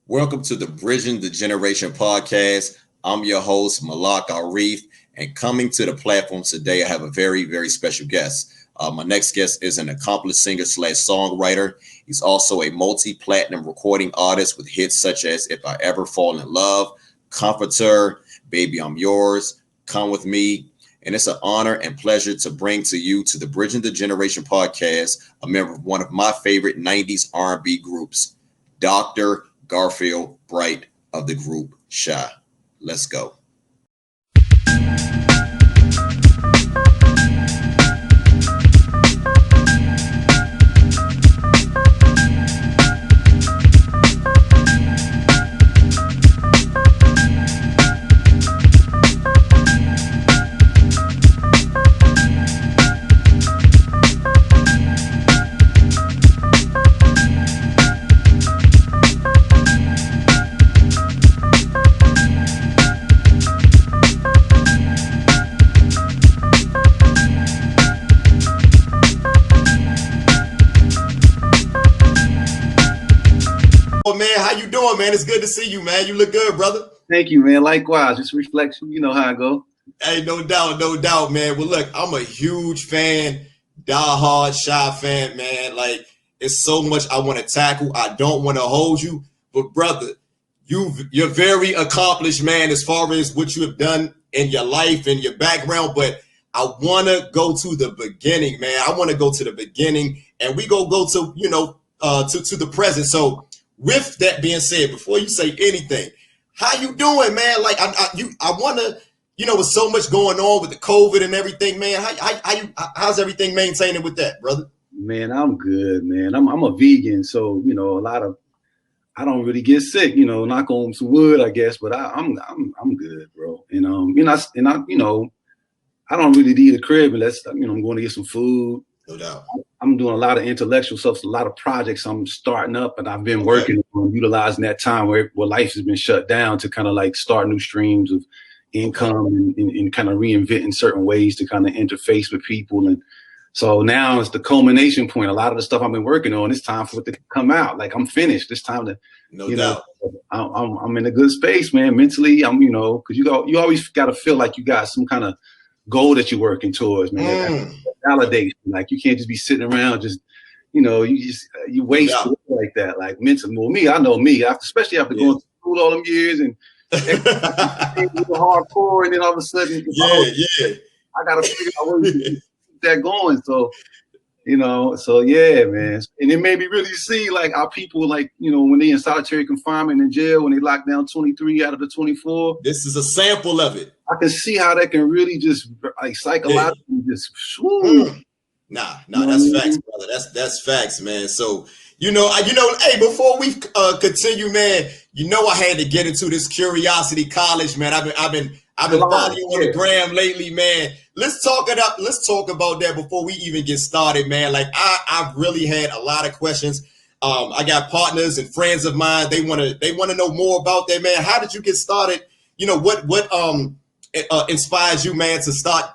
Welcome to the Bridging the Generation podcast. I'm your host, Malak Arif, and coming to the platform today, I have a very, very special guest. My next guest is an accomplished singer/songwriter. He's also a multi-platinum recording artist with hits such as If I Ever Fall in Love, Comforter, Baby I'm Yours, Come With Me. And it's an honor and pleasure to bring to you to the Bridging the Generation podcast, a member of one of my favorite 90s R&B groups, Dr. Garfield Bright of the group Shai. Let's go. Man, how you doing, man? It's good to see you, man. You look good, brother. Thank you, man. Likewise. Just reflection. You know how I go. Hey, no doubt, man. Well, look, I'm a huge fan, diehard Shai fan, man. Like, it's so much I want to tackle. I don't want to hold you, but brother, you're very accomplished, man, as far as what you have done in your life and your background. But I want to go to the beginning, man. I want to go to the beginning, and we go to to the present. So, with that being said, before you say anything, how you doing, man? Like I want to, with so much going on with the COVID and everything, man. How's everything maintaining with that, brother? Man, I'm good, man. I'm a vegan, so I don't really get sick, knock on some wood, I guess. But I'm good, bro. And I don't really leave the crib unless I'm going to get some food. No doubt. I'm doing a lot of intellectual stuff, a lot of projects I'm starting up, and I've been working on utilizing that time where life has been shut down to kind of like start new streams of income and kind of reinventing certain ways to kind of interface with people. And so now it's the culmination point. A lot of the stuff I've been working on, it's time for it to come out. Like I'm finished. It's time to, no doubt. I'm in a good space, man. Mentally, I'm, because you always got to feel like you got some kind of goal that you're working towards, man. Validation. Like you can't just be sitting around just, you waste like that. Like mentally, well, me, I know me, especially after going to school all them years and hardcore, and then all of a sudden, I gotta figure out where to keep that going. So, yeah, man. And it made me really see like our people, like, when they in solitary confinement in jail, when they lock down 23 out of the 24. This is a sample of it. I can see how that can really just like psychologically just. Nah, that's facts, brother. That's facts, man. So, hey, before we continue, man, I had to get into this Curiosity College, man. I've been following you on the gram lately, man. Let's talk about that before we even get started, man. Like I've really had a lot of questions. I got partners and friends of mine. They want to know more about that, man. How did you get started? What inspires you, man, to start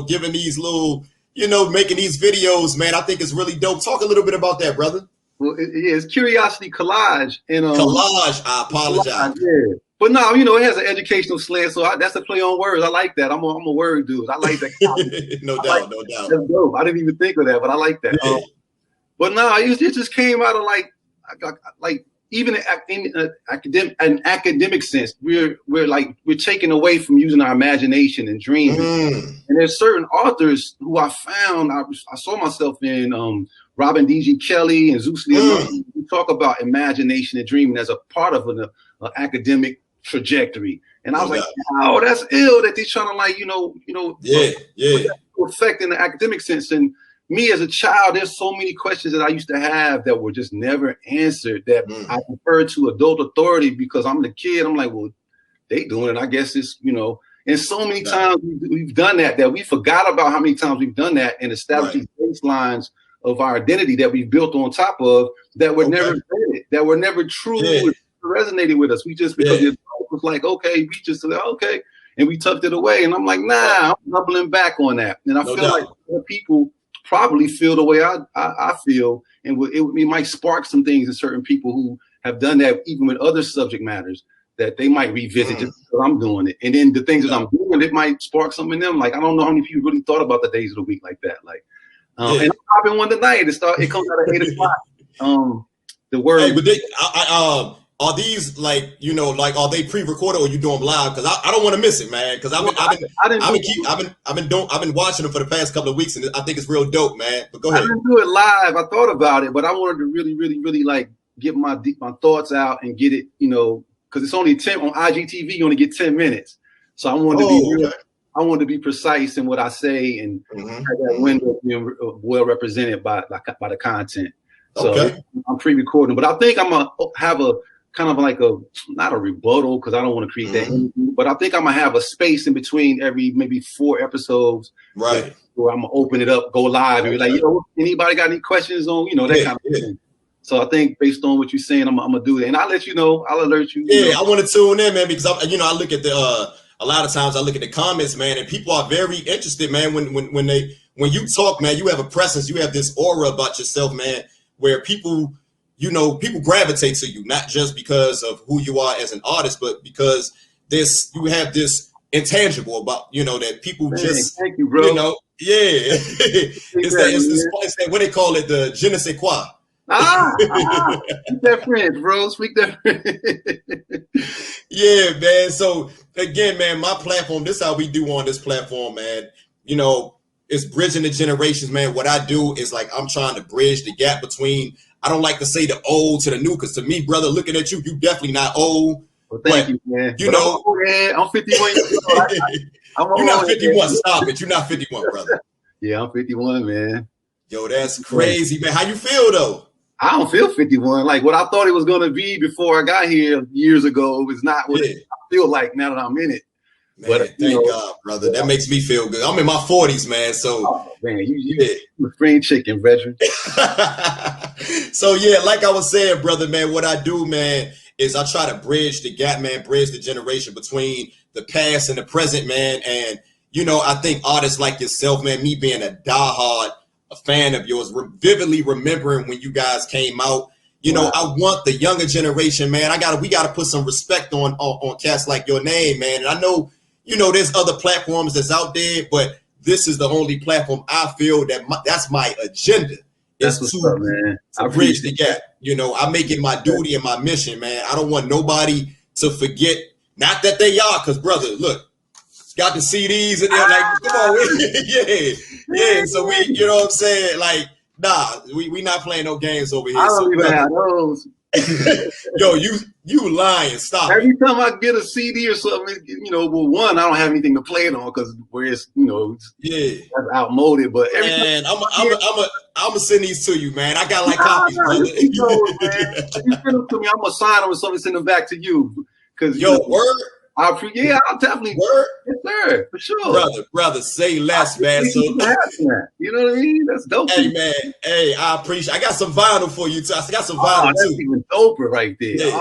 giving these little, making these videos, man? I think it's really dope. Talk a little bit about that, brother. Well, it's Curiosity Collage. And Collage. I apologize. Yeah. But no, it has an educational slant, so that's a play on words. I like that. I'm a word dude. I like that. No doubt. That's dope. I didn't even think of that, but I like that. Yeah. But no, it just came out of like even in an academic sense, we're taken away from using our imagination and dreaming. And there's certain authors who I found I saw myself in. Robin D.G. Kelly and Zeus Lee. We talk about imagination and dreaming as a part of an academic trajectory. And I was like, oh, that's ill that they're trying to affect in the academic sense. And me as a child, there's so many questions that I used to have that were just never answered that I prefer to adult authority because I'm the kid. I'm like, well, they doing it. I guess it's, and so many times we've done that we forgot about how many times we've done that and established these baselines of our identity that we built on top of that were never vetted, that were never truly resonated with us. We just, because it was like, okay, we just said, okay, and we tucked it away. And I'm like, nah, I'm doubling back on that. And I feel like people probably feel the way I feel, and it might spark some things in certain people who have done that even with other subject matters that they might revisit just because I'm doing it. And then the things that I'm doing, it might spark something in them. Like, I don't know how many people really thought about the days of the week like that. Like, and I'm popping one tonight. It comes out at 8 o'clock. The word. Hey, but are these like, like, are they pre-recorded or you do them live? Because I don't want to miss it, man. Because I've been watching them for the past couple of weeks, and I think it's real dope, man. But go ahead. I didn't do it live. I thought about it, but I wanted to really, really, really like get my thoughts out and get it, because it's only 10 on IGTV. You only get 10 minutes, so I wanted to be I wanted to be precise in what I say and have that window being well represented by the content. So I'm pre-recording, but I think I'm gonna have a kind of like not a rebuttal because I don't want to create that interview, but I think I'm gonna have a space in between every maybe 4 episodes, right? Where I'm gonna open it up, go live, and be like, anybody got any questions on that kind of thing. So I think based on what you're saying, I'm gonna do that, and I'll let you know. I'll alert you. Yeah, I want to tune in, man, because I look at a lot of times I look at the comments, man, and people are very interested, man. When you talk, man, you have a presence, you have this aura about yourself, man, where people gravitate to you, not just because of who you are as an artist, but because you have this intangible about, that people just, thank you, bro. It's that what they call it, the je ne sais quoi. Speak that French, bro. Speak that French. Yeah, man. So again, man, my platform, this is how we do on this platform, man. It's bridging the generations, man. What I do is like, I'm trying to bridge the gap between, I don't like to say the old to the new, because to me, brother, looking at you, you definitely not old. Well, thank you, man. I'm 51 years old. You're not 51. Stop it. You're not 51, brother. Yeah, I'm 51, man. Yo, that's crazy, man. How you feel, though? I don't feel 51. Like, what I thought it was going to be before I got here years ago is not what I feel like now that I'm in it. Man, but thank God, brother. That makes me feel good. I'm in my 40s, man. So, man, you're a spring chicken, veteran. So, yeah, like I was saying, brother, man, what I do, man, is I try to bridge the gap, man, bridge the generation between the past and the present, man. And, I think artists like yourself, man, me being a diehard fan of yours, vividly remembering when you guys came out. I want the younger generation, man. We got to put some respect on cats like your name, man. And I know, there's other platforms that's out there, but this is the only platform I feel that's my agenda. That's what's up, man. To bridge the gap. I make it my duty and my mission, man. I don't want nobody to forget. Not that they are, because brother, look, got the CDs and they're like, come on, yeah. So we, what I'm saying, like, nah, we not playing no games over here. I don't even have those. Yo, you lying? Stop. Every time I get a CD or something, one, I don't have anything to play it on because it's outmoded. But I'm gonna send these to you, man. I got like copies, brother. Man. You send them to me, I'm gonna sign them or something, send them back to you. Because word. I'll definitely word. Yes, sir, for sure. Brother, say less, man. So you know what I mean? That's dope. Hey, man. Hey, I appreciate. I got some vinyl for you too. I got some vinyl that's too. Even doper right there. Yeah.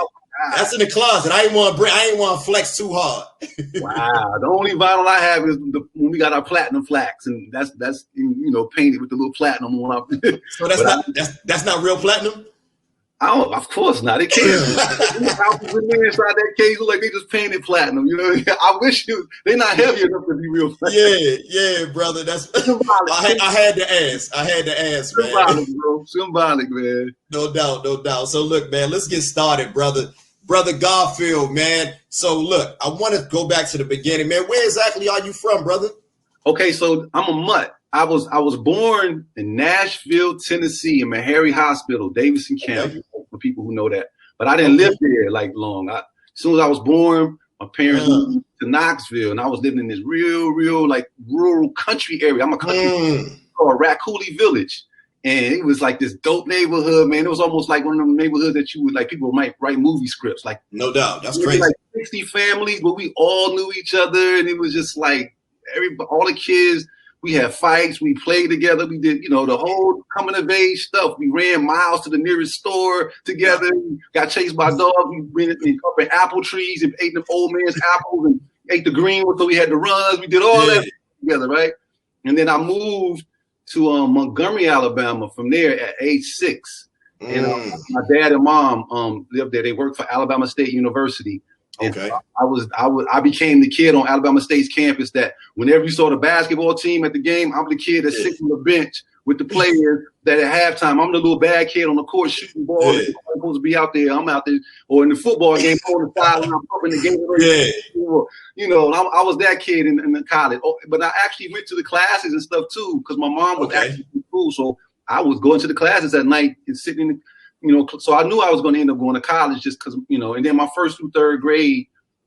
That's in the closet. I ain't want to flex too hard. Wow. The only vinyl I have is when we got our platinum flax, and that's painted with the little platinum on it. So that's not real platinum. Of course not. It can't. Inside that case look like they just painted platinum. I wish they're not heavy enough to be real platinum. Yeah, brother. That's I had to ask, man. Symbolic, bro. Symbolic, man. No doubt. So look, man, let's get started, brother. Brother Garfield, man. So look, I want to go back to the beginning, man. Where exactly are you from, brother? Okay, so I'm a mutt. I was born in Nashville, Tennessee, in Meharry Hospital, Davidson County, for people who know that. But I didn't live there like long. As soon as I was born, my parents moved to Knoxville, and I was living in this real like rural country area. I'm a country called Raccoon Village, and it was like this dope neighborhood, man. It was almost like one of them neighborhoods that you would like people might write movie scripts. Like, no doubt, that's crazy. Like 60 families, but we all knew each other, and it was just like all the kids. We had fights. We played together. We did, the whole coming of age stuff. We ran miles to the nearest store together. We got chased by dogs. We went up in apple trees and ate the old man's apples and ate the green ones. So we had the runs. We did all that together, right? And then I moved to Montgomery, Alabama from there at age 6. And my dad and mom lived there. They worked for Alabama State University. And Okay. I became the kid on Alabama State's campus that whenever you saw the basketball team at the game, I'm the kid that's sitting on the bench with the players that at halftime, I'm the little bad kid on the court shooting balls. I'm supposed to be out there. I'm out there. Or in the football game, on the side, I'm up in the game. You know, and I was that kid in the college. Oh, but I actually went to the classes and stuff too because my mom was actually in school. So I was going to the classes at night and sitting in the, you know, so I knew I was going to end up going to college just because, you know, and then my first through third grade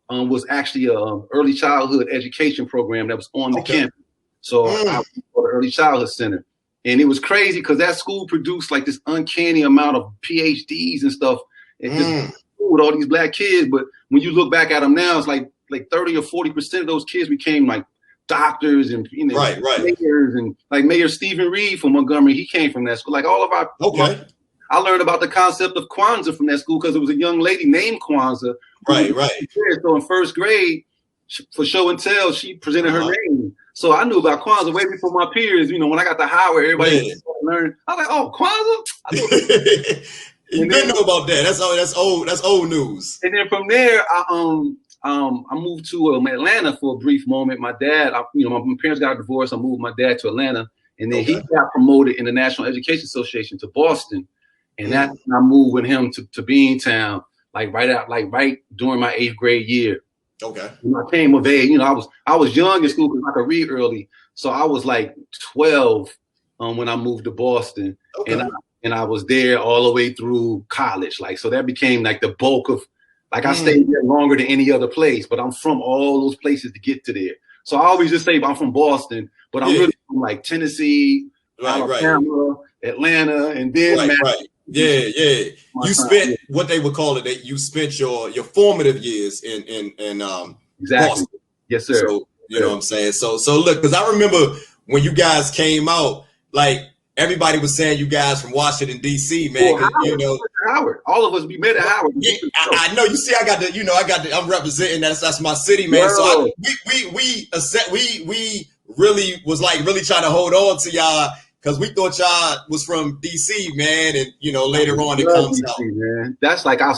was actually a early childhood education program that was on the campus. So I went to the early childhood center. And it was crazy because that school produced like this uncanny amount of PhDs and stuff. And just with all these black kids. But when you look back at them now, it's like 30 or 40% of those kids became like doctors and, you know, mayors, and like Mayor Stephen Reed from Montgomery. He came from that school. Like all of our I learned about the concept of Kwanzaa from that school because it was a young lady named Kwanzaa. Right. So in first grade, for show and tell, she presented her name. So I knew about Kwanzaa way before my peers. You know, when I got to Howard, everybody learned. I was like, oh, Kwanzaa? You didn't know about that. That's old news. And then from there, I moved to Atlanta for a brief moment. My dad, my parents got a divorce. I moved my dad to Atlanta. And then he got promoted in the National Education Association to Boston. And that's when I moved with him to Beantown, right during my 8th grade year. Okay. When I came of age, you know, I was young in school because I could read early. So I was like 12 when I moved to Boston. Okay. And I was there all the way through college. Like, so that became like the bulk of, like I stayed there longer than any other place, but I'm from all those places to get to there. So I always just say I'm from Boston, but I'm really from like Tennessee, Alabama, Atlanta, and then You spent what they would call it. That you spent your formative years in Boston. Yes, sir. So you know what I'm saying. So look, because I remember when you guys came out, like everybody was saying you guys from Washington D.C. man. Well, Howard, you know, Howard. All of us we met at Howard. Yeah, I know. You see, I'm representing that's my city, man. So we really was like really trying to hold on to y'all. Because we thought y'all was from DC, man, and you know later on it comes DC, out. Man. That's like I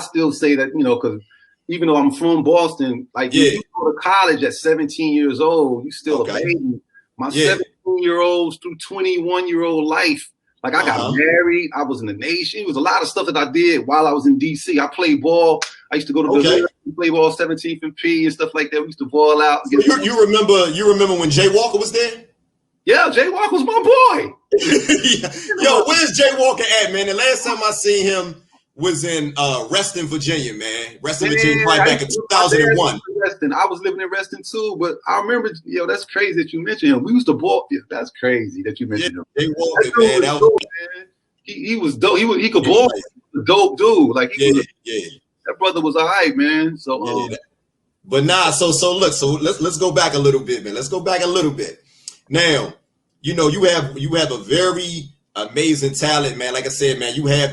still say that, you know, because even though I'm from Boston, like you go to college at 17 years old, you still a baby. My 17-year-olds through 21-year-old life, like I got married, I was in the Nation. It was a lot of stuff that I did while I was in DC. I played ball. I used to go to the play ball 17th and P and stuff like that. We used to ball out. So you remember when Jay Walker was there? Yeah, Jay Walker was my boy. Yo, where's Jay Walker at, man? The last time I seen him was in Reston, Virginia, man. Reston, Virginia, right back in 2001. I was living in Reston too, but I remember, that's crazy that you mentioned him. We used to ball. Yeah, that's crazy that you mentioned him. Jay Walker, man. That was dope, man. He was dope. He could ball. He was a dope dude. Like that brother was all right, man. So but nah, so look, so let's go back a little bit, man. Let's go back a little bit. Now, you know, you have a very amazing talent, man. Like I said, man, you have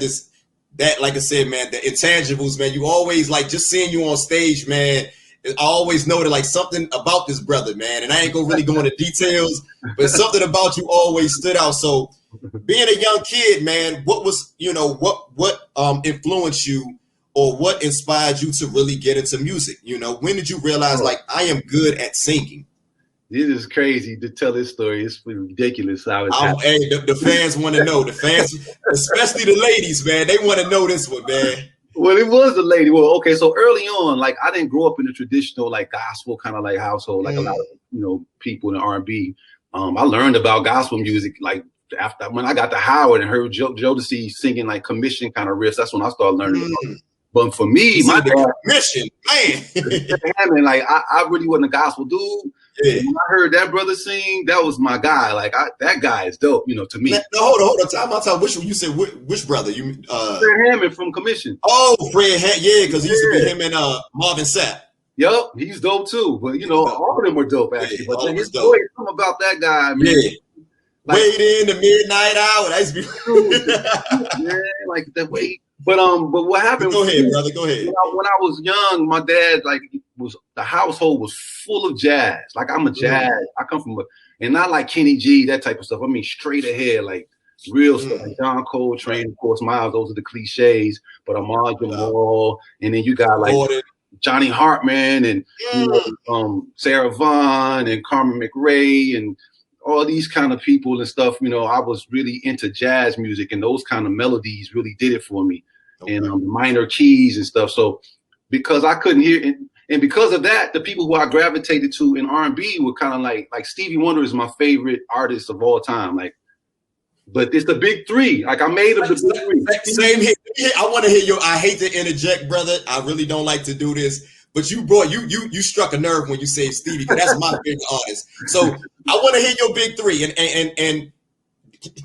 like I said, man, the intangibles, man. You always like just seeing you on stage, man. I always noted like something about this brother, man. And I ain't gonna really go into details, but something about you always stood out. So being a young kid, man, what was, you know, what influenced you or what inspired you to really get into music? You know, when did you realize like I am good at singing? This is crazy to tell this story. It's ridiculous how it's happening. Hey, the fans want to know. The fans, especially the ladies, man, they want to know this one, man. Well, it was the lady. Well, okay, so early on, like I didn't grow up in a traditional like gospel kind of like household, like a lot of people in R&B. I learned about gospel music like after when I got to Howard and heard Jodeci singing like commission kind of riffs. That's when I started learning about it. But for me, my dad, commission, man, like I really wasn't a gospel dude. Yeah. When I heard that brother sing, that was my guy. Like that guy is dope, to me. No, hold on. Time. Which one you said? Which brother? You Fred Hammond from Commission. Oh, Fred because he used to be him and Marvin Sapp. Yup, he's dope too. But all of them were dope actually. But then his story, something about that guy, man. Yeah. Like, wait in the midnight hour. That used to be like that wait. But what happened? Go ahead, brother. Go ahead. When I was young, my dad the household was full of jazz. Like I'm a jazz. I come from and not like Kenny G, that type of stuff. I mean straight ahead, like real stuff like John Coltrane, of course, Miles. Those are the cliches, but Ahmad Jamal, and then you got like Johnny Hartman and Sarah Vaughan and Carmen McRae and all these kind of people and stuff. You know, I was really into jazz music, and those kind of melodies really did it for me, and minor keys and stuff. So because I couldn't hear, and because of that, the people who I gravitated to in R&B were kind of like Stevie Wonder is my favorite artist of all time. Like, but it's the big three. Like I made them the big three. Same here. I want to hear your. I hate to interject, brother. I really don't like to do this, but you struck a nerve when you say Stevie. That's my favorite artist. So I want to hear your big three. And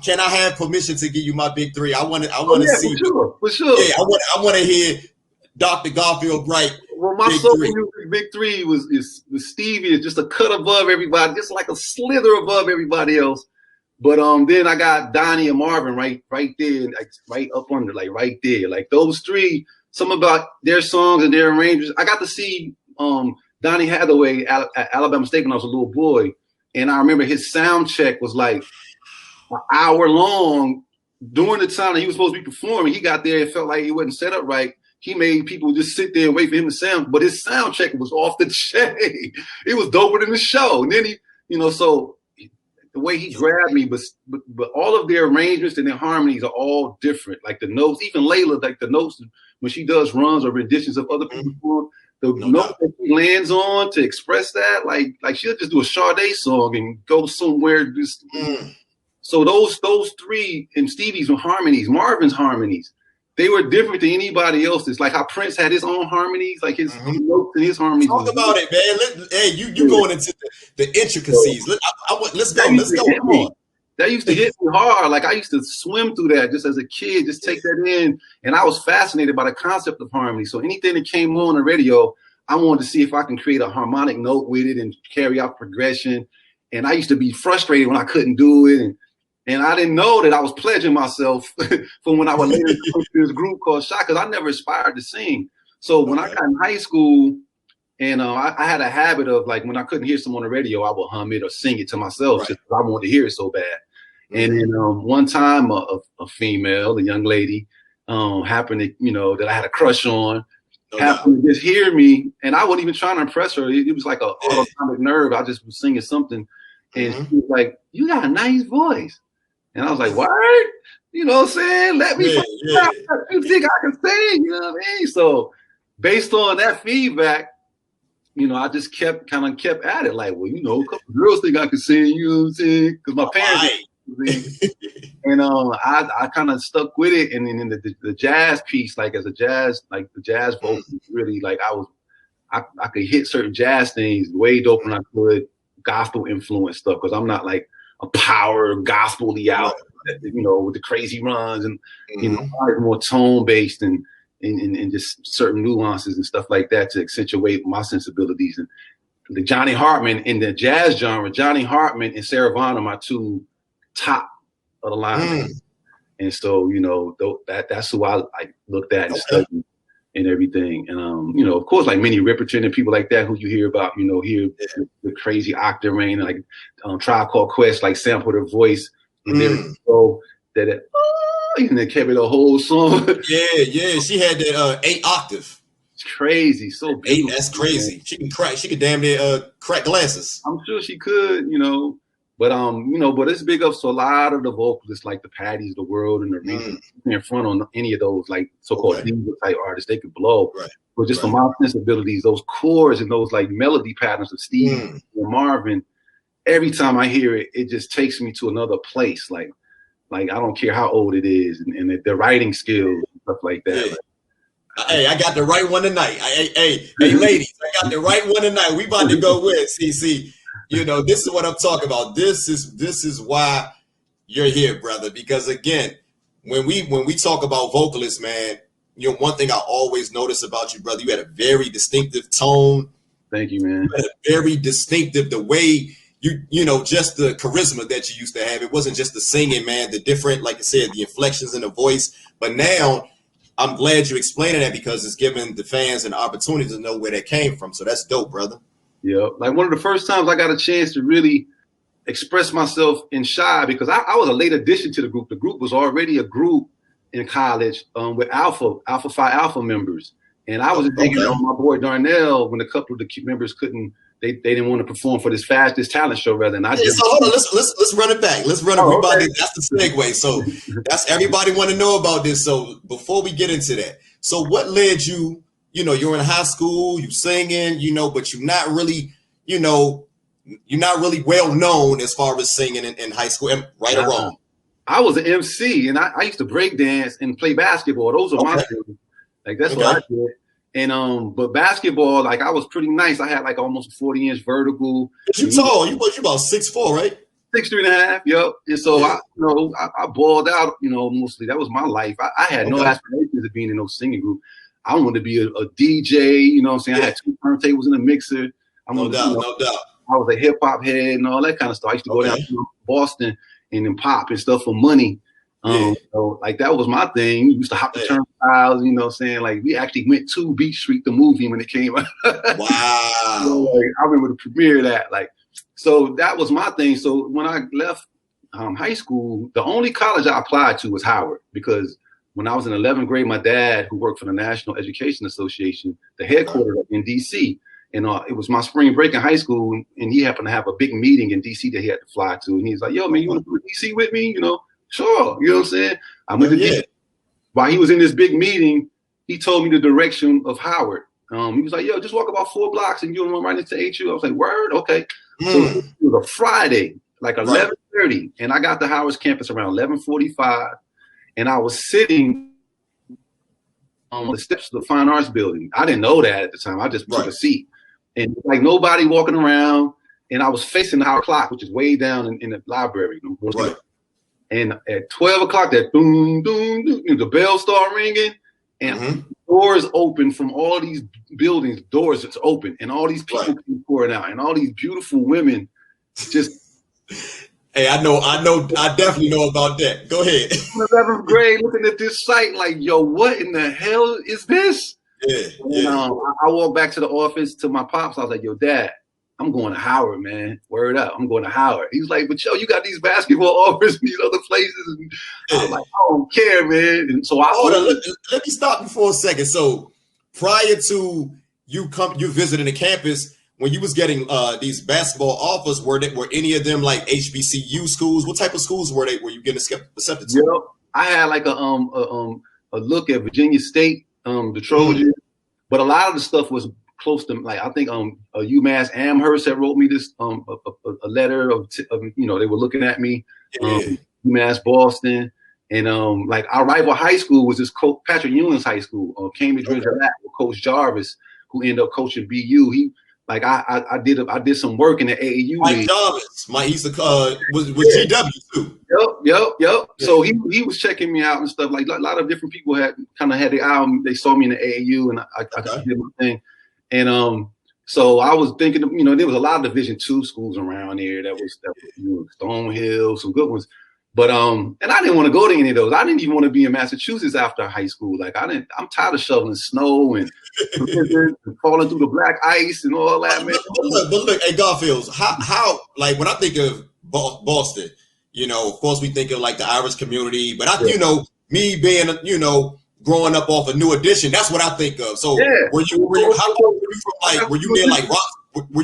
can I have permission to give you my big three? I want to see. For sure. Yeah, I want to hear Dr. Garfield Bright. Well, my soul music big three was Stevie is just a cut above everybody, just like a slither above everybody else. But then I got Donnie and Marvin right there, like right up under, like right there. Like those three, some about their songs and their arrangements. I got to see Donnie Hathaway at Alabama State when I was a little boy, and I remember his sound check was like an hour long. During the time that he was supposed to be performing, he got there and felt like he wasn't set up right. He made people just sit there and wait for him to sound, but his sound check was off the chain. It was doper than the show. And then he, so the way he grabbed me, but all of their arrangements and their harmonies are all different. Like the notes, even Layla, like the notes when she does runs or renditions of other people, the notes that she lands on to express that, like she'll just do a Sade song and go somewhere. So those three and Stevie's harmonies, Marvin's harmonies, they were different than anybody else's. Like how Prince had his own harmonies, like his notes and his harmonies. Talk about it, man. Hey, you going into the intricacies. Let's go. Let's go. Come on. That used to hit me hard. Like I used to swim through that just as a kid, just take that in. And I was fascinated by the concept of harmony. So anything that came on the radio, I wanted to see if I can create a harmonic note with it and carry out progression. And I used to be frustrated when I couldn't do it. And I didn't know that I was pledging myself for when I would later go to this group called Shai, because I never aspired to sing. So when I got in high school, and I had a habit of like when I couldn't hear someone on the radio, I would hum it or sing it to myself just because I wanted to hear it so bad. And then one time a female, a young lady, happened to, that I had a crush on, happened to just hear me, and I wasn't even trying to impress her. It was like an autonomic nerve. I just was singing something, and she was like, "You got a nice voice." And I was like, "What? You know what I'm saying? Let me find out what you think I can sing." You know what I mean? So based on that feedback, I just kept at it. Like, well, a couple girls think I can sing. You know what I'm saying? Because my parents, and I kind of stuck with it. And then in the jazz piece, like as a jazz, like the jazz vocals, really like I could hit certain jazz things way doper than I could gospel influence stuff, because I'm not like a power gospel-y out, with the crazy runs and more tone based and just certain nuances and stuff like that to accentuate my sensibilities. And the Johnny Hartman in the jazz genre, Johnny Hartman and Sarah Vaughan are my two top of the line. And so that's who I looked at and studied and everything. And of course, like Minnie Riperton and people like that who you hear about, hear the crazy octave range, like Tribe Called Quest, like sample their voice and then so that and they kept it a whole song. Yeah, she had that 8 octave. It's crazy, so beautiful. 8, that's crazy. Man. She could damn near crack glasses. I'm sure she could, But but it's big ups to a lot of the vocalists, like the Patties of the world and the Reasons in front on any of those like so-called diva type artists, they could blow. Right. But just from my sensibilities, those chords and those like melody patterns of Steve and Marvin, every time I hear it, it just takes me to another place. Like I don't care how old it is, and the writing skills and stuff like that. Yeah. Hey, I got the right one tonight. Hey, ladies, I got the right one tonight. We about to go with CC. This is what I'm talking about. This is why you're here, brother. Because again, when we talk about vocalists, man, one thing I always notice about you, brother, you had a very distinctive tone. Thank you, man. You had a very distinctive, the way just the charisma that you used to have. It wasn't just the singing, man, the different, like I said, the inflections in the voice. But now I'm glad you explaining that, because it's giving the fans an opportunity to know where that came from. So that's dope, brother. Yeah, like one of the first times I got a chance to really express myself in Shai because I was a late addition to the group. The group was already a group in college with Alpha Phi Alpha members. And I was digging on my boy Darnell when a couple of the members couldn't, they didn't want to perform for this talent show rather than I did. So hold on, let's run it back. Let's run it back. That's the segue. So that's everybody want to know about this. So before we get into that, so what led you, you're in high school, you singing, but you're not really, you're not really well known as far as singing in high school, right or wrong? I was an MC and I used to break dance and play basketball. Those are my things. Like that's what I did. And but basketball, like I was pretty nice. I had like almost a 40-inch vertical. You tall? You about 6'4", right? 6'3.5". Yep. And so I balled out. Mostly that was my life. I had no aspirations of being in no singing group. I wanted to be a DJ. You know what I'm saying? I had 2 turntables in a mixer. No doubt. I was a hip hop head and all that kind of stuff. I used to go down to Boston and then pop and stuff for money. So like that was my thing. We used to hop the turnstiles, like we actually went to Beach Street, the movie, when it came out. Wow. So, like, I remember the premiere of that. Like, so that was my thing. So when I left high school, the only college I applied to was Howard, because when I was in 11th grade, my dad, who worked for the National Education Association, the headquarters in DC, and it was my spring break in high school, and he happened to have a big meeting in DC that he had to fly to, and he's like, "Yo, man, you want to go to DC with me?" Sure. You know what I'm saying? I went to DC. While he was in this big meeting, he told me the direction of Howard. He was like, "Yo, just walk about 4 blocks and you'll run right into HU." I was like, "Word, okay." So it was a Friday, like 11:30, and I got to Howard's campus around 11:45, and I was sitting on the steps of the Fine Arts Building. I didn't know that at the time. I just took a seat, and like nobody walking around, and I was facing the Howard clock, which is way down in the library. And at 12 o'clock, that boom, boom, boom, the bell started ringing, and doors open from all these buildings. Doors that's open, and all these people came pouring out, and all these beautiful women just. Hey, I definitely know about that. Go ahead. 11th grade, looking at this site, like, yo, what in the hell is this? And, I walked back to the office to my pops. I was like, "Yo, Dad, I'm going to Howard, man. Word up, I'm going to Howard." He was like, "But yo, you got these basketball offers in these other places." And I was like, "I don't care, man." And so let me stop you for a second. So prior to you visiting the campus, when you was getting these basketball offers, were any of them like HBCU schools? What type of schools were you getting accepted to? Yep. I had like a look at Virginia State, the Trojans, but a lot of the stuff was close to, like, I think UMass Amherst had wrote me this a letter of they were looking at me. UMass Boston, and like our rival high school was this Patrick Ewing's high school, Cambridge Ridge with Coach Jarvis, who ended up coaching BU. He like I did some work in the AAU. Mike Jarvis, he's was GW too. Yep. Yeah. So he was checking me out and stuff. Like a lot of different people had their eye on me. They saw me in the AAU, and I did my thing. And so I was thinking, there was a lot of Division II schools around here that was Stonehill, some good ones. But and I didn't want to go to any of those. I didn't even want to be in Massachusetts after high school. Like I'm tired of shoveling snow and falling through the black ice and all that, man. But look, hey, Garfields, how like when I think of Boston, of course we think of like the Irish community, but me being growing up off a New Edition, that's what I think of. So were you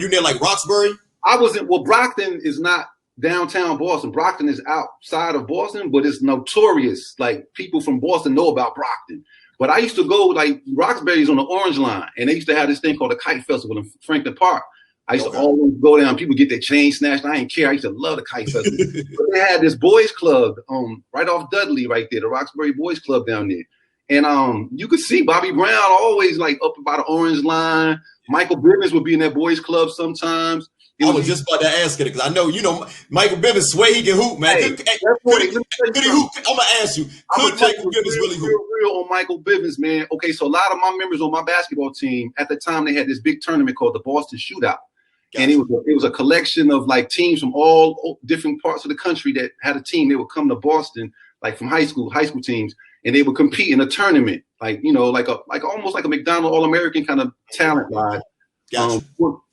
near like Roxbury? I wasn't. Well, Brockton is not downtown Boston. Brockton is outside of Boston, but it's notorious. Like people from Boston know about Brockton. But I used to go, like, Roxbury's on the Orange Line, and they used to have this thing called the Kite Festival in Franklin Park. I used to always go down. People get their chain snatched. I didn't care. I used to love the Kite Festival. But they had this boys club right off Dudley right there, the Roxbury Boys Club down there. And you could see Bobby Brown always like up by the Orange Line. Michael Bivens would be in that boys club sometimes. I was just about to ask it because I know Michael Bivens swear he can hoop, man. Could he hoop? I'm gonna ask you. Could Michael Bivens really hoop? Real on Michael Bivens, man. Okay, so a lot of my members on my basketball team at the time, they had this big tournament called the Boston Shootout, and it was a collection of like teams from all different parts of the country that had a team. They would come to Boston, like from high school teams, and they would compete in a tournament, like almost like a McDonald's All-American kind of talent wise.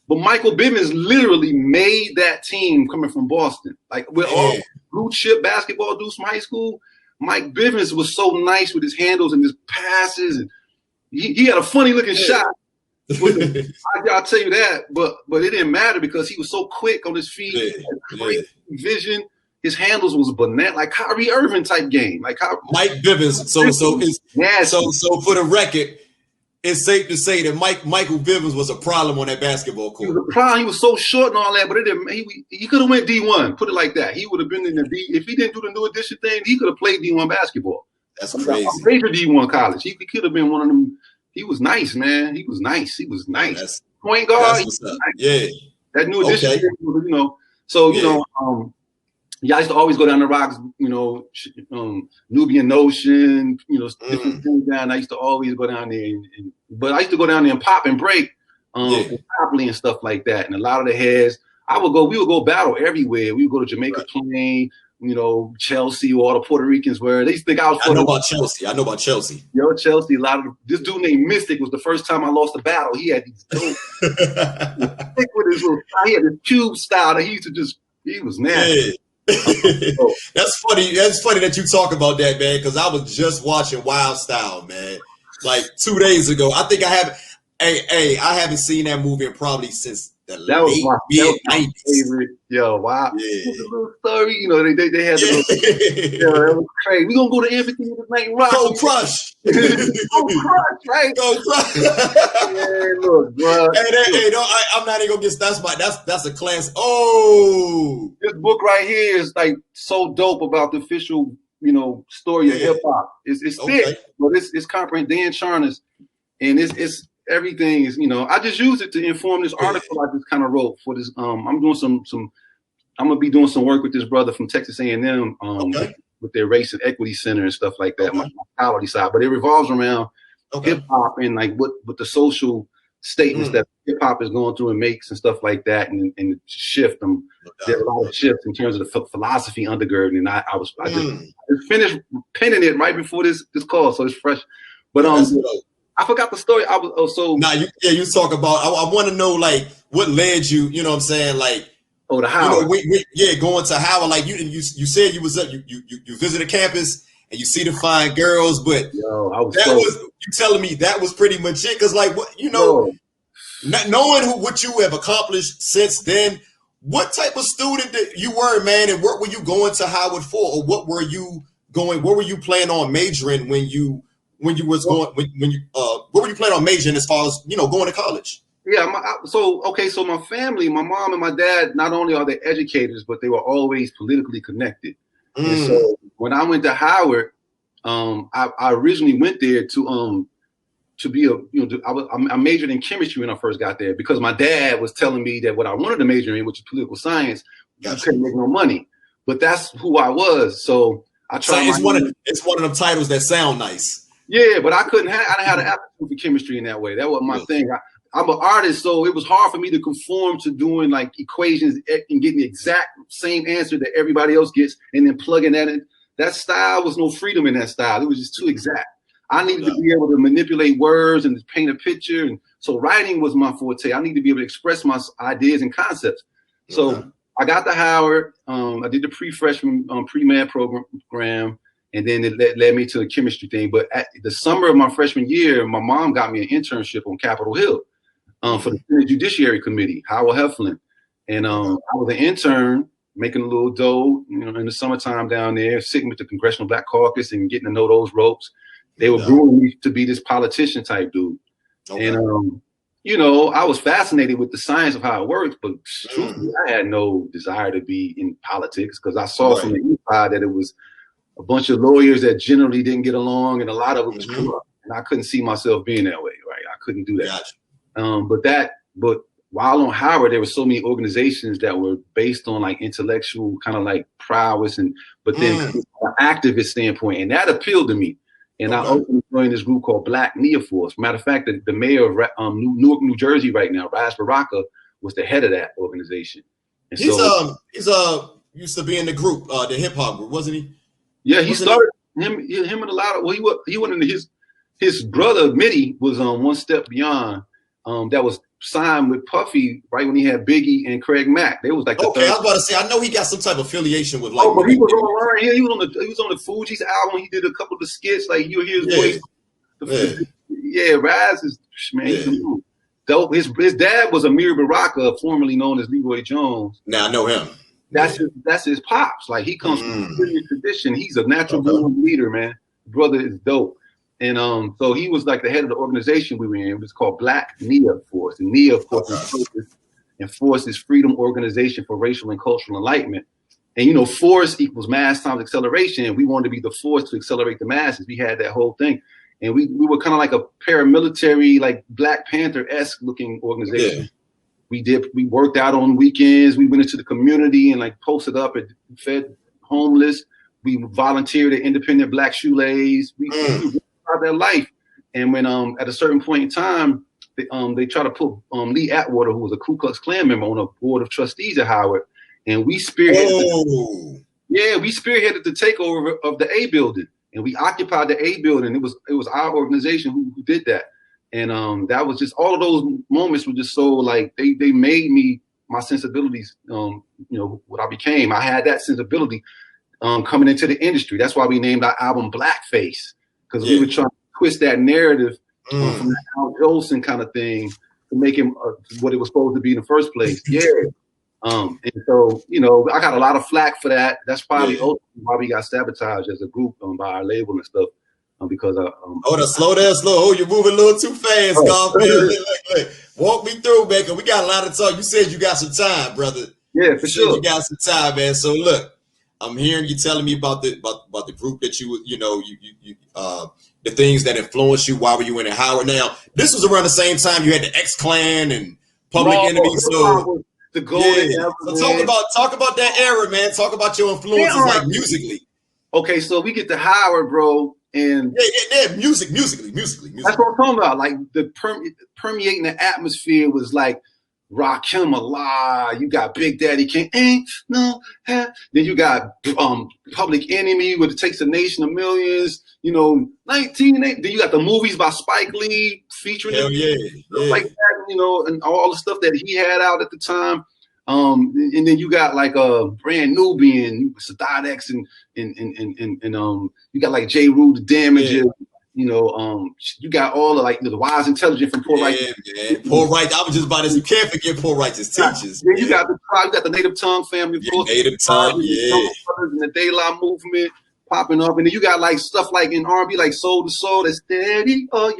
But Michael Bivins literally made that team coming from Boston. Like we're all blue chip basketball dudes from high school. Mike Bivins was so nice with his handles and his passes, and he had a funny looking shot. I'll tell you that, but it didn't matter because he was so quick on his feet, great vision. His handles was banana, like Kyrie Irving type game, like Mike Bivins. So for the record, it's safe to say that Michael Bivins was a problem on that basketball court. He was a problem. He was so short and all that, but it didn't. He could have went D1. Put it like that. He would have been in the D. If he didn't do the new edition thing, he could have played D1 basketball. That's crazy. Major D1 college. He could have been one of them. He was nice, man. He was nice. Point guard. That's what's up. Yeah. That new edition, you know. So you know, I used to always go down the rocks, you know, Nubian Notion, you know, different things down. I used to always go down there, but I used to go down there and pop and break, properly and stuff like that. And a lot of the heads, we would go battle everywhere. We would go to Jamaica Plain, you know, Chelsea, where all the Puerto Ricans were. They used to think I was. I know about Chelsea. Yo, Chelsea. This dude named Mystic was the first time I lost a battle. He had these dope, thick with his little. He had this cube style that he used to just. He was nasty. Yeah. That's funny. That's funny that you talk about that, man, because I was just watching Wild Style, man, like 2 days ago. I think I haven't seen that movie probably since the mid-90s. Favorite. Yo, wow. Yeah. A little story, you know, they had the little, that was crazy. We're gonna go to amphitheater tonight, rock. Go Crush. Go Crush, right? Go Crush. Yeah, look, bro. Hey, no, I'm not even gonna get that's a class. Oh, this book right here is like so dope about the official, you know, story of hip hop. It's thick, but it's comprehensive. Dan Charnas, and it's everything is, you know. I just use it to inform this article I just kind of wrote for this. I'm doing some. I'm gonna be doing some work with this brother from Texas A&M. With their race and equity center and stuff like that, my quality side, but it revolves around hip hop and like what the social statements that hip hop is going through and makes and stuff like that, and shift them. There are a lot of shifts in terms of the philosophy undergirding, and I just finished penning it right before this call, so it's fresh. But I forgot the story. You talk about. I want to know like what led you. You know what I'm saying, like. Oh, the Howard. You know, going to Howard. Like you said you was up. You visited campus and you see the fine girls, but you telling me that was pretty much it. Because like what you know, knowing what you have accomplished since then, what type of student that you were, man, and what were you going to Howard for, or what were you planning on majoring when you was going what were you planning on majoring as far as, you know, going to college? Yeah, so my family, my mom and my dad, not only are they educators, but they were always politically connected. And so when I went to Howard, I originally went there to be I majored in chemistry when I first got there because my dad was telling me that what I wanted to major in, which is political science, I couldn't make no money. But that's who I was. So I tried. It's one of them titles that sound nice. Yeah, but I didn't have an aptitude for chemistry in that way. That wasn't my thing. I'm an artist, so it was hard for me to conform to doing like equations and getting the exact same answer that everybody else gets and then plugging that in. That style was no freedom in that style. It was just too exact. I needed to be able to manipulate words and paint a picture. And so writing was my forte. I needed to be able to express my ideas and concepts. So I got to Howard. I did the pre-freshman pre-med program. And then it led me to the chemistry thing. But at the summer of my freshman year, my mom got me an internship on Capitol Hill. For the Senate Judiciary Committee, Howard Heflin. And I was an intern making a little dough, you know, in the summertime down there, sitting with the Congressional Black Caucus and getting to know those ropes. They were grooming me to be this politician type dude. And, you know, I was fascinated with the science of how it works, but truthfully, I had no desire to be in politics because I saw from the inside that it was a bunch of lawyers that generally didn't get along, and a lot of it was corrupt. And I couldn't see myself being that way, right? I couldn't do that. But while on Howard, there were so many organizations that were based on like intellectual kind of like prowess, but then from an activist standpoint, and that appealed to me. And I openly joined this group called Black Neoforce. Matter of fact, the mayor of Newark, New Jersey right now, Raz Baraka, was the head of that organization. And he's used to be in the group, the hip hop group, wasn't he? Yeah, he started him and a lot of he went into his brother Mitty was on one step beyond. That was signed with Puffy right when he had Biggie and Craig Mack. They was like the okay. third. I was about to say, I know he got some type of affiliation with like. Oh, but he was on here. He was on the Fugees album. He did a couple of the skits. Like you'll hear his voice. Yeah, Raz is man. Yeah. Dope. His dad was Amir Baraka, formerly known as Leroy Jones. Now I know him. That's his pops. Like he comes from a tradition. He's a natural born leader, man. Brother is dope. And so he was like the head of the organization we were in. It was called Black NIA Force. And NIA, of course, and Force is Freedom Organization for Racial and Cultural Enlightenment. And, you know, force equals mass times acceleration. And we wanted to be the force to accelerate the masses. We had that whole thing. And we were kind of like a paramilitary, like Black Panther-esque looking organization. Yeah. We worked out on weekends. We went into the community and like posted up and fed homeless. We volunteered at Independent Black Shoelace. We about their life. And when at a certain point in time, they tried to put Lee Atwater, who was a Ku Klux Klan member, on a board of trustees at Howard. And we spearheaded we spearheaded the takeover of the A building. And we occupied the A building. It was our organization who did that. And that was just, all of those moments were just so like they made me, my sensibilities, you know, what I became. I had that sensibility coming into the industry. That's why we named our album Blackface, because we were trying to twist that narrative from that Al Jolson kind of thing to make him what it was supposed to be in the first place. And so, you know, I got a lot of flack for that. That's probably why we got sabotaged as a group by our label and stuff. Because hold on, slow down, slow. Oh, you're moving a little too fast, Garfield. Look. Walk me through, man, because we got a lot of talk. You said you got some time, brother. Yeah, for sure. You got some time, man. So look, I'm hearing you telling me about the group that you the things that influenced you while you were in Howard. Now, this was around the same time you had the X-Clan and Public Enemy. So the golden era, so talk about that era, man. Talk about your influences, like musically. Okay, so we get to Howard, bro, and musically. That's what I'm talking about. Like the permeating the atmosphere was like Rakim Allah. You got Big Daddy King, ain't no. Then you got Public Enemy with It Takes a Nation of Millions. You know, 1980. Then you got the movies by Spike Lee featuring like that. You know, and all the stuff that he had out at the time. And then you got like a Brand Nubian, Sadat X, and you got like J. Rue the Damages. You know, you got all the like the Wise Intelligent from Poor Righteous. Poor Righteous. I was just about to say, you can't forget Poor Righteous Teachers. Then you got the Native Tongue family, of course. Native Tongue, and the De La movement popping up, and then you got like stuff like in R&B, like Soul to Soul, that's steady. All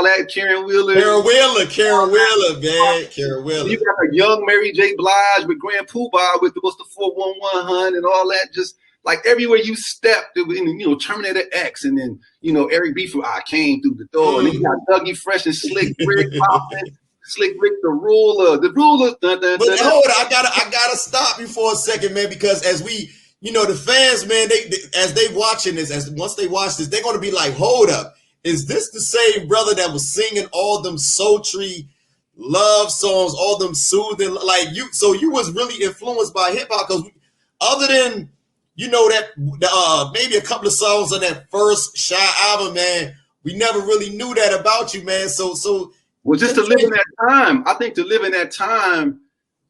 that Karen Wheeler, man. Karen Wheeler. You got a young Mary J. Blige with Grand Poobah with what's the 411 hun and all that. Just like everywhere you stepped, you know, Terminator X, and then you know Eric B. I came through the door, and then you got Dougie Fresh and Slick Rick popping. Slick Rick the ruler. But hold on, I gotta stop you for a second, man, because as we, you know, the fans, man, they as they watching this, once they watch this, they're gonna be like, hold up. Is this the same brother that was singing all them sultry love songs, all them soothing, like you? So you was really influenced by hip hop, because other than, you know, that maybe a couple of songs on that first Shy album, man, we never really knew that about you, man. So well, just to live in that time, I think to live in that time,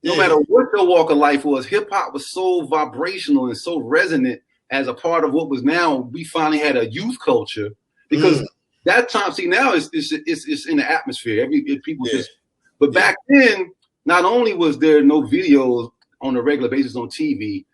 no matter what your walk of life was, hip hop was so vibrational and so resonant as a part of what was now. We finally had a youth culture, because that time, see, now it's in the atmosphere. But back then, not only was there no videos on a regular basis on TV,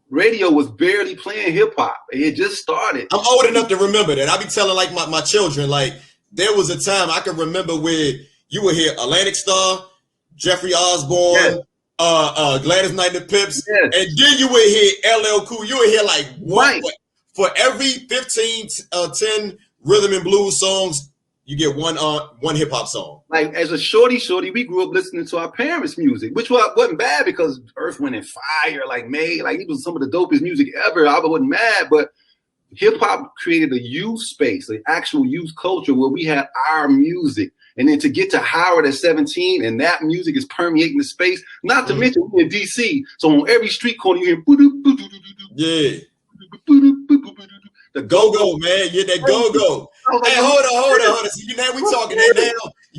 radio was barely playing hip hop. It just started. I'm old enough to remember that. I be telling like my children, like there was a time I can remember where you would hear Atlantic Star, Jeffrey Osborne, Gladys Knight and the Pips, and then you would hear LL Cool. You would hear like one for every 15, 10 rhythm and blues songs, you get one hip hop song. Like as a shorty, we grew up listening to our parents' music, which wasn't bad, because Earth, Wind and Fire, like it was some of the dopest music ever. I wasn't mad, but hip hop created a youth space, an actual youth culture where we had our music. And then to get to Howard at 17, and that music is permeating the space. Not to mention we're in DC, so on every street corner you hear the go-go, man. You're that go-go. Hey, hold on. See, now we talking. Now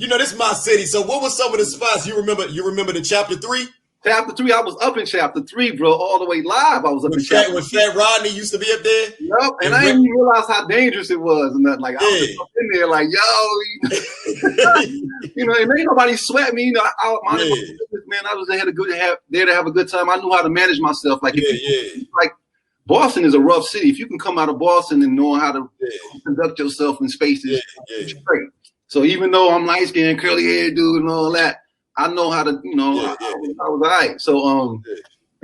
You know, this is my city. So what was some of the spots you remember? You remember the chapter 3? Chapter 3, I was up in chapter 3, bro, all the way live. I was up in chapter 3. When Fat Rodney used to be up there? Yep, and I didn't even realize how dangerous it was. And nothing. Like, I was just up in there like, yo, you know, and ain't nobody sweat me. You know, my business, man, I was there to have a good time. I knew how to manage myself. Like, like Boston is a rough city. If you can come out of Boston and know how to conduct yourself in spaces, it's great. So even though I'm light-skinned, curly-haired dude and all that, I know how to, you know, I was all right. So,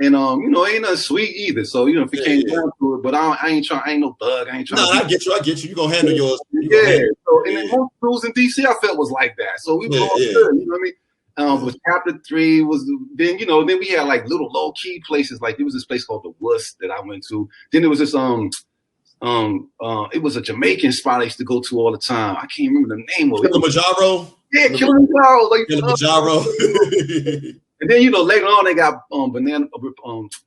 and you know, ain't nothing sweet either. So, you know, if it came down to it, but I ain't no thug. I ain't trying. No, I get you. You gonna handle yours. So, and then most schools in DC, I felt was like that. So we were all good. You know what I mean? But chapter 3 was then, you know, then we had like little low key places. Like there was this place called the Wuss that I went to. Then there was this it was a Jamaican spot I used to go to all the time. I can't remember the name of it. Kilimanjaro? Yeah, Kilimanjaro. Like Kilimanjaro. And then, you know, later on they got Banana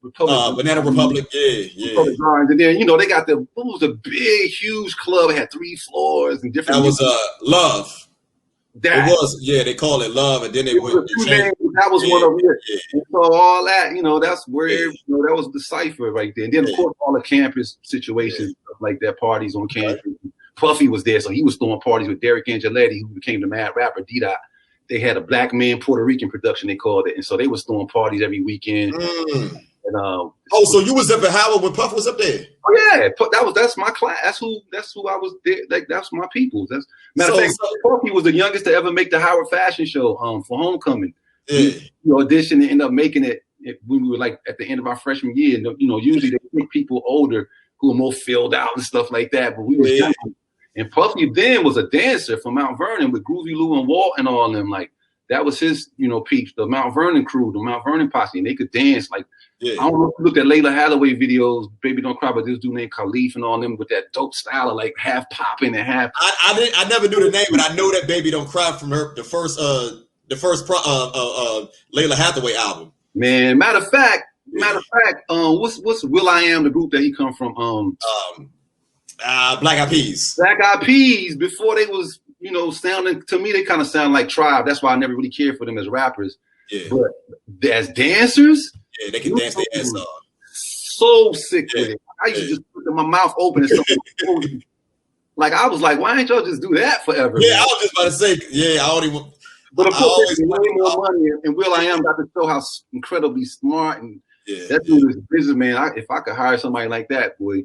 Republic. Banana Republic, Republic Gardens. And then, you know, they got what was the big, huge club. It had 3 floors and different. That was Love. That it was, they call it Love, and then they went. That was one of it. And so all that, you know, that's where you know, that was the cipher right there. And then of course all the campus situations, stuff like that, parties on campus. Puffy was there, so he was throwing parties with Derek Angeletti, who became the mad rapper D-Dot. They had a Black Man Puerto Rican production, they called it, and so they was throwing parties every weekend. And so you was up at Howard when Puff was up there? Oh yeah, that's my class. That's who I was there. Like that's my people. That's matter of fact, Puffy was the youngest to ever make the Howard Fashion Show for homecoming. He auditioned and ended up making it when we were like at the end of our freshman year. You know, usually they pick people older who are more filled out and stuff like that. But we was young. And Puffy then was a dancer from Mount Vernon with Groovy Lou and Walt and all of them. Like that was his, you know, peeps, the Mount Vernon crew, the Mount Vernon posse, and they could dance. Like I don't know if you looked at Layla Hathaway videos, Baby Don't Cry, but this dude named Khalif and all them with that dope style of like half popping and half. I never knew the name, but I know that Baby Don't Cry from the first Layla Hathaway album. Man, matter of fact, what's Will I Am, the group that he come from? Black Eyed Peas. Black Eyed Peas, before they was, you know, sounding, to me, they kind of sound like Tribe. That's why I never really cared for them as rappers. Yeah. But as dancers, they can dance their ass off. So sick with it. I used to just put my mouth open and stuff. Like, I was like, why ain't y'all just do that forever? Yeah, man? I was just about to say, I don't even. But of course, way more money, and Will I Am got to show how incredibly smart and that dude is a businessman. If I could hire somebody like that, boy.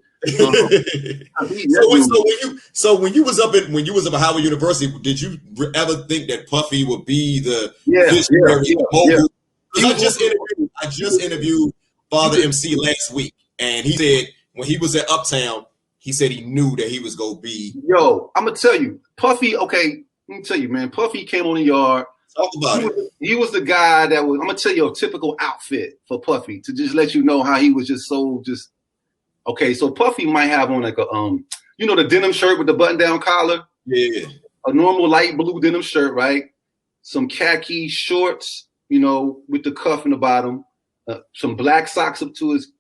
So when you was up at Howard University, did you ever think that Puffy would be the visionary mogul? I just interviewed Father MC last week, and he said when he was at Uptown, he said he knew that he was gonna be. Yo, I'm gonna tell you, Puffy. Okay, let me tell you, man. Puffy came on the yard. Talk about it. He was the guy that was. I'm gonna tell you a typical outfit for Puffy to just let you know how he was just so just. Okay, so Puffy might have on like a you know, the denim shirt with the button-down collar. Yeah. A normal light blue denim shirt, right? Some khaki shorts, you know, with the cuff in the bottom. Some black socks up to his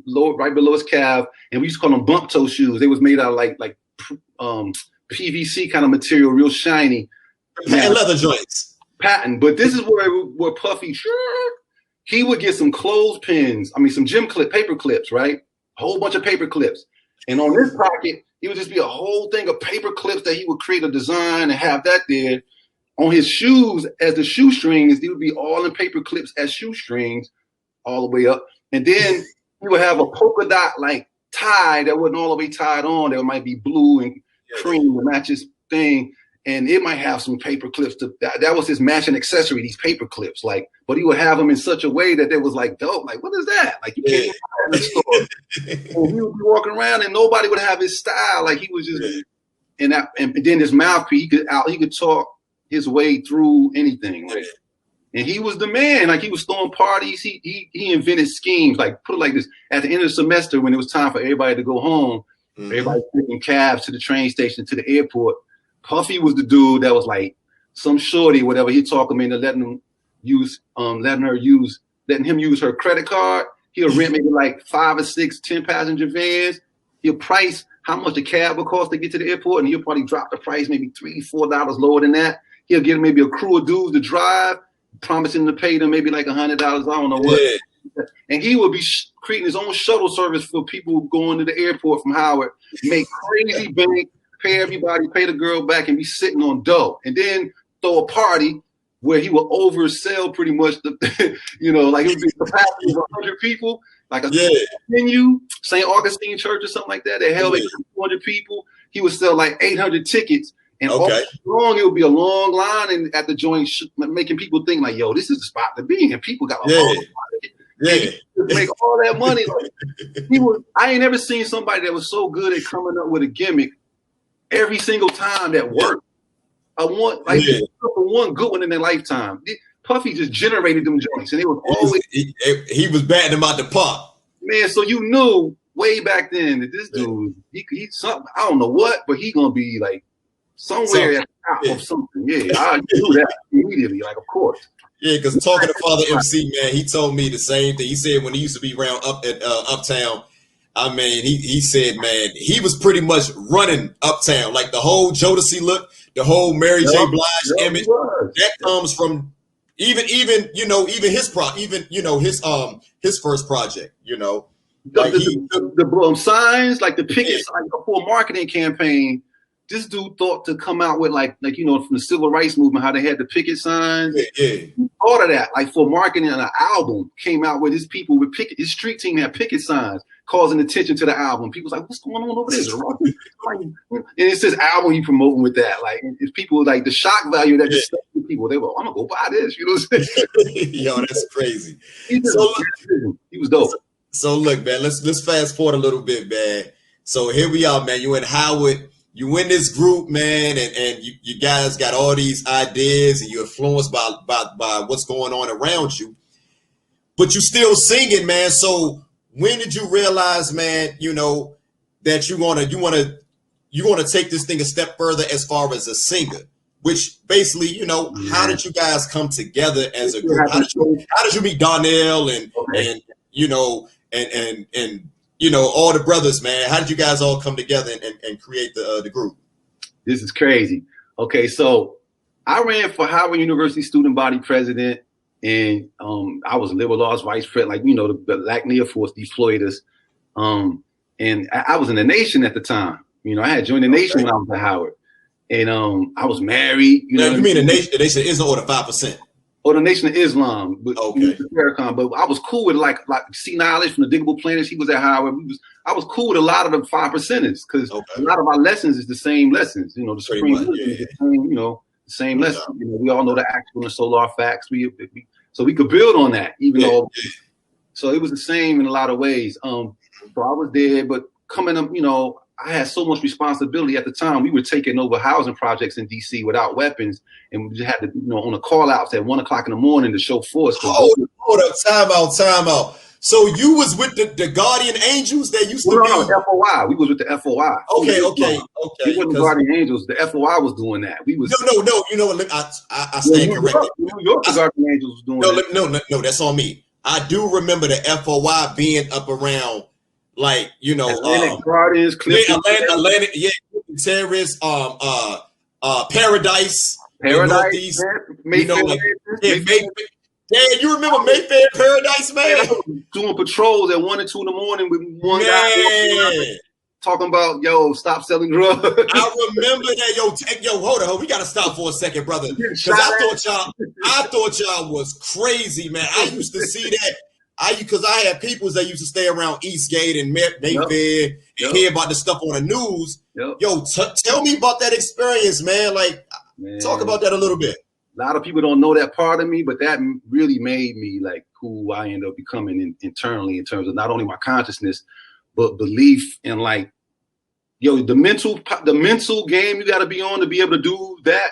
lower, right below his calf, and we used to call them bump toe shoes. They was made out of like PVC kind of material, real shiny. And leather joints. Patent, but this is where Puffy, he would get some clothespins. I mean, some paper clips, right? A whole bunch of paper clips. And on this pocket, it would just be a whole thing of paper clips that he would create a design and have that there. On his shoes, as the shoestrings, they would be all in paper clips as shoestrings all the way up. And then he would have a polka dot like tie that wasn't all the way tied on. That might be blue and cream to match his thing. And it might have some paper clips. That was his matching accessory, these paper clips. Like, but he would have them in such a way that it was like dope. Like, what is that? Like, you can't even buy it in the store. And he would be walking around, and nobody would have his style. Like, he was just, and then his mouthpiece, he could talk his way through anything. Like, and he was the man. Like, he was throwing parties. He invented schemes. Like, put it like this: at the end of the semester, when it was time for everybody to go home, everybody taking cabs to the train station, to the airport. Puffy was the dude that was like some shorty, whatever. He'd talk him into letting him use her credit card. He'll rent maybe like 5 or 6 10-passenger vans. He'll price how much the cab would cost to get to the airport, and he'll probably drop the price maybe $3-4 lower than that. He'll get maybe a crew of dudes to drive, promising to pay them maybe like $100. I don't know what. Yeah. And he would be creating his own shuttle service for people going to the airport from Howard, make crazy bank, pay everybody, pay the girl back, and be sitting on dough. And then throw a party where he will oversell pretty much the, like it would be capacity of 100 people, like a venue, St. Augustine Church or something like that. They held like 200 people. He would sell like 800 tickets. And all along, it would be a long line and at the joint, making people think like, yo, this is the spot to be. And people got a long line. Yeah. Make all that money. Like, I ain't never seen somebody that was so good at coming up with a gimmick every single time that worked. One good one in their lifetime. Puffy just generated them joints, and it was always he was batting them out the park. Man, so you knew way back then that this dude, he's something. I don't know what, but he gonna be like somewhere at the top of something. Yeah, I knew that immediately. Like, of course. Yeah, because talking to Father MC, man, he told me the same thing. He said when he used to be around Uptown, I mean, he said, man, he was pretty much running Uptown, like the whole Jodeci look, the whole Mary J. Blige image. That comes from even his first project, Like the signs, like the picket signs for a marketing campaign. This dude thought to come out with like from the civil rights movement, how they had the picket signs. He thought of that, like for marketing an album, came out with his people with picket. His street team had picket signs, causing attention to the album. People's like, what's going on over there? And it's this album he promoting with that. Like, it's people like the shock value that just stuck with people. They were, I'm gonna go buy this. You know what I'm saying? Yo, that's crazy. He was dope. So look, man, let's fast forward a little bit, man. So here we are, man. You in Howard. You in this group, man, and you guys got all these ideas, and you're influenced by what's going on around you. But you still singing, man. So when did you realize, man, that you want to take this thing a step further as far as a singer? Which basically, how did you guys come together as a group? How did you meet Donnell and all the brothers, man? How did you guys all come together and create the group? This is crazy. Okay, so I ran for Howard University student body president, and I was liberal arts vice president, the Black Neoforce deployed us. And I was in the Nation at the time. I had joined the Nation when I was at Howard, and I was married. You mean the Nation is or the 5%? Or the Nation of Islam, but but I was cool with like C Knowledge from the Diggable Planets. He was at Howard. I was cool with a lot of the 5%ers because a lot of our lessons is the same lessons. The Supreme is the same, the same lesson. We all know the actual and solar facts. So we could build on that, even though. So it was the same in a lot of ways. So I was there, but coming up, I had so much responsibility at the time. We were taking over housing projects in DC without weapons, and we just had to, on the call outs at 1 o'clock in the morning to show force. Hold up, time out. So you was with the Guardian Angels that used to be? No, FOI. We was with the FOI. Okay. We wasn't Guardian Angels. The FOI was doing that. We was No. You know what? I stand corrected. New York, the Guardian Angels was doing that. No. That's on me. I do remember the FOI being up around. Like, Atlantic Guardians, Atlantic, terrorists, Paradise, Mayfair, you remember Mayfair Paradise, man? Doing patrols at 1 and 2 in the morning with one guy talking about, stop selling drugs. I remember that, hold on, we gotta stop for a second, brother, because I thought y'all was crazy, man. I used to see that. Because I had peoples that used to stay around Eastgate and Mayfair and hear about the stuff on the news. Tell me about that experience, man. Talk about that a little bit. A lot of people don't know that part of me, but that really made me like who I ended up becoming internally in terms of not only my consciousness, but belief in the mental game you got to be on to be able to do that,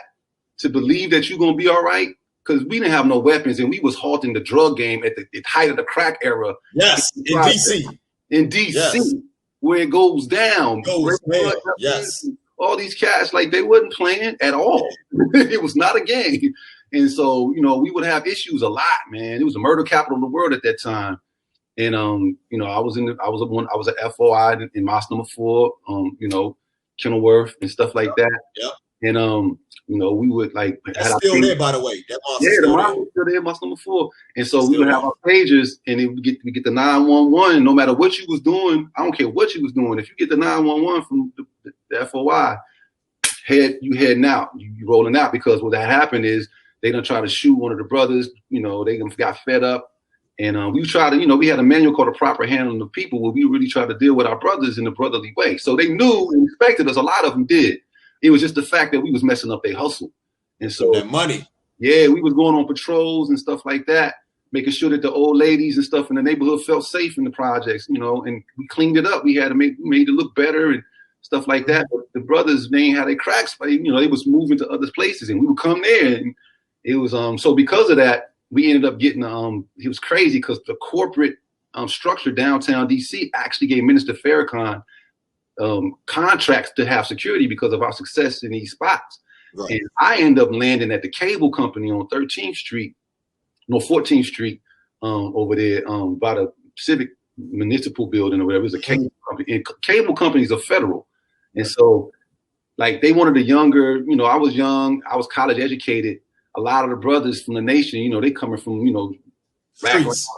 to believe that you're gonna be all right. Because we didn't have no weapons, and we was halting the drug game at the height of the crack era. Yes, in DC. In DC, where it goes down. Yes. All these cats, they wasn't playing at all. It was not a game. And so, we would have issues a lot, man. It was the murder capital of the world at that time. And I was at FOI in Mosque number 4, Kenilworth and stuff like that. Yep. And we would like that's still there, by the way. That monster the still monster still there, monster number 4. And so it's we would have our pagers, and we get the 911. No matter what you was doing, I don't care what you was doing. If you get the 911 from the FOI, you heading out, you rolling out, because what that happened is they done try to shoot one of the brothers. They got fed up. And we tried to, we had a manual called The Proper Handling of People, where we really tried to deal with our brothers in the brotherly way. So they knew and respected us. A lot of them did. It was just the fact that we was messing up their hustle. And so that money. Yeah, we was going on patrols and stuff like that, making sure that the old ladies and stuff in the neighborhood felt safe in the projects, and we cleaned it up. We had to made it look better and stuff like that. But the brothers, they ain't had their cracks, but they was moving to other places, and we would come there. And it was so because of that, we ended up getting it was crazy, because the corporate structure downtown DC actually gave Minister Farrakhan contracts to have security because of our success in these spots. Right. And I ended up landing at the cable company on 14th Street over there by the Civic Municipal Building or whatever. It was a cable company, and cable companies are federal. And so like they wanted a younger, I was young, I was college educated. A lot of the brothers from the nation, they coming from, streets.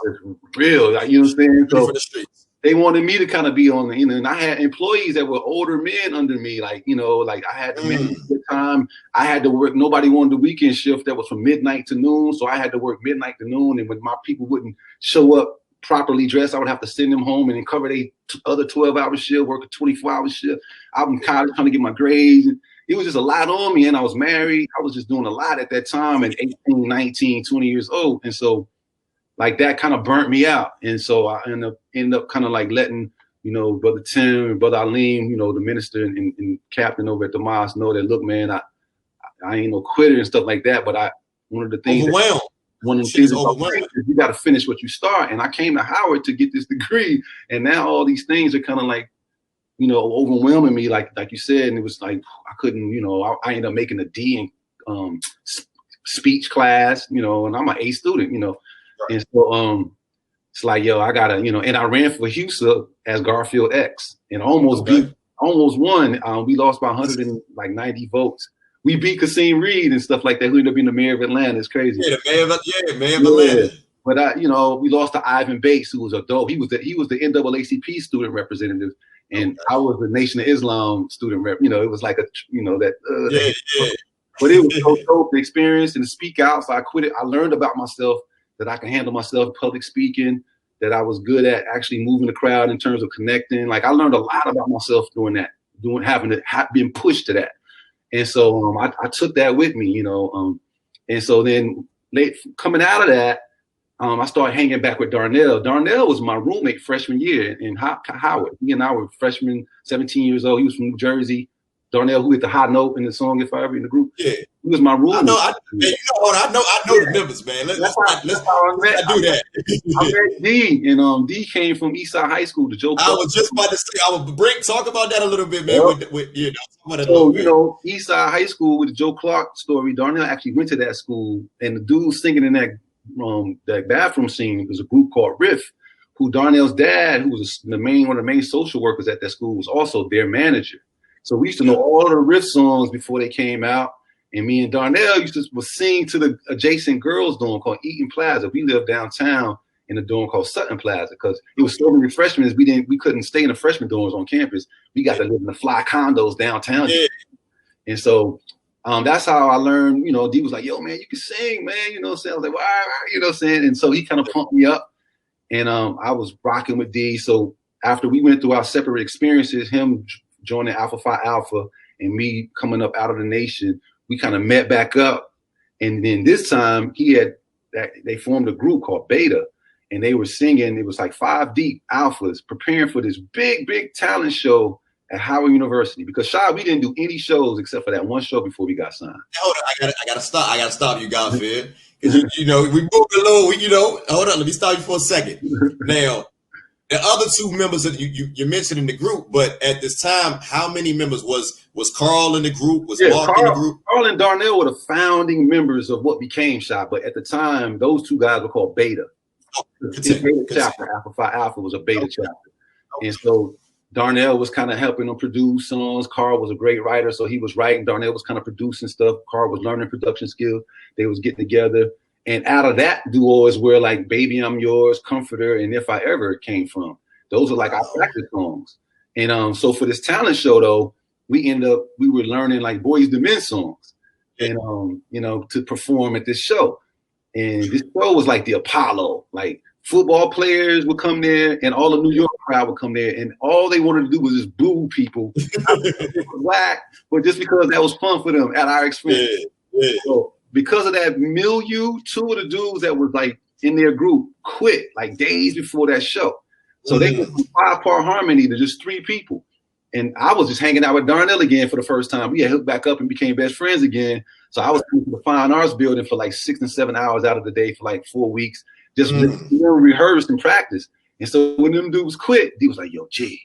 Real, like, you know what I'm saying? So for the streets. They wanted me to kind of be on the, and I had employees that were older men under me. Like, like I had to manage the time. I had to work. Nobody wanted the weekend shift that was from midnight to noon. So I had to work midnight to noon. And when my people wouldn't show up properly dressed, I would have to send them home and then cover their other 12-hour shift, work a 24-hour shift. I was in college trying to get my grades. And it was just a lot on me. And I was married. I was just doing a lot at that time at 18, 19, 20 years old. And so like that kind of burnt me out. And so I ended up kind of like letting, Brother Tim and Brother Aleem, the minister and captain over at the mosque, know that, look, man, I ain't no quitter and stuff like that. But one of the things is you got to finish what you start. And I came to Howard to get this degree. And now all these things are kind of like, overwhelming me, like you said. And it was like, I couldn't, I ended up making a D in speech class, and I'm an A student, And so it's like, yo, I gotta, and I ran for HUSA as Garfield X and almost won. We lost by 190 votes. We beat Kasim Reed and stuff like that, who ended up being the mayor of Atlanta. It's crazy. Yeah, the mayor of Atlanta. But we lost to Ivan Bates, who was a dope. He was the NAACP student representative, and I was the Nation of Islam student rep. It was like But it was so dope, the experience and to speak out. So I quit it. I learned about myself, that I can handle myself, public speaking, that I was good at actually moving the crowd in terms of connecting. Like I learned a lot about myself doing that, been pushed to that. And so I took that with me, and so then coming out of that, I started hanging back with Darnell. Darnell was my roommate freshman year in Howard. He and I were freshmen, 17 years old. He was from New Jersey. Darnell, who hit the high note in the song "If I Ever" in the group. Yeah, he was my roommate. I know the members, man. Let's not do that. I met D, and D came from Eastside High School. I was just about to say, talk about that a little bit, man. Yep. Eastside High School with the Joe Clark story. Darnell actually went to that school, and the dude singing in that bathroom scene was a group called Riff, who Darnell's dad, who was one of the main social workers at that school, was also their manager. So we used to know all the Riff songs before they came out. And me and Darnell used to sing to the adjacent girls' dorm called Eaton Plaza. We lived downtown in a dorm called Sutton Plaza because it was so many freshmen. We couldn't stay in the freshman dorms on campus. We got to live in the fly condos downtown. Yeah. And so that's how I learned, D was like, yo, man, you can sing, man. I was like, well, and so he kind of pumped me up. And I was rocking with D. So after we went through our separate experiences, him joining Alpha Phi Alpha and me coming up out of the nation, we kind of met back up. And then this time they formed a group called Beta, and they were singing. It was like 5 deep alphas preparing for this big, big talent show at Howard University. Because Shai, we didn't do any shows except for that one show before we got signed. Hold on, I gotta stop you, Garfield. Because we moved a little. Hold on, let me stop you for a second. Now, the other 2 members that you mentioned in the group, but at this time, how many members was Carl in the group? Was Mark in the group? Carl and Darnell were the founding members of what became Shai, but at the time, those 2 guys were called Beta. Beta chapter, Alpha Phi Alpha was a Beta chapter. And so Darnell was kind of helping them produce songs. Carl was a great writer, so he was writing. Darnell was kind of producing stuff. Carl was learning production skills. They was getting together. And out of that duo is where like Baby I'm Yours, Comforter, and If I Ever came from. Those are like our practice songs. And so for this talent show though, we were learning like Boys II Men songs and to perform at this show. And this show was like the Apollo, like football players would come there and all the New York crowd would come there and all they wanted to do was just boo people. Whack, but just because that was fun for them at our expense. Yeah. So because of that milieu, two of the dudes that was like in their group quit like days before that show. So they went from 5-part harmony to just 3 people. And I was just hanging out with Darnell again for the first time. We had hooked back up and became best friends again. So I was coming to the Fine Arts building for like 6 and 7 hours out of the day for like 4 weeks. Just rehearsed and practiced. And so when them dudes quit, he was like, yo, G,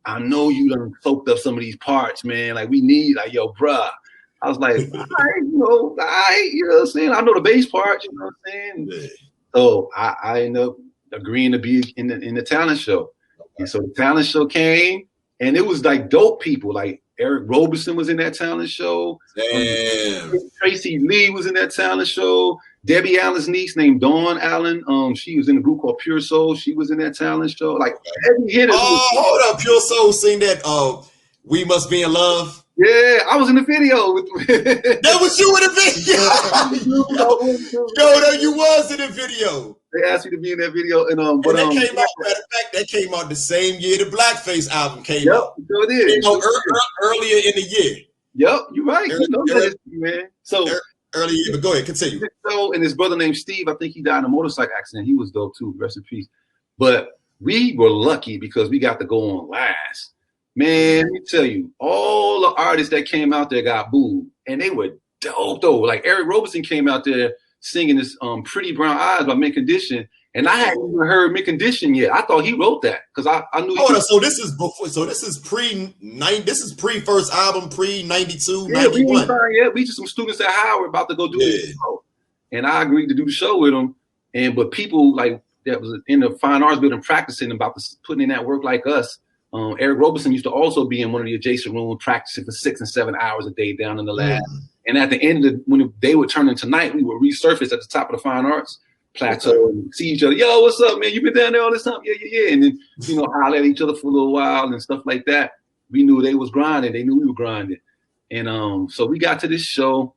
I know you done soaked up some of these parts, man. Like we need, like, yo, bruh. I was like, all right, you know what I'm saying? I know the bass part, you know what I'm saying? Yeah. So I ended up agreeing to be in the talent show. And so the talent show came and it was like dope people. Like Eric Roberson was in that talent show. Damn. Tracy Lee was in that talent show. Debbie Allen's niece named Dawn Allen. She was in a group called Pure Soul. She was in that talent show. Like every hitter. Hold up, Pure Soul sing that We Must Be in Love. Yeah, I was in the video. That was you in the video. No, you was in the video. They asked me to be in that video, and that came out. Matter of fact, that came out the same year the Blackface album came out. Yep, sure did. Came out earlier in the year. Yep, you're right. You know that, man. So earlier, but go ahead, continue. So, and his brother named Steve, I think he died in a motorcycle accident. He was dope too. Rest in peace. But we were lucky because we got to go on last. Man, let me tell you, all the artists that came out there got booed, and they were dope though. Like Eric Roberson came out there singing this "Pretty Brown Eyes" by Mint Condition, and I hadn't even heard Mint Condition yet. I thought he wrote that because I knew. So this is before. So this is This is pre first album, pre 92, yeah, 91. We ain't signed yet. We just some students at Howard about to go do this show, and I agreed to do the show with them. But people like that was in the Fine Arts building practicing about putting in that work like us. Eric Roberson used to also be in one of the adjacent rooms practicing for 6 and 7 hours a day down in the lab. And at the end of when they would turn into night, we would resurface at the top of the Fine Arts plateau and see each other. Yo, what's up, man? You been down there all this time? Yeah. And then, holler at each other for a little while and stuff like that. We knew they was grinding. They knew we were grinding. And so we got to this show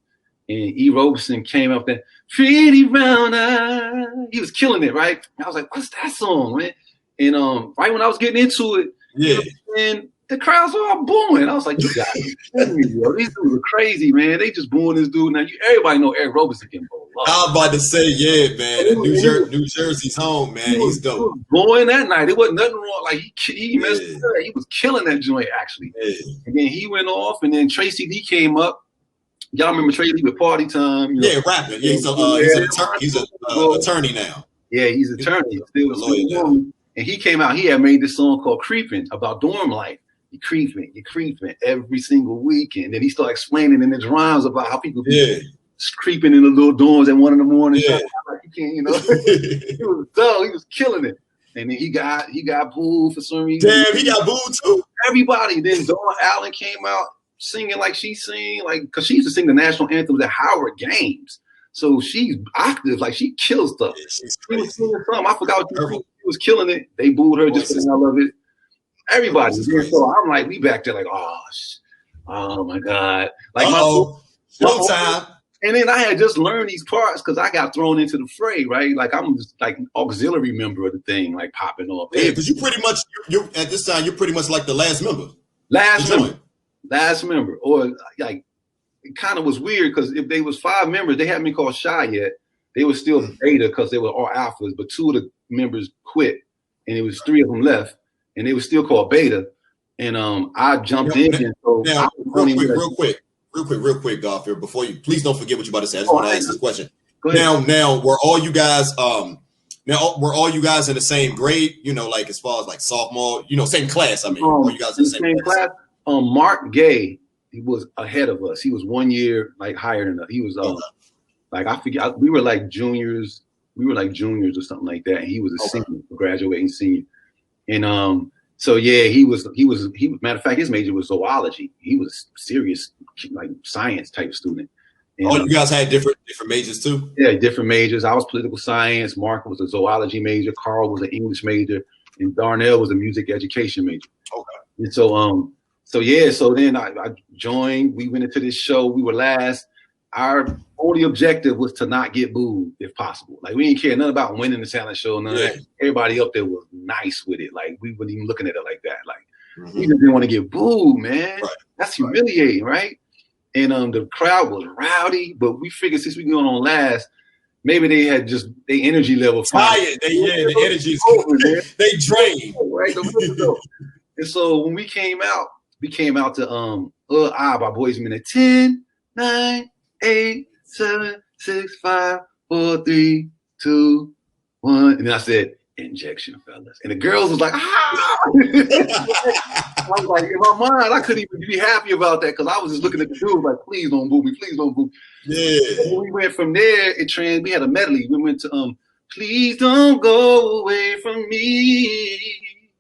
and E. Roberson came up there, Pretty Brown Eyes. He was killing it, right? And I was like, what's that song, man? And right when I was getting into it, and the crowds were all booing. I was like, you guys are kidding me, yo. These dudes are crazy, man. They just booing this dude. Now, everybody know Eric Roberson can bowl. I was about to say, yeah, man. New Jersey's home, man. He's dope. He was booing that night. It wasn't nothing wrong. Like, he messed with her. He was killing that joint, actually. Yeah. And then he went off, and then Tracy Lee came up. Y'all remember Tracy Lee with Party Time? Rapping. Yeah, he's an attorney now. Yeah, he's an attorney. Still a lawyer. And he came out, he had made this song called Creeping about dorm life. You're creeping every single weekend. And he started explaining in his rhymes about how people be creeping in the little dorms at 1 in the morning. Yeah. Like you can't, He was dope. He was killing it. And then he got booed for some reason. Damn, he got booed too. Everybody. Then Dawn Allen came out singing like she sing, like, because she used to sing the national anthems at Howard games. So she's active, like she kills stuff. Yeah, she's crazy. She was singing something. I forgot what she was killing it. They booed her just because I love it. Everybody. So I'm like, we back there like, oh my God. Like showtime. And then I had just learned these parts because I got thrown into the fray, right? Like I'm just like an auxiliary member of the thing, like popping off. Yeah, because you pretty much you're at this time, you're pretty much like the last member. Last member. Or like it kind of was weird because if they was 5 members, they hadn't been called Shy yet. They were still beta because they were all alphas, but 2 of the members quit and it was 3 of them left and they were still called beta. And I jumped in. And so now, real quick, Garfield, before you please don't forget what you're about to say. I just want to ask this question. Now, were all you guys in the same grade, like as far as like sophomore, same class? I mean, were you guys in the same class? Mark Gay, he was ahead of us. He was 1 year like higher than us. He was like I forget. We were like juniors. We were like juniors or something like that. And he was a senior, graduating senior. And So yeah, he was matter of fact, his major was zoology. He was serious, like science type student. And, you guys had different majors too? Yeah, different majors. I was political science. Mark was a zoology major. Carl was an English major, and Darnell was a music education major. Okay. And so then I joined. We went into this show. We were last. Our only objective was to not get booed if possible. Like, we didn't care nothing about winning the talent show. None of that. Everybody up there was nice with it. Like, we weren't even looking at it like that. Like, we just didn't want to get booed, man. Right. That's humiliating, right? And the crowd was rowdy, but we figured since we going on last, maybe they had just their energy level tired. The energy is over, man. They drained. Right? And so when we came out to by Boys Men at 10, 9, 8, 7, 6, 5, 4, 3, 2, 1. And then I said, injection, fellas. And the girls was like, ah! I was like, in my mind, I couldn't even be happy about that because I was just looking at the dude like, please don't boo me, please don't boo me. Yeah. And we went from there, we had a medley. We went to Please Don't Go Away From Me.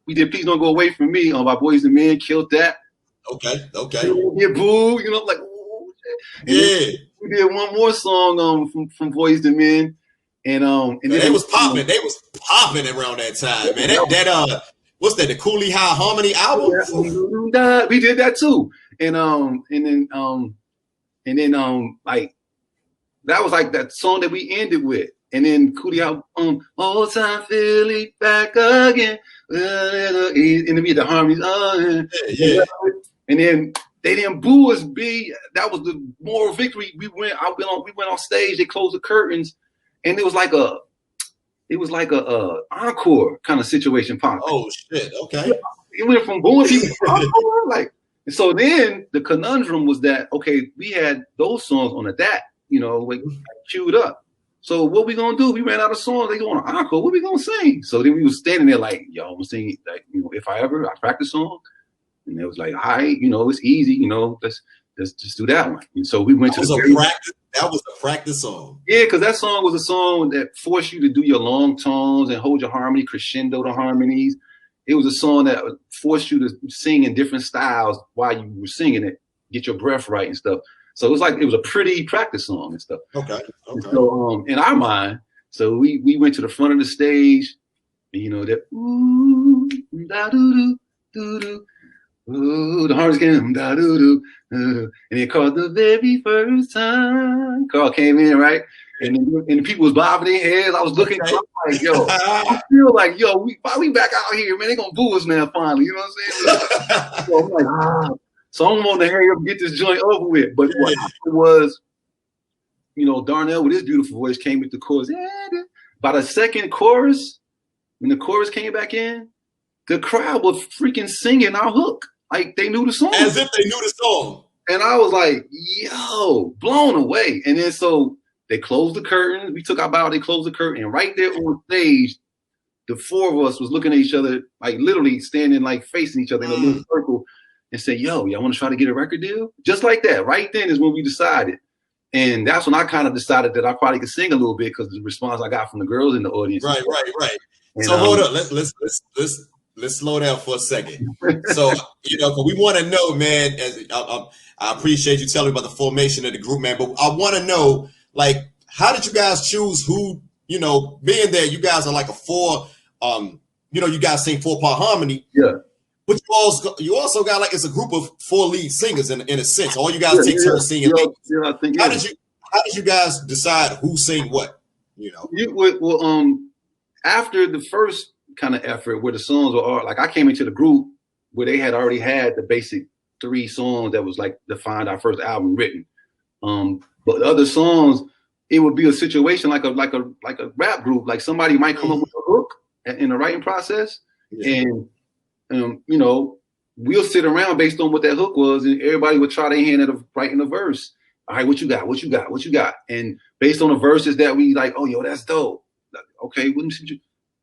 We did Please Don't Go Away From Me by Boys and Men, killed that. Okay. Get booed, like, oh, yeah. We did one more song from Boys and Men. And then they was popping. They was popping around that time, man. That what's that? The Cooley High Harmony album. Yeah, we did that too. And then like that was like that song that we ended with. And then Cooley High, old time Philly back again. And then we had the harmonies. Yeah. And then they didn't boo us. That was the moral victory. We went on stage. They closed the curtains. And it was like a encore kind of situation. Oh shit! Okay. It went from booing people to encore, like. So then the conundrum was that we had those songs on like queued up. So what we gonna do? We ran out of songs. They go on an encore. What we gonna sing? So then we was standing there like, yo, I'm gonna sing like if I practice song. And it was like, all right, it's easy. Let's just do that one. And so we went to practice. That was a practice song. Yeah, because that song was a song that forced you to do your long tones and hold your harmony, crescendo the harmonies. It was a song that forced you to sing in different styles while you were singing it, get your breath right and stuff. So it was a pretty practice song and stuff. Okay. And so in our mind, so we went to the front of the stage, and that ooh da doo doo doo. Ooh, the harmonies came, da doo doo. And it called the very first time. Carl came in, right? And people was bobbing their heads. I was looking like, yo, I feel like, why we back out here, man? They gonna boo us now finally. You know what I'm saying? So I'm like, so I'm gonna hurry up and get this joint over with. But what happened was, Darnell with his beautiful voice came with the chorus. By the second chorus, when the chorus came back in, the crowd was freaking singing our hook. Like they knew the song. As if they knew the song. And I was like, yo, blown away. And then so they closed the curtain. We took our bow, they closed the curtain. And right there on stage, the four of us was looking at each other, like literally standing like facing each other in a little circle and say, yo, y'all want to try to get a record deal? Just like that. Right then is when we decided. And that's when I kind of decided that I probably could sing a little bit because the response I got from the girls in the audience. Right. And, so hold up. Let's slow down for a second. So, because we want to know, man, I appreciate you telling me about the formation of the group, man, but I want to know, like, how did you guys choose who, being there, you guys are like a four, you guys sing 4-part harmony. Yeah. But you also got it's a group of 4 lead singers in a sense. All you guys take turns singing. I think. How did you guys decide who sang what? After the first kind of effort where the songs were like I came into the group where they had already had the basic 3 songs that was like defined our first album written. But the other songs, it would be a situation like a rap group. Like somebody might come up with a hook in the writing process, and we'll sit around based on what that hook was, and everybody would try their hand at writing a verse. All right, what you got? And based on the verses that we like, oh yo, that's dope. Like, okay, what you?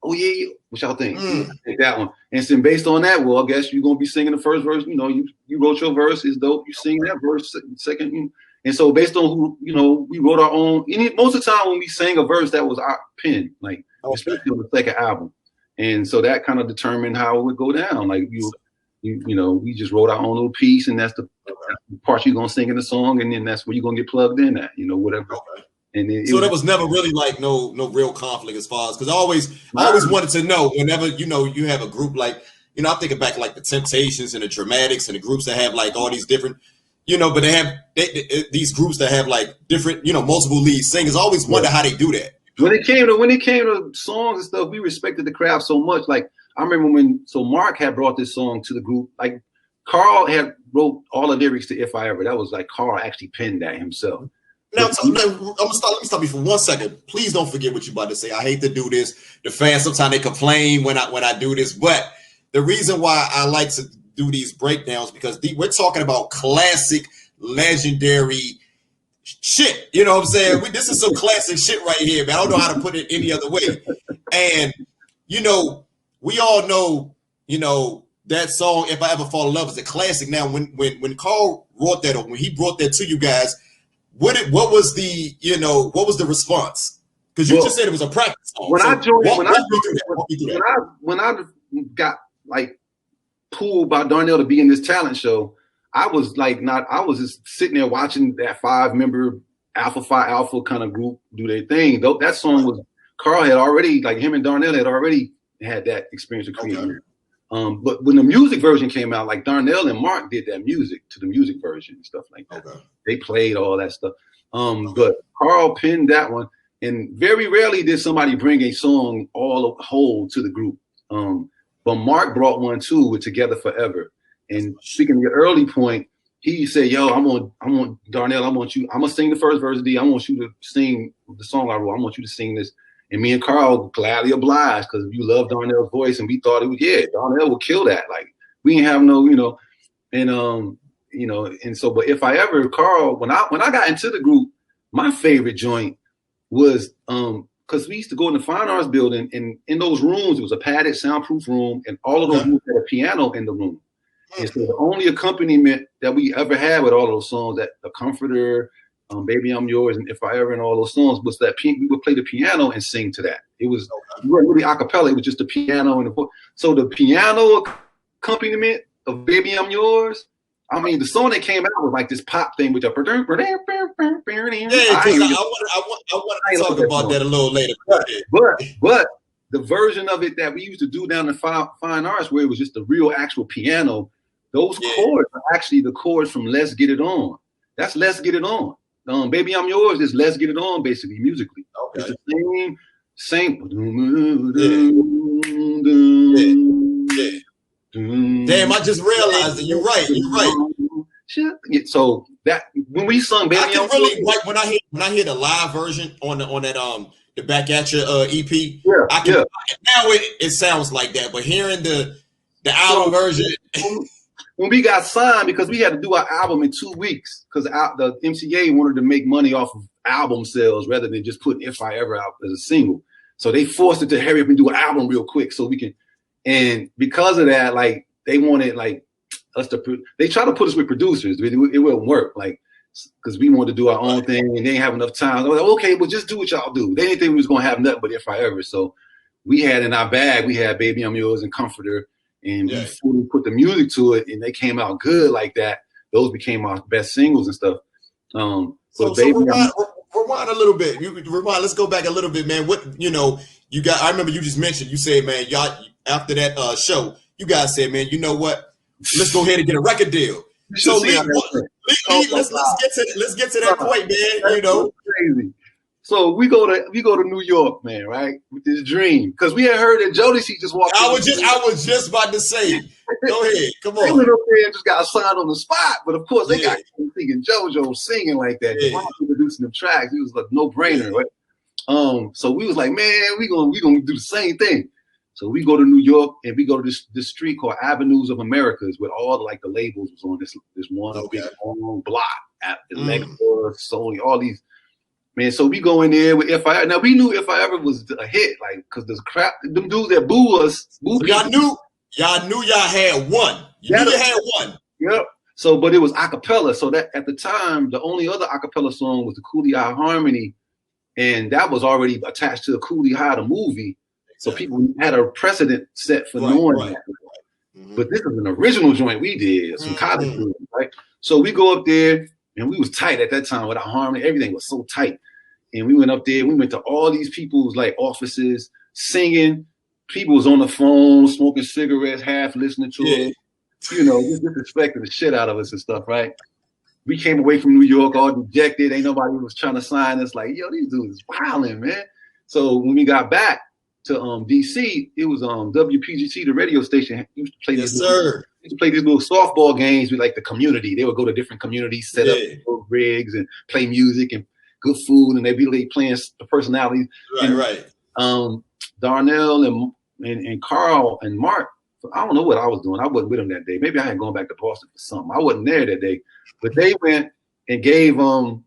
Oh yeah, what y'all think? Take that one. And so based on that, well, I guess you're gonna be singing the first verse. You wrote your verse, it's dope. You sing that verse second. And so based on who, we wrote our own. Most of the time when we sang a verse, that was our pen, especially on the second album. And so that kind of determined how it would go down. Like we just wrote our own little piece, and that's the part you're gonna sing in the song, and then that's where you're gonna get plugged in at, whatever. Okay. And so there was never really like no real conflict as far as, because I always wanted to know whenever you have a group like, I'm thinking back like the Temptations and the Dramatics and the groups that have like all these different, but they have these groups that have like different, multiple lead singers. I always wonder how they do that. When it came to songs and stuff, we respected the craft so much. Like I remember when Mark had brought this song to the group. Like Carl had wrote all the lyrics to "If I Ever." That was like Carl actually penned that himself. Now, let me stop you for 1 second. Please don't forget what you're about to say. I hate to do this. The fans sometimes they complain when I do this, but the reason why I like to do these breakdowns because we're talking about classic, legendary shit. You know what I'm saying? This is some classic shit right here, man. I don't know how to put it any other way. And we all know, that song "If I Ever Fall in Love" is a classic. Now, when Carl wrote that, or when he brought that to you guys, what was the response? Because you just said it was a practice song. When I got like pulled by Darnell to be in this talent show, I was just sitting there watching that 5-member Alpha Phi Alpha kind of group do their thing. Though that song was Carl had already, like him and Darnell had already had that experience of creating it. But when the music version came out, like Darnell and Mark did that music to the music version and stuff like that. Okay. They played all that stuff. But Carl penned that one, and very rarely did somebody bring a song all whole to the group. But Mark brought one too with "Together Forever." And speaking of your early point, he said, "Yo, I want Darnell. I'm gonna sing the first verse. I want you to sing the song I wrote. I want you to sing this." And me and Carl gladly obliged because you love Darnell's voice, and we thought Darnell would kill that. Like we didn't have no, and so. But "If I Ever," Carl, when I got into the group, my favorite joint was because we used to go in the Fine Arts building, and in those rooms it was a padded, soundproof room, and all of those rooms had a piano in the room. And so the only accompaniment that we ever had with all those songs, that "The Comforter," "Baby I'm Yours," and "If I Ever," and all those songs, was that we would play the piano and sing to that. It was really a cappella. It was just the piano and the voice. So the piano accompaniment of "Baby I'm Yours," I mean, the song that came out was like this pop thing with the. Yeah, I want to talk about that a little later. But the version of it that we used to do down in Fine Arts, where it was just the real actual piano, those chords are actually the chords from "Let's Get It On." That's "Let's Get It On." "Baby I'm Yours" is "Let's Get It On" basically musically. Okay. It's the same. Damn, I just realized that you're right. So that when we sung "Baby I'm really Yours," like when I hear the live version on that the Back At You EP, now it sounds like that. But hearing the album version. When we got signed, because we had to do our album in 2 weeks, because the MCA wanted to make money off of album sales rather than just putting "If I Ever" out as a single. So they forced it to hurry up and do an album real quick so we can. And because of that, like they wanted like us to. They tried to put us with producers. It wouldn't work, like because we wanted to do our own thing and they didn't have enough time. I was like, okay, well just do what y'all do. They didn't think we was gonna have nothing but "If I Ever." So we had in our bag, we had "Baby I'm Yours" and "Comforter." And we fully put the music to it, and they came out good like that. Those became our best singles and stuff. So rewind a little bit. Let's go back a little bit, man. What you got? I remember you just mentioned. You said, man, y'all after that show, you guys said, man, you know what? Let's go ahead and get a record deal. So let's get to that point, man. Crazy. So we go to New York, man, right? With this dream, because we had heard that Jodeci just walked. I was just about to say. Go ahead, come on. They went up there and just got signed on the spot, but of course they got thinking JoJo singing like that. Yeah. Producing them tracks, it was like no brainer, right? So we was like, man, we gonna do the same thing. So we go to New York and we go to this street called Avenues of Americas, where all the labels was on this one big long block at Electra, Sony, all these. Man, so we go in there with "If I Ever." Now we knew "If I Ever" was a hit, like because there's crap. Them dudes that boo us, so y'all knew y'all had one. You had one. Yep. So, but it was acapella. So that at the time, the only other acapella song was the Coolie High Harmony, and that was already attached to the Coolie High the movie. So people had a precedent set for knowing that. Mm-hmm. But this is an original joint we did, some college students, right? So we go up there, and we was tight at that time with our harmony. Everything was so tight. And we went up there. We went to all these people's like offices, singing. People was on the phone, smoking cigarettes, half listening to it. You know, just disrespecting the shit out of us and stuff, right? We came away from New York all dejected. Ain't nobody was trying to sign us. Like, yo, these dudes is wilding, man. So when we got back to DC, it was WPGT, the radio station. Used to play used to play these little softball games with like the community. They would go to different communities, set up rigs and play music and good food, and they'd be like playing the personalities. Darnell and Carl and Mark. I don't know what I was doing. I wasn't with them that day. Maybe I had gone back to Boston for something. I wasn't there that day. But they went and gave Paco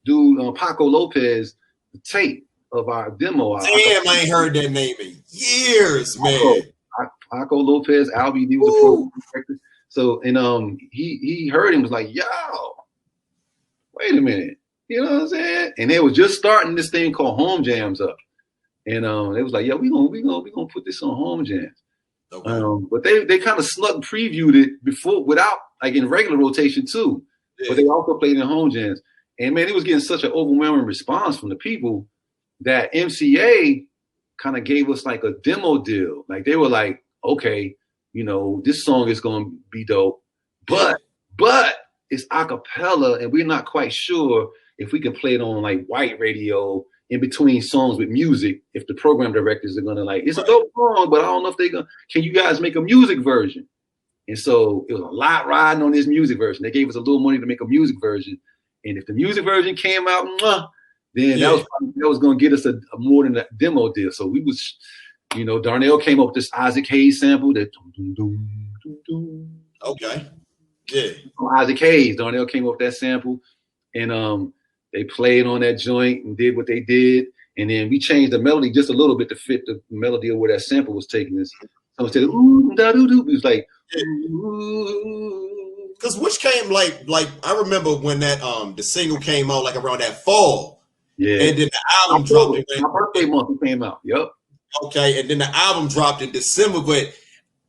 Lopez the tape of our demo. Damn, I ain't heard that name in years, man. Paco Lopez, Albie, he was a program director. So, and he heard him, was like, yo, wait a minute. You know what I'm saying? And they were just starting this thing called Home Jams up. And they was like, yeah, we gonna put this on Home Jams. Okay. But they kind of snuck previewed it before without like in regular rotation too. Yeah. But they also played in Home Jams. And man, it was getting such an overwhelming response from the people that MCA kind of gave us like a demo deal. Like they were like, okay, you know, this song is gonna be dope, but it's a cappella, and we're not quite sure if we can play it on like white radio in between songs with music, if the program directors are gonna like, it's a dope song, but I don't know if they're gonna, can you guys make a music version? And so it was a lot riding on this music version. They gave us a little money to make a music version. And if the music version came out, then that was gonna get us a more than a demo deal. So we was, you know, Darnell came up with this Isaac Hayes sample that okay. Yeah. Isaac Hayes, Darnell came up with that sample, and they played on that joint and did what they did. And then we changed the melody just a little bit to fit the melody of where that sample was taking us. So instead of ooh, da doo doo, it was like ooh. Because which came like I remember when that the single came out like around that fall. Yeah. And then the album dropped. My birthday month it came out. Yep. Okay, and then the album dropped in December. But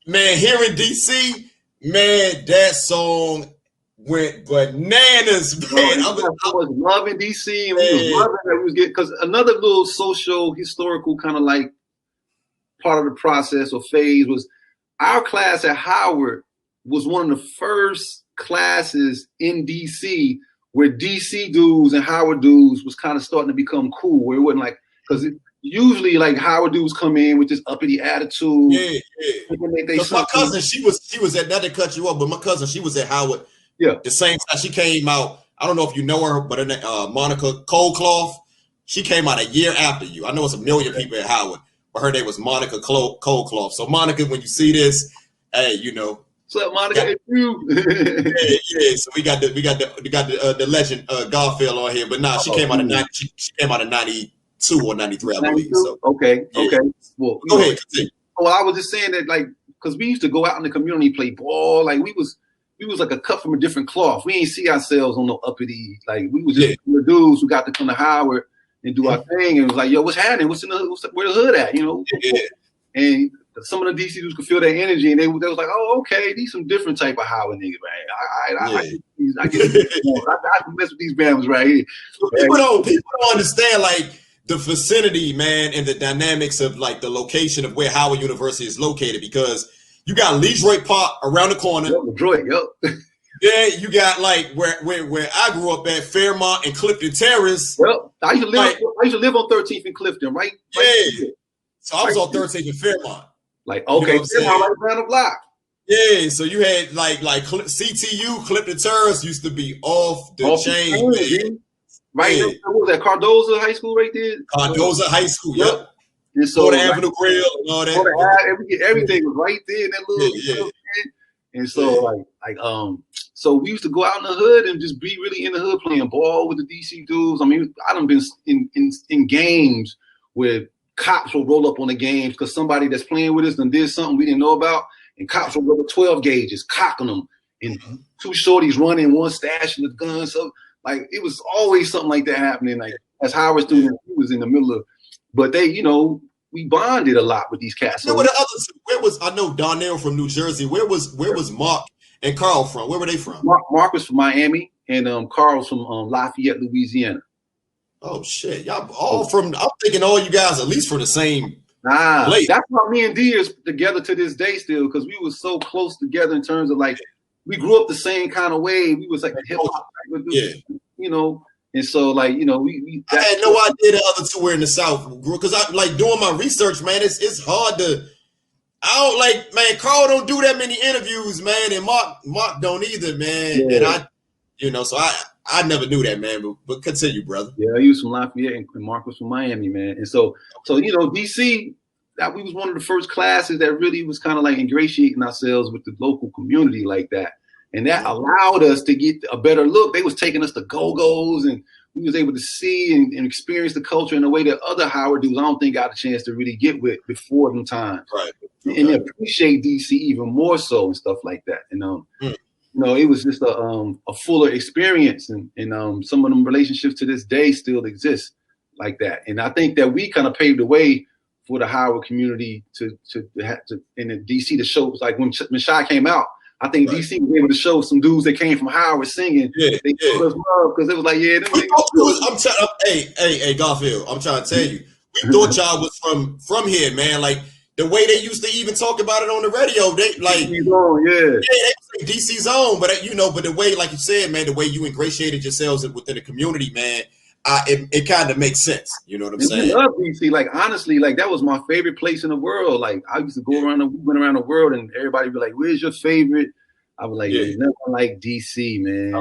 man, here in DC, man, that song went bananas, man. I was loving DC, and we was loving that we was getting, because another little social historical kind of like part of the process or phase was our class at Howard was one of the first classes in DC where DC dudes and Howard dudes was kind of starting to become cool, where it wasn't like, because usually like Howard dudes come in with this uppity attitude. Yeah. Because my cousin, she was at, not to cut you off, but my cousin, she was at Howard. Yeah. The same time she came out. I don't know if you know her, but Monica Coldcloth. She came out a year after you. I know it's a million people at Howard, but her name was Monica Coldcloth. So Monica, when you see this, hey, you know. What's up, Monica? Yeah. So we got the legend Garfield on here, but nah, she came out in 92 or 93, I believe. So okay. Well, go ahead. Well, I was just saying that, like, because we used to go out in the community, play ball, like we was like a cut from a different cloth. We ain't see ourselves on no uppity. Like we was just the dudes who got to come to Howard and do our thing. And it was like, yo, what's happening? Where the hood at? You know? Yeah. And some of the DC dudes could feel that energy, and they was like, oh, okay, these some different type of Howard niggas, man. I can mess with these Bams right here. People don't understand like the vicinity, man, and the dynamics of like the location of where Howard University is located, because you got Leroy Park around the corner. Detroit, yep. Yeah, you got like where I grew up at, Fairmont and Clifton Terrace. Yep. I used to live on 13th and Clifton, right? Yeah. So I was on 13th and Fairmont. Like, okay, you know Fairmont right down the block. Yeah, so you had like CTU, Clifton Terrace used to be off the chain. Man. Right, what was that, Cardozo High School right there? Cardozo High School, yep. And so the Avenue Grill and all that. Everything was right there in that little and so so we used to go out in the hood and just be really in the hood playing ball with the DC dudes. I mean, I done been in games where cops will roll up on the games because somebody that's playing with us and did something we didn't know about, and cops will roll up 12 gauges, cocking them, and two shorties running, one stashing the gun. So like it was always something like that happening. Like as Howard students, he was in the middle of, but they, you know, bonded a lot with these cats. Where were the other two? Where was, I know Donnell from New Jersey. Where was Mark and Carl from? Where were they from? Mark was from Miami, and Carl was from Lafayette, Louisiana. Oh shit, y'all all from. I'm thinking all you guys at least from the same. Nah, that's why me and D is together to this day still, because we were so close together in terms of like we grew up the same kind of way. We was like hip hop, you know. And so, like, you know, I had no idea the other two were in the South, because I like doing my research, man. It's hard to. I don't like, man. Carl don't do that many interviews, man, and Mark don't either, man. Yeah. And I, you know, so I never knew that, man. But continue, brother. Yeah, he was from Lafayette, and Mark was from Miami, man. And so you know, DC, that we was one of the first classes that really was kind of like ingratiating ourselves with the local community like that. And that allowed us to get a better look. They was taking us to go-go's, and we was able to see and experience the culture in a way that other Howard dudes I don't think got a chance to really get with before them times. Right. Okay. And appreciate DC even more so and stuff like that. And you know, it was just a fuller experience, and some of them relationships to this day still exist like that. And I think that we kind of paved the way for the Howard community to in the DC to show. Like when Shai came out, I think DC was able to show some dudes that came from Howard singing. Yeah, they showed us love because it was like, hey, Garfield, I'm trying to tell you, we thought y'all was from here, man. Like the way they used to even talk about it on the radio, they like, DC's on, they say DC's on, but you know, but the way, like you said, man, the way you ingratiated yourselves within the community, man, it kind of makes sense. You know what I'm saying? I love DC. Like honestly, like that was my favorite place in the world. Like I used to go around, we went around the world, and everybody be like, "Where's your favorite?" I was like, "There's nothing like DC, man.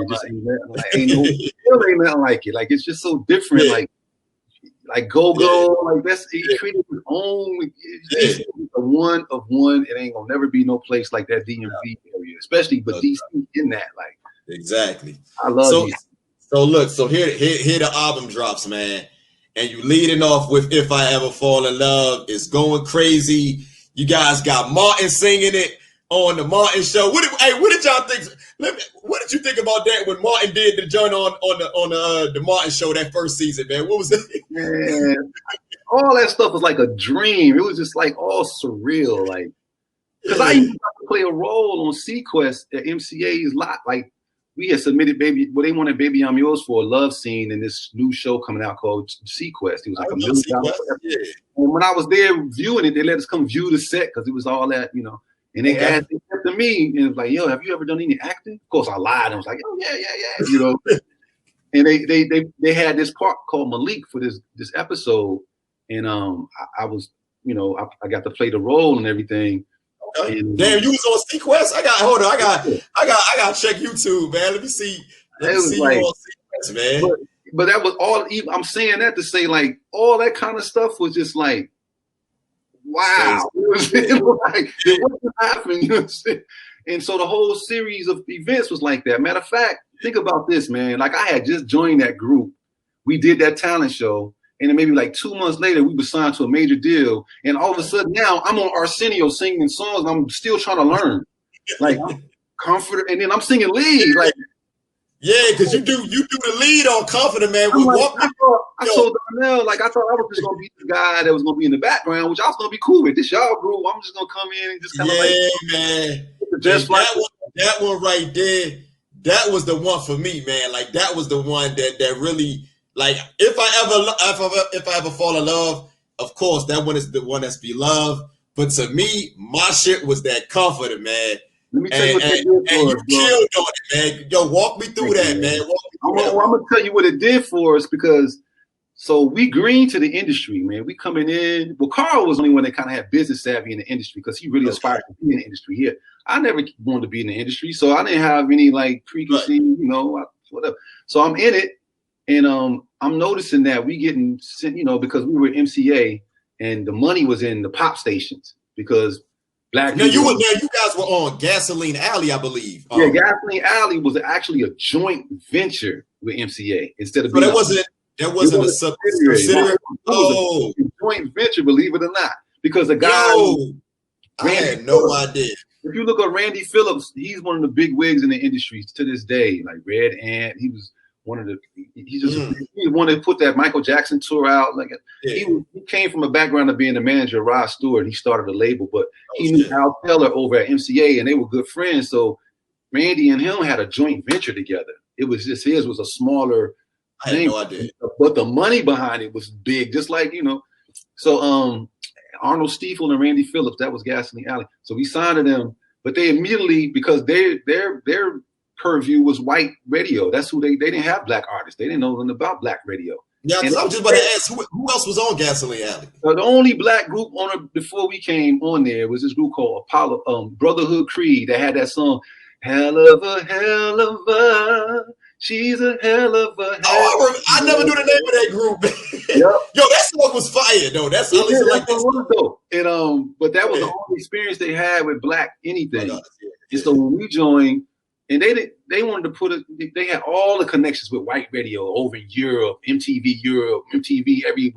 Ain't nothing like it. Like it's just so different. Like go, like that's it created its own. It's a one of one. It ain't gonna never be no place like that DMV area, especially but DC in that. Like exactly. I love DC. So look, here the album drops, man, and you leading off with "If I Ever Fall in Love." It's going crazy. You guys got Martin singing it on the Martin show. What did y'all think? What did you think about that when Martin did the joint on the Martin show that first season, man? What was it? Man, all that stuff was like a dream. It was just like all surreal, like because I used to play a role on Sequest at MCA's lot, like. We had submitted they wanted Baby I'm Yours for a love scene in this new show coming out called Sequest. It was like $1 million. Yeah. And when I was there viewing it, they let us come view the set because it was all that, you know. And they asked to me, and it was like, "Yo, have you ever done any acting?" Of course, I lied. I was like, "Oh yeah," you know. And they had this part called Malik for this episode, and I was, you know, I got to play the role and everything. Damn, you was on Sequest? I got to check YouTube, man. Let me see you on Sequest, man. But that was all. I'm saying that to say, like, all that kind of stuff was just like, wow. It was like, what happened? You know what I'm saying? And so the whole series of events was like that. Matter of fact, think about this, man. Like I had just joined that group. We did that talent show. And then maybe like 2 months later, we were signed to a major deal. And all of a sudden now I'm on Arsenio singing songs. And I'm still trying to learn. Like Comforter. And then I'm singing lead. Like, yeah, because you do the lead on Comforter, man. I told Donnell, like I thought I was just gonna be the guy that was gonna be in the background, which I was gonna be cool with. This y'all group, I'm just gonna come in and just kind of man. Just like that one right there, that was the one for me, man. Like that was the one that really. Like if I ever fall in love, of course that one is the one that's beloved. But to me, my shit was that Comforter, man. Let me tell you what they did for us, you killed on it, man. Yo, walk me through that, man. I'm gonna tell you what it did for us because so we green to the industry, man. We coming in. Well, Carl was the only one that kind of had business savvy in the industry because he really aspired to be in the industry here. I never wanted to be in the industry, so I didn't have any like preconceived, you know, whatever. So I'm in it. And I'm noticing that we getting, you know, because we were MCA and the money was in the pop stations because black people. You guys were on Gasoline Alley, I believe. Yeah, Gasoline Alley was actually a joint venture with MCA instead of. So that wasn't a subsidiary. Oh, a joint venture, believe it or not, because the guy. I had no idea. If you look at Randy Phillips, he's one of the big wigs in the industry to this day, like Red Ant. He was He wanted to put that Michael Jackson tour out. Like he came from a background of being the manager of Rod Stewart. He started a label, but he knew Al Teller over at MCA, and they were good friends. So Randy and him had a joint venture together. It was just his was a smaller thing, I had no idea. But the money behind it was big, just like So Arnold Stiefel and Randy Phillips, that was Gasoline Alley. So we signed to them, but they immediately, because their purview was white radio. That's who they didn't have black artists. They didn't know nothing about black radio. Yeah, because I was just about to ask who else was on Gasoline Alley. The only black group before we came on there was this group called Brotherhood Creed that had that song, Hell of a, she's a hell of a. I never knew the name of that group. Yep. Yo, that song was fire though. That's at least like this. And but that was the only experience they had with black anything. And so when we joined, and they wanted to put it. They had all the connections with white radio over in Europe, MTV every.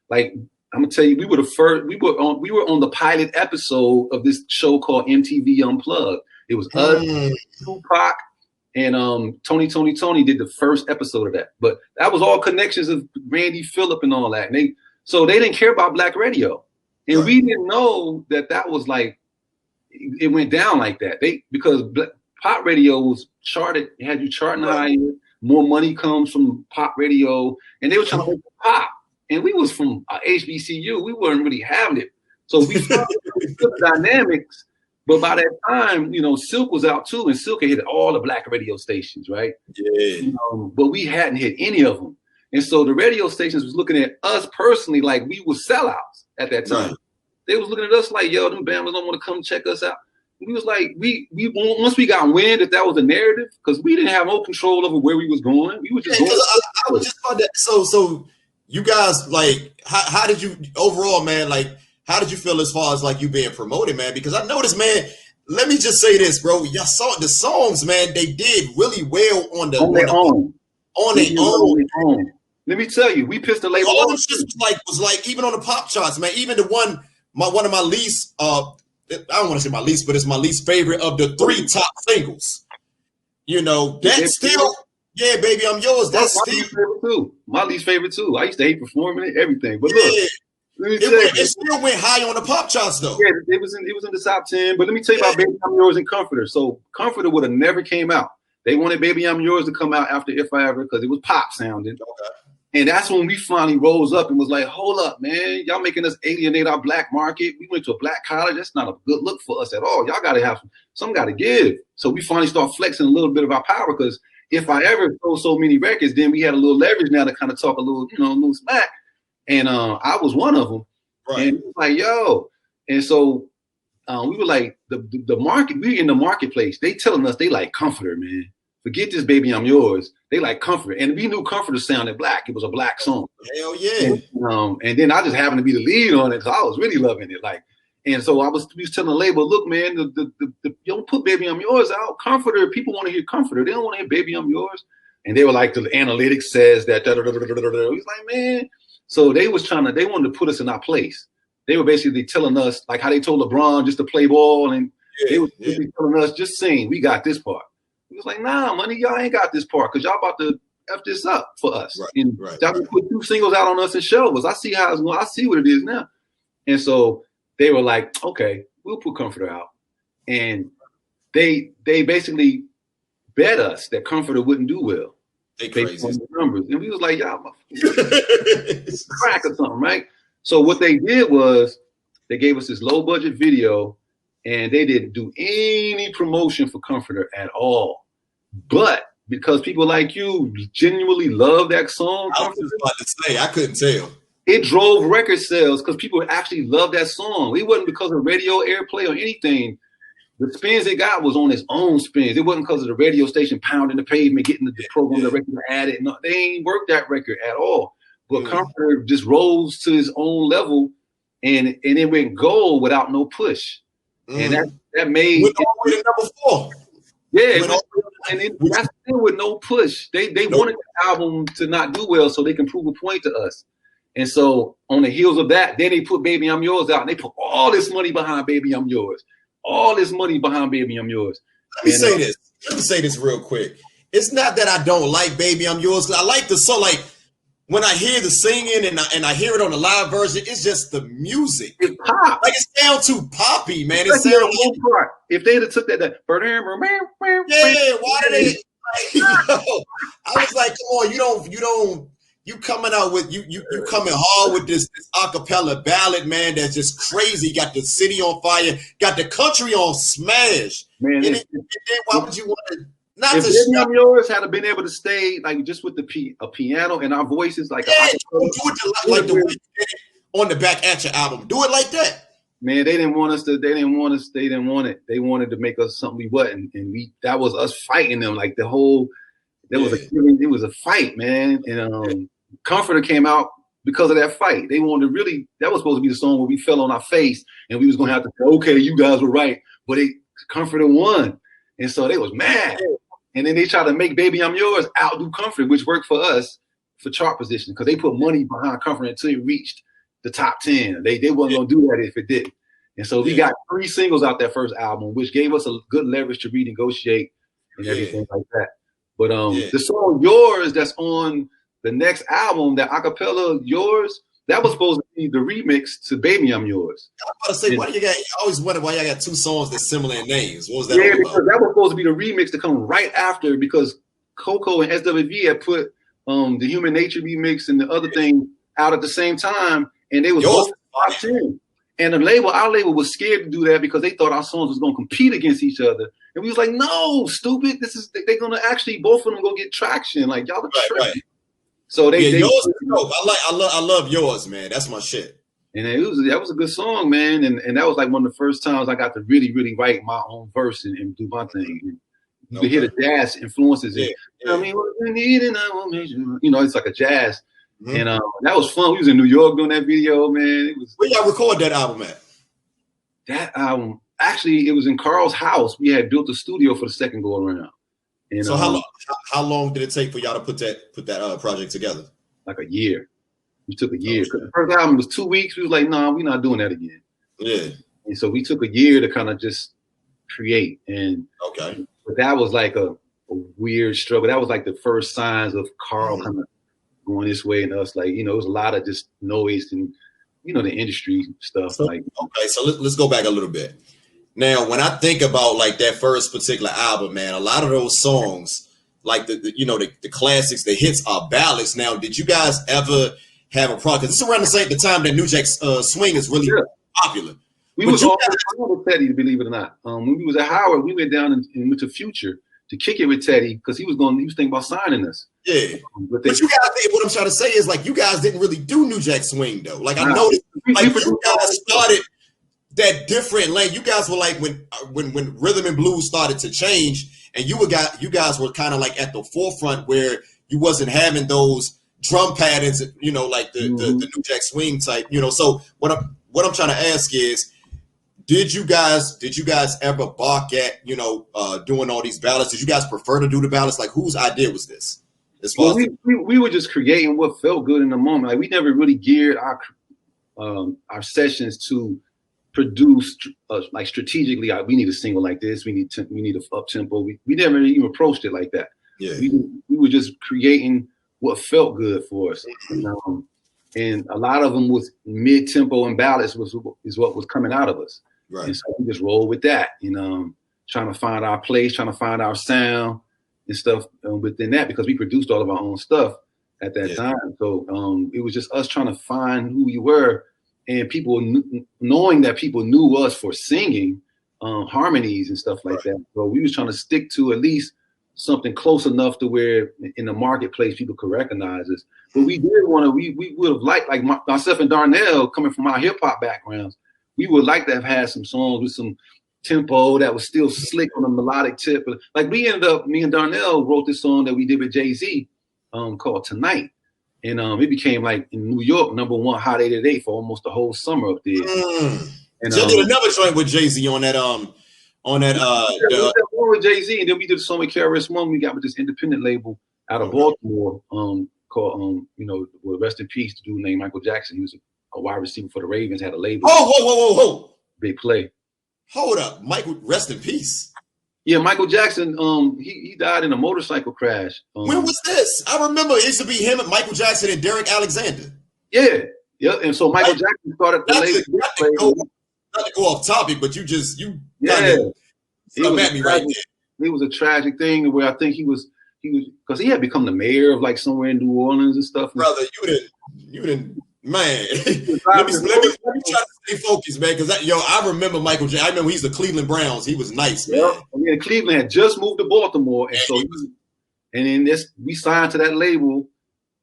Like I'm gonna tell you, we were the first. We were on the pilot episode of this show called MTV Unplugged. It was us, Tupac, and Tony did the first episode of that. But that was all connections of Randy Phillip and all that. And so they didn't care about black radio, and we didn't know that was like it went down like that. Because pop radio was charted, it had you charting higher. More money comes from pop radio, and they were trying to make pop. And we was from HBCU, we weren't really having it. So we found the dynamics. But by that time, Silk was out too, and Silk had hit all the black radio stations, right? Yeah. But we hadn't hit any of them. And so the radio stations was looking at us personally like we were sellouts at that time. Right. They was looking at us like, yo, them Bammers don't want to come check us out. We was like, we once we got wind that was a narrative, because we didn't have no control over where we was going. We were just going. I was just about that. So you guys, like, how did you overall, man, like, how did you feel as far as like you being promoted, man? Because I noticed, man, let me just say this, bro. Y'all saw the songs, man, they did really well on their own. Let me tell you, we pissed the label all them shit was like even on the pop charts, man. Even the one of my least I don't want to say my least, but it's my least favorite of the 3 top singles. That's still, Baby, I'm Yours. That's my still least favorite too. My least favorite too. I used to hate performing it, everything. But look, it still went high on the pop charts though. Yeah, it was in the top 10. But let me tell you about Baby I'm Yours and Comforter. So Comforter would have never came out. They wanted Baby I'm Yours to come out after If I Ever, because it was pop sounding. Okay. And that's when we finally rose up and was like, hold up, man. Y'all making us alienate our black market. We went to a black college. That's not a good look for us at all. Y'all got to have some got to give. So we finally start flexing a little bit of our power, because If I Ever sold so many records, then we had a little leverage now to kind of talk a little, a little smack. And I was one of them. Right. And it was like, yo. And so we were like, the market, we in the marketplace. They telling us they like Comforter, man. Forget this Baby I'm Yours. They like Comforter. And we knew Comforter sounded black. It was a black song. Hell yeah. And then I just happened to be the lead on it, because I was really loving it. Like, and so we was telling the label, look, man, you don't put Baby I'm Yours out. Comforter, people want to hear Comforter. They don't want to hear Baby I'm Yours. And they were like, the analytics says that. He's like, man. So they wanted to put us in our place. They were basically telling us, like how they told LeBron just to play ball, and they were telling us, just sing, we got this part. He was like, nah, money, y'all ain't got this part, because y'all about to F this up for us. Right, and y'all can put 2 singles out on us and show us. I see how it's going. I see what it is now. And so they were like, okay, we'll put Comforter out. And they basically bet us that Comforter wouldn't do well. They crazy. On the numbers. And we was like, y'all crack or something, right? So what they did was they gave us this low budget video, and they didn't do any promotion for Comforter at all. But because people like you genuinely love that song, I was just about to say, I couldn't tell. It drove record sales because people actually loved that song. It wasn't because of radio airplay or anything. The spins it got was on its own spins. It wasn't because of the radio station pounding the pavement, getting the program director added. No, they ain't worked that record at all. But Comforter just rose to his own level, and it went gold without no push. And that made went all the way to number 4. Yeah, that's still with no push. They wanted the album to not do well so they can prove a point to us. And so on the heels of that, then they put Baby I'm Yours out, and they put all this money behind Baby I'm Yours. All this money behind Baby I'm Yours. Let me say this real quick. it's not that I don't like Baby I'm Yours, because I like the song. Like when I hear the singing and I hear it on the live version, it's just the music. It's pop. Like it sounds too poppy, man. It sounds like part. If they had took that, yeah, why did they? Like, I was like, come on, you coming out with you coming hard with this acapella ballad, man. That's just crazy. Got the city on fire, got the country on smash. Man, and then why would you want to? Not if to Baby I'm Yours had been able to stay like just with a piano and our voices, like do it like the way you did it on the Back At You album. Do it like that. Man, they didn't want us to. They didn't want us. They didn't want it. They wanted to make us something we wasn't, and that was us fighting them. Like the whole, it was a fight, man. And Comforter came out because of that fight. They wanted to really. That was supposed to be the song where we fell on our face, and we was gonna have to say, okay, you guys were right, but Comforter won, and so they was mad. And then they tried to make Baby I'm Yours outdo Comforter, which worked for us for chart position because they put money behind Comforter until it reached the top 10. They wasn't gonna do that if it didn't. And so we got 3 singles out that first album, which gave us a good leverage to renegotiate and everything like that. But the song Yours that's on the next album, that acapella Yours, that was supposed to be the remix to Baby I'm Yours. I was about to say, why do you got? I always wonder why y'all got 2 songs that's similar in names. What was that? Yeah, because that was supposed to be the remix to come right after, because Coco and SWV had put the Human Nature remix and the other thing out at the same time. And they was both top 10. And our label was scared to do that because they thought our songs was gonna compete against each other. And we was like, no, stupid. They're gonna actually both of them go get traction. Like y'all are tripping. Right. So yours is dope. I love Yours, man. That's my shit. And that was a good song, man. And that was like one of the first times I got to really, really write my own verse and do my thing. You could hear the jazz influences. I mean, what we need and I will make you. You know, it's like a jazz. Mm-hmm. And that was fun. We was in New York doing that video, man. Where y'all record that album at? That album, actually, it was in Carl's house. We had built a studio for the second go around. And so how long did it take for y'all to put that project together? Like a year. We took a year. Okay. The first album was 2 weeks. We was like, nah, we're not doing that again. Yeah. And so we took a year to kind of just create. And but that was like a weird struggle. That was like the first signs of Carl kind of going this way and us, like, you know, it was a lot of just noise and, you know, the industry stuff. So let's go back a little bit. Now, when I think about like that first particular album, man, a lot of those songs, like the classics, the hits are ballads. Now, did you guys ever have a project? This is around the time that New Jack Swing is really popular. We was all with Teddy, believe it or not. When we was at Howard, we went down and went to Future to kick it with Teddy because he was thinking about signing us. Yeah. But you guys, what I'm trying to say is like you guys didn't really do New Jack Swing though. Like I noticed, like you guys started that different lane. You guys were like when rhythm and blues started to change, and you guys were kind of like at the forefront where you wasn't having those drum patterns, you know, like the New Jack Swing type, you know. So what I'm trying to ask is, did you guys ever bark at, you know, doing all these ballads? Did you guys prefer to do the ballads? Like, whose idea was this? We were just creating what felt good in the moment. Like we never really geared our sessions to produce like strategically. We need a single like this. We need a up tempo. We never even approached it like that. Yeah, we were just creating what felt good for us. And a lot of them was mid tempo and ballads is what was coming out of us. Right. And so we just roll with that, you know, trying to find our place, trying to find our sound and stuff within that, because we produced all of our own stuff at that time. So it was just us trying to find who we were, and people knowing that people knew us for singing harmonies and stuff like that. So we was trying to stick to at least something close enough to where in the marketplace people could recognize us. But we did want to, we would have liked, like myself and Darnell, coming from our hip hop backgrounds, we would like to have had some songs with some tempo that was still slick on the melodic tip. Like me and Darnell wrote this song that we did with Jay-Z called Tonight. And it became like in New York, #1 Hot 88 for almost the whole summer up there. And so did another joint with Jay-Z on that one with Jay-Z, and then we did a song with KRS-One. We got with this independent label out of Baltimore called you know, well, rest in peace, the dude named Michael Jackson. He was a wide receiver for the Ravens, had a label. Whoa. Big play. Hold up, Michael, rest in peace. Yeah, Michael Jackson. He died in a motorcycle crash. When was this? I remember it used to be him and Michael Jackson and Derek Alexander. Yeah. And so Michael Jackson started the label. Not to go off topic, but you yeah. It was at me right there. It was a tragic thing where I think he was because he had become the mayor of like somewhere in New Orleans and stuff. Brother, you didn't. Man, let me try to stay focused, man, because I remember Michael J. I remember he's the Cleveland Browns. He was nice, man. Yeah, Cleveland had just moved to Baltimore, and then we signed to that label,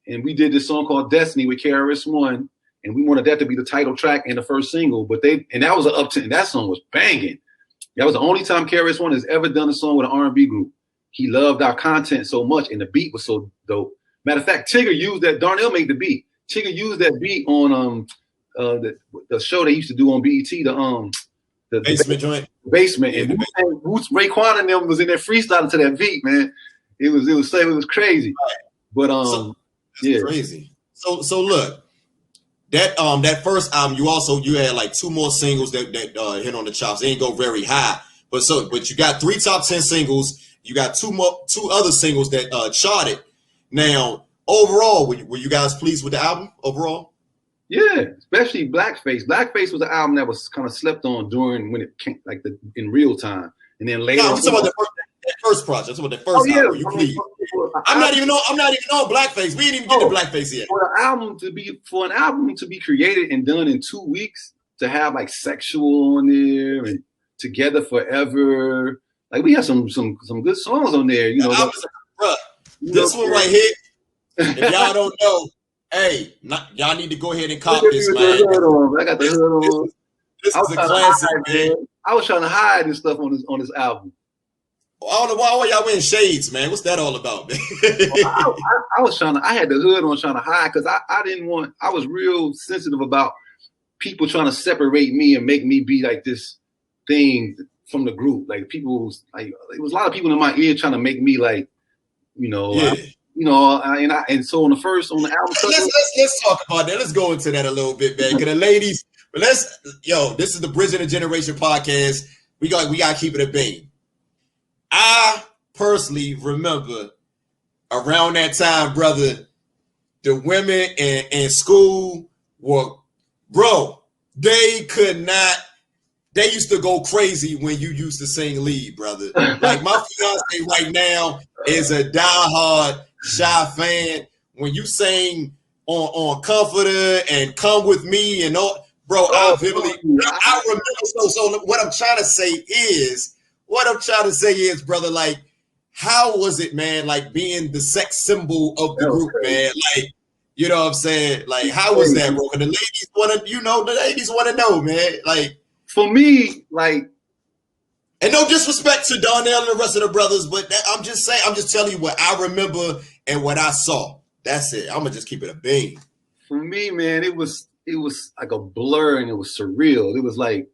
and we did this song called Destiny with KRS-One, and we wanted that to be the title track and the first single. But that was an and that song was banging. That was the only time KRS-One has ever done a song with an R&B group. He loved our content so much, and the beat was so dope. Matter of fact, Tigger used that. Darnell made the beat. Tigger used that beat on the show they used to do on BET, the Basement joint. Basement, and Raekwon and them was in there freestyling to that beat, man. It was crazy, but that's crazy. So look, that first album, you had like 2 more singles that hit on the chops. They ain't go very high, but you got 3 top 10 singles. You got 2 other singles that charted. Now, overall, were you guys pleased with the album overall? Yeah, especially Blackface. Blackface was an album that was kind of slept on during when it came in real time, and then later. No, I'm talking about that first project. I'm talking about the first album. You pleased? I'm not even on Blackface. We didn't even get to Blackface yet. For an album to be created and done in 2 weeks, to have like Sexual on there and Together Forever, like we have some good songs on there. You know, this one right here. If y'all don't know, hey, y'all need to go ahead and cop this, man. I got the hood on. This is a classic, man. I was trying to hide this stuff on this album. I don't know why y'all wearing shades, man. What's that all about, man? I was I had the hood on trying to hide because I was real sensitive about people trying to separate me and make me be like this thing from the group. Like people, like it was a lot of people in my ear trying to make me like, you know. Yeah. And so on the album. Let's talk about that. Let's go into that a little bit, man. Cause the ladies, but this is the Bridging the Generation podcast. We got to keep it a beam. I personally remember around that time, brother, the women in school were, they could not. They used to go crazy when you used to sing lead, brother. Like my fiance right now is a diehard Shai fan. When you sang on Comforter and Come With Me and all, bro, I remember. So what I'm trying to say is, brother, like, how was it, man? Like being the sex symbol of the group, man. Like, you know what I'm saying? Like, how was that, bro? And the ladies want to know, man. Like, for me, like, and no disrespect to Darnell and the rest of the brothers, but I'm just telling you what I remember and what I saw. That's it. I'm gonna just keep it a beam. For me, man, it was like a blur and it was surreal. It was like,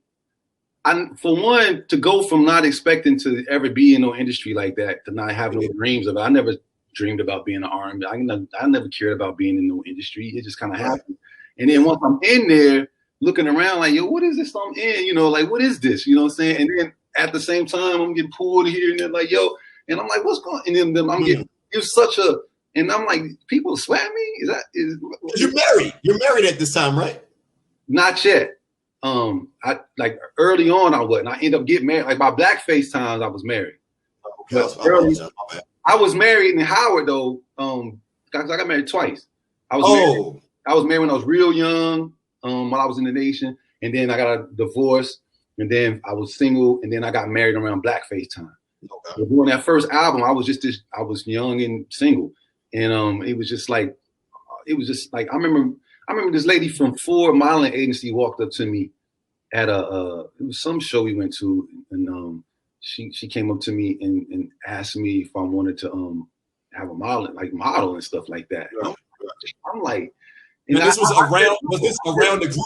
for one, to go from not expecting to ever be in no industry like that, to not have no dreams of it. I never dreamed about being an R&B. I never cared about being in no industry. It just kind of happened. And then once I'm in there, looking around like, yo, what is this I'm in? You know, like, what is this? You know what I'm saying? And then at the same time, I'm getting pulled here and they're like, yo, and I'm like, what's going on? And then I'm getting, and I'm like, people sweat me? You're married at this time, right? Not yet. I like early on I wasn't. I ended up getting married. Like my Blackface times, I was married. I was married in Howard though. I got married twice. I was married when I was real young. While I was in the nation, and then I got a divorce, and then I was single, and then I got married around Blackface time. Okay. But during that first album, I was young and single, and it was just like I remember this lady from Ford Modeling Agency walked up to me at it was some show we went to, and she came up to me and asked me if I wanted to have a model and stuff like that. Yeah. I'm like. And this was around the group?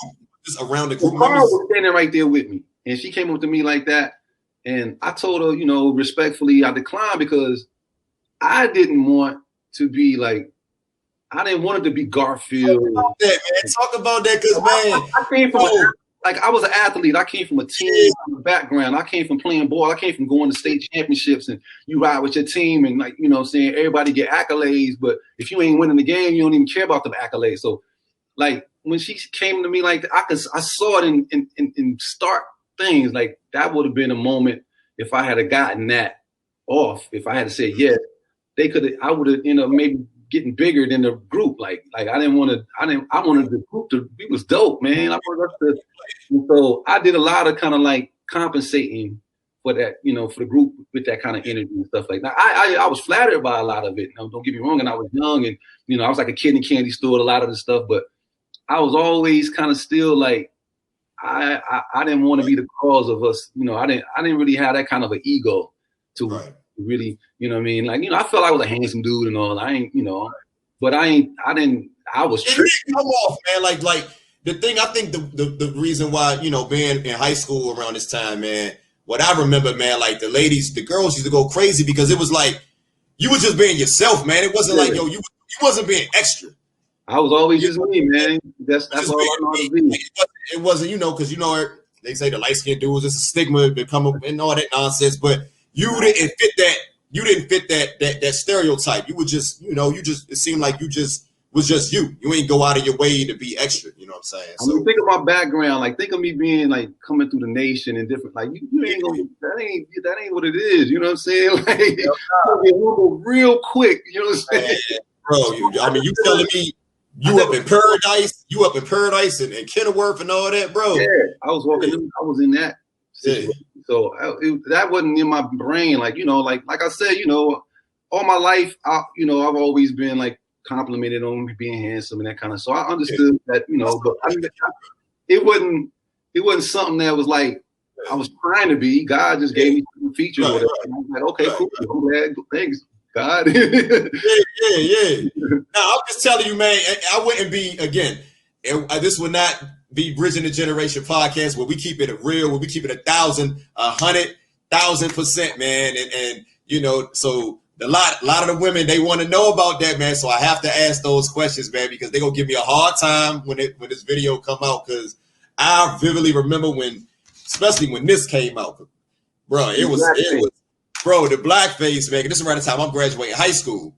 Just around the group members? Was standing right there with me. And she came up to me like that. And I told her, you know, respectfully, I declined because I didn't want to be like, I didn't want it to be Garfield. Talk about that, man. Talk about that because, man. I came from like I was an athlete. I came from a team background. I came from playing ball. I came from going to state championships, and you ride with your team, and like saying everybody get accolades, but if you ain't winning the game, you don't even care about the accolades. So, like when she came to me like that, I saw it in stark things. Like that would have been a moment if I had gotten that off. If I had said yes, I would have maybe getting bigger than the group. Like I wanted the group to be was dope, man. I wanted us to, so I did a lot of kind of like compensating for that, for the group with that kind of energy and stuff like that. I was flattered by a lot of it. Don't get me wrong, and I was young, and I was like a kid in candy store, a lot of the stuff, but I was always kind of still like I didn't want to be the cause of us. I didn't really have that kind of an ego to really, you know what I mean? Like, I felt I was a handsome dude and all. I ain't, but I was it didn't come off, man. Like the thing, I think the reason why, being in high school around this time, man, what I remember, man, like the girls used to go crazy because it was like, you were just being yourself, man. It wasn't like, you wasn't being extra. I was always just me, man. That's all I know how to be. It wasn't, because, they say the light-skinned dudes, it's a stigma to come up and all that nonsense, but you didn't fit that. You didn't fit that stereotype. You were just, it seemed like you just was just you. You ain't go out of your way to be extra. You know what I'm saying? So, I mean, think of my background. Like, think of me being like coming through the nation and different. Like, you ain't gonna. That ain't what it is. You know what I'm saying? Like, real quick. You know what I'm saying? Bro, you telling me you up in paradise and Kenilworth and all that, bro? Yeah, I was walking. I was in that situation. Yeah. So that wasn't in my brain. Like, like I said, all my life, I've always been like complimented on me being handsome and that kind of. So I understood that, but it wasn't something that was like I was trying to be. God just gave me some features. Right. Whatever. And I was like, okay, cool. I'm glad. Thanks, God. yeah. Now I'm just telling you, man. I wouldn't be again. This would not be Bridging the Generation podcast where we keep it real, where we keep it 100,000%, man. And so a lot of the women, they want to know about that, man. So I have to ask those questions, man, because they're gonna give me a hard time when this video come out. Because I vividly remember especially when this came out, bro. It was bro, the blackface, man. This is around the time I'm graduating high school,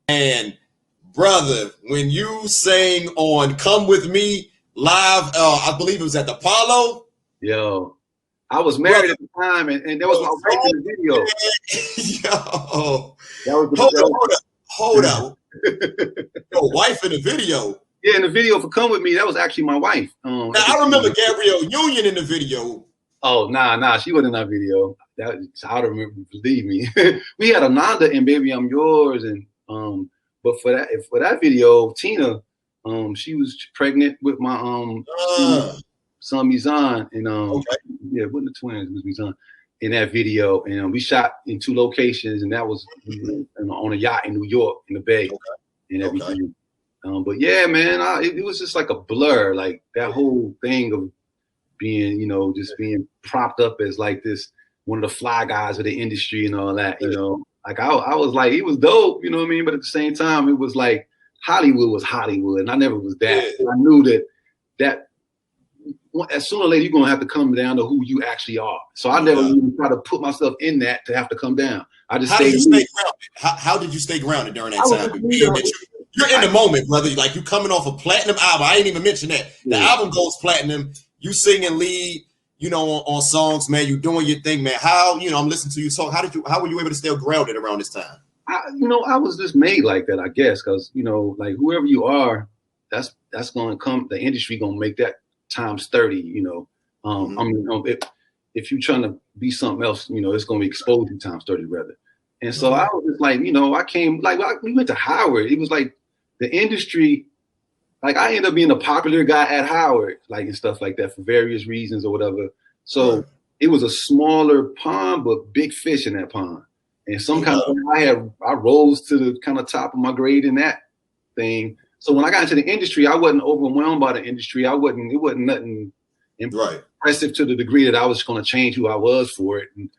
and brother, when you sang on "Come With Me" live, I believe it was at the Apollo. Yo, I was married at the time, and there was my wife in the video. Yo, that was hold up. Your wife in the video. Yeah, in the video for "Come With Me," that was actually my wife. Now I remember Gabrielle Union in the video. Oh, nah, she wasn't in that video. I don't remember. Believe me, we had Ananda and "Baby I'm Yours," and but for that video, Tina. She was pregnant with my son Mizan, and with the twins was Mizan in that video, and we shot in 2 locations, and that was on a yacht in New York in the Bay, and everything. But yeah, man, it was just like a blur, like that whole thing of being, just being propped up as like this one of the fly guys of the industry and all that, Like I was like, it was dope, you know what I mean? But at the same time, it was like Hollywood was Hollywood, and I never was that. Yeah. I knew that as sooner or later you're gonna have to come down to who you actually are. So I never even try to put myself in that to have to come down. I just How did you stay grounded? How did you stay grounded during that time? You're in the moment, brother. Like you coming off a platinum album. I ain't even mention that. The album goes platinum. You singing lead, on songs, man. You doing your thing, man. How, I'm listening to you talk. How were you able to stay grounded around this time? I was just made like that, I guess, because like whoever you are, that's gonna come. The industry gonna make that times 30. I mean, if you're trying to be something else, it's gonna be exposure times 30 rather. And so I was just like, I came we went to Howard. It was like the industry. Like I ended up being a popular guy at Howard, like and stuff like that for various reasons or whatever. So it was a smaller pond, but big fish in that pond. And some kind of I rose to the kind of top of my grade in that thing. So when I got into the industry, I wasn't overwhelmed by the industry. It wasn't nothing impressive to the degree that I was going to change who I was for it. And,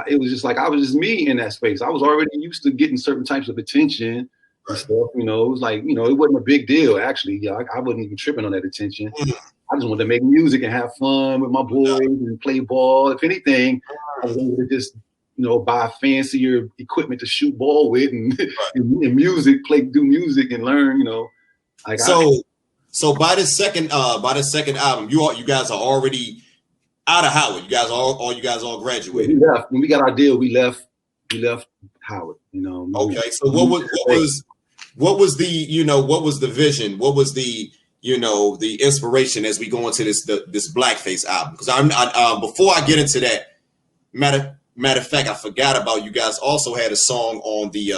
it was just like I was just me in that space. I was already used to getting certain types of attention and stuff. It was like it wasn't a big deal actually. I wasn't even tripping on that attention. I just wanted to make music and have fun with my boys and play ball. If anything, I was able to just, buy fancier equipment to shoot ball with and, and music, do music and learn, Like so by the second album, you guys are already out of Howard. You guys all graduated. We left. When we got our deal, we left Howard, Okay. So what was the vision? What was the inspiration as we go into this Blackface album? Because I before I get into that, matter of fact, I forgot about you guys also had a song on the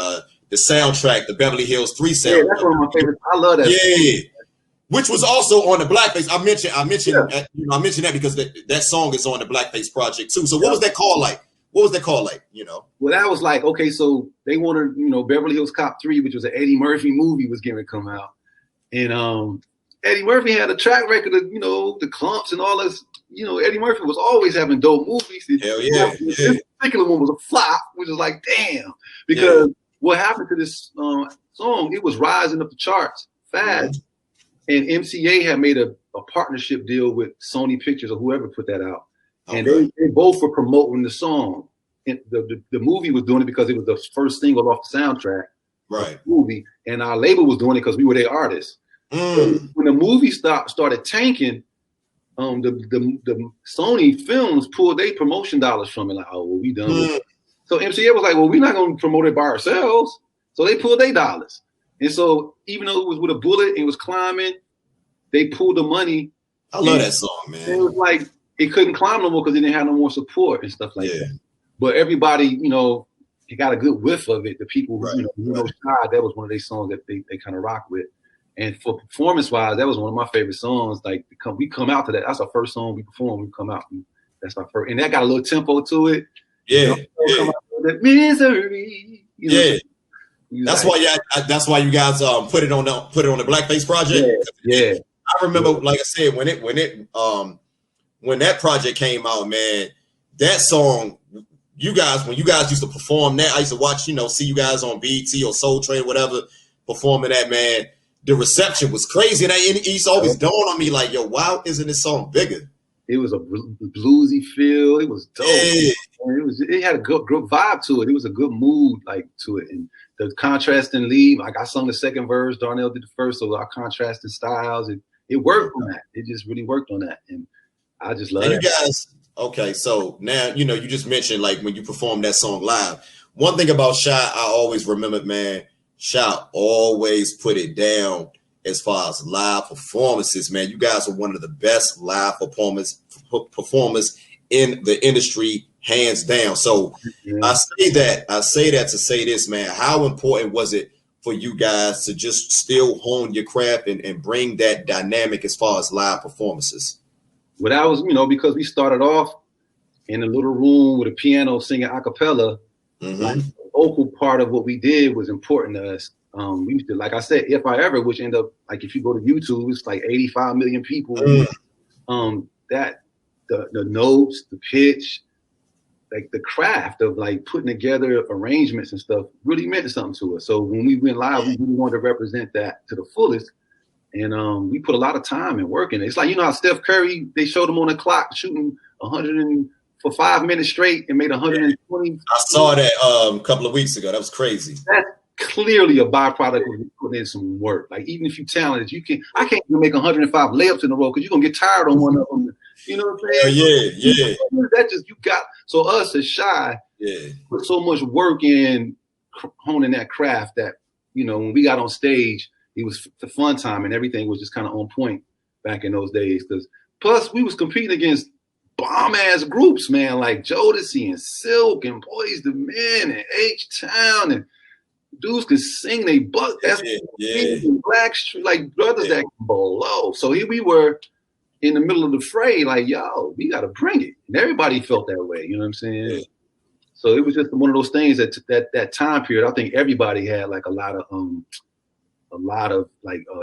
soundtrack, the Beverly Hills 3 soundtrack. Yeah, that's one of my favorites. I love that. Yeah. Which was also on the Blackface. I mentioned that because that song is on the Blackface project too. So what was that called like? Well, that was like, okay, so they wanted, Beverly Hills Cop 3, which was an Eddie Murphy movie, was going to come out. And Eddie Murphy had a track record of, the clumps and all this. Eddie Murphy was always having dope movies. Hell yeah. This particular one was a flop, which is like, damn. Because what happened to this song, it was rising up the charts fast. And MCA had made a partnership deal with Sony Pictures or whoever put that out. And they both were promoting the song. And the movie was doing it because it was the first single off the soundtrack. Right. Movie. And our label was doing it because we were their artists. So when the movie started tanking, the Sony Films pulled their promotion dollars from it. Like, oh, well, we done with it. So MCA was like, well, we're not going to promote it by ourselves. So they pulled their dollars. And so even though it was with a bullet and it was climbing, they pulled the money. I love that song, man. It was like it couldn't climb no more because it didn't have no more support and stuff like that. But everybody, it got a good whiff of it. The people who, Shai, that was one of their songs that they kind of rock with. And for performance-wise, that was one of my favorite songs. Like we come out to that. That's our first song we perform. We come out. That's our first. And that got a little tempo to it. Yeah. Come out with that misery. That's why you guys put it on the Blackface project. Yeah. I remember, like I said, when that project came out, man, that song, when you guys used to perform that, I used to watch, see you guys on BT or Soul Train, whatever, performing that, man. The reception was crazy, and it's always dawned on me like, yo, why isn't this song bigger? It was a bluesy feel. It was dope. Yeah. It had a good vibe to it. It was a good mood to it, and the contrasting lead. Like I sung the second verse, Darnell did the first, so our contrasting styles. It worked on that. It just really worked on that, and I just love it. You guys, okay, so now you just mentioned like when you performed that song live. One thing about Shai, I always remembered, man. Shai always put it down as far as live performances, man. You guys are one of the best live performers in the industry, hands down. So I say that to say this, man. How important was it for you guys to just still hone your craft and bring that dynamic as far as live performances? Well, that was, because we started off in a little room with a piano singing a cappella. Like, the vocal part of what we did was important to us. We used to, like I said, If I Ever, which ended up, like if you go to YouTube, it's like 85 million people. That the notes, the pitch, like the craft of like putting together arrangements and stuff really meant something to us. So when we went live, we really wanted to represent that to the fullest. And we put a lot of time and work in it. It's like, how Steph Curry, they showed him on the clock shooting 100 for 5 minutes straight and made 120. I saw that a couple of weeks ago. That was crazy. That's clearly a byproduct of putting in some work. Like even if you're talented, I can't even make 105 layups in a row because you're gonna get tired on one of them. You know what I'm saying? Yeah. That just so us as Shai put so much work in honing that craft that when we got on stage, it was the fun time and everything was just kind of on point back in those days. Because plus we was competing against bomb ass groups, man, like Jodeci and Silk and Boys II Men and H-Town and dudes could sing they butt. That's Black Street, like brothers that below. So here we were in the middle of the fray, like, yo, we got to bring it. And everybody felt that way. You know what I'm saying? Yeah. So it was just one of those things that time period, I think everybody had like a lot of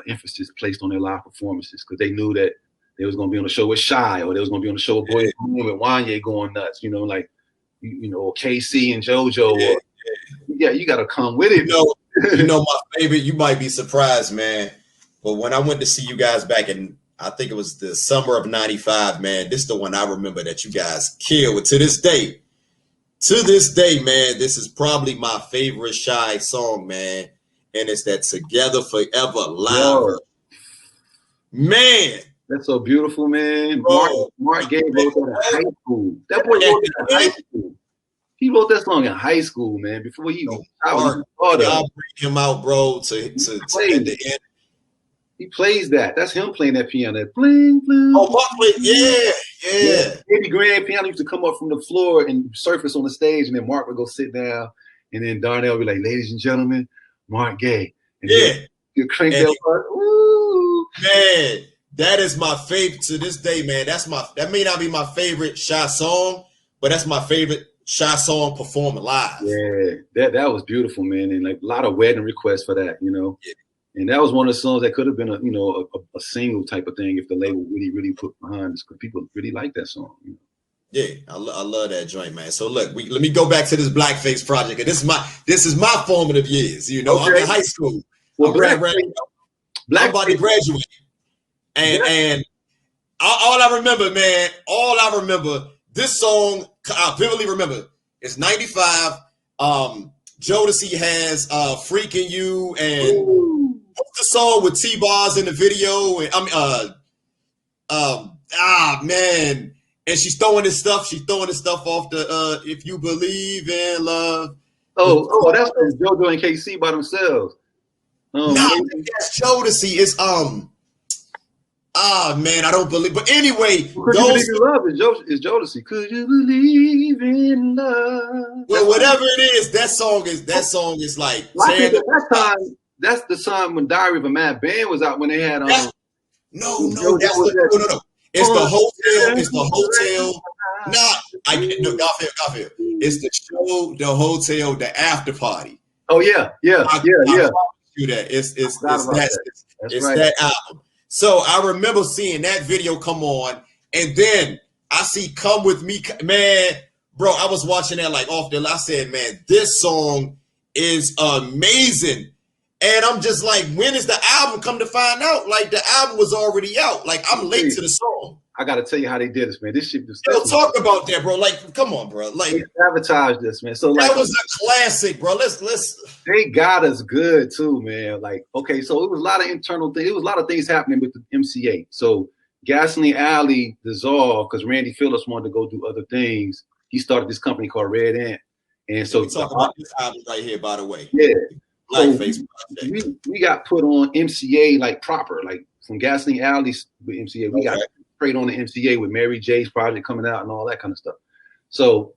emphasis placed on their live performances because they knew that they was going to be on the show with Shai or they was going to be on the show with Boys II Men with Wanye going nuts, or KC and JoJo. You got to come with it. My favorite, you might be surprised, man. But when I went to see you guys back in I think it was the summer of '95, man. This is the one I remember that you guys killed. To this day, man, this is probably my favorite Shai song, man. And it's that Together Forever live. Yo. Man. That's so beautiful, man. Mark Gaye wrote that in high school. That boy wrote that in high school. He wrote that song in high school, man. Before he y'all bring him out, bro, to at the end. He plays that. That's him playing that piano. That bling, bling. Oh, Mark, yeah. Baby grand piano used to come up from the floor and surface on the stage, and then Mark would go sit down, and then Darnell would be like, "Ladies and gentlemen, Mark Gaye." And you crank that part. Woo! Man, that is my favorite to this day, man. That may not be my favorite Shai song, but that's my favorite Shai song performing live. Yeah, that was beautiful, man, and like a lot of wedding requests for that, you know. Yeah. And that was one of the songs that could have been a single type of thing if the label really put behind this, because people really like that song. You know? Yeah, I love that joint, man. So look, let me go back to this Blackface project. And this is my formative years. You know, I'm in high school. Well, I'm about to graduate, and all I remember, this song I vividly remember. It's '95. Jodeci has "Freaking You" and. What's the song with T-Bars in the video? And man. And she's throwing this stuff off the "If You Believe in Love." Oh, that's JoJo and KC by themselves. That's Jodeci. It's man, I don't believe. But anyway, Could You Believe in Love is Jodeci. Could you believe in love? Well, whatever it is, that song is like. Well, I think at that time. That's the time when Diary of a Mad Band was out when they had no. It's the hotel. It's the hotel. Garfield. It's the show, the hotel, the after party. Oh yeah. I do that. It's that album. So I remember seeing that video come on, and then I see "Come With Me," man, bro. I was watching that like off the. I said, man, this song is amazing. And I'm just like, when is the album? Come to find out, like the album was already out. Like I'm late to the song. I gotta tell you how they did this, man. This shit was. Talk about that, bro. Like, come on, bro. Like, they sabotaged this, man. So that was a classic, bro. Let's. They got us good too, man. Like, okay, so it was a lot of internal things. It was a lot of things happening with the MCA. So Gasoline Alley dissolved because Randy Phillips wanted to go do other things. He started this company called Red Ant, and so we talk about this album right here, by the way. Yeah. Blackface we got put on MCA like proper, like from Gasoline Alley with MCA. We got straight on the MCA with Mary J's project coming out and all that kind of stuff. So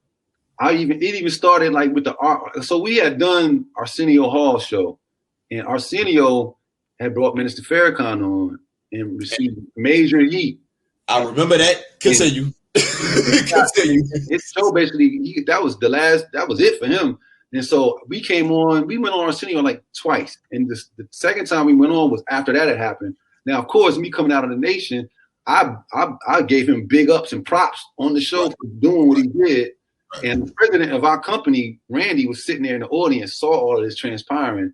it even started like with the art. So we had done Arsenio Hall show, and Arsenio had brought Minister Farrakhan on and received major heat. I remember that. Continue. His show basically that was it for him. And so we went on Arsenio like twice. And the second time we went on was after that had happened. Now, of course, me coming out of the nation, I gave him big ups and props on the show for doing what he did. And the president of our company, Randy, was sitting there in the audience, saw all of this transpiring.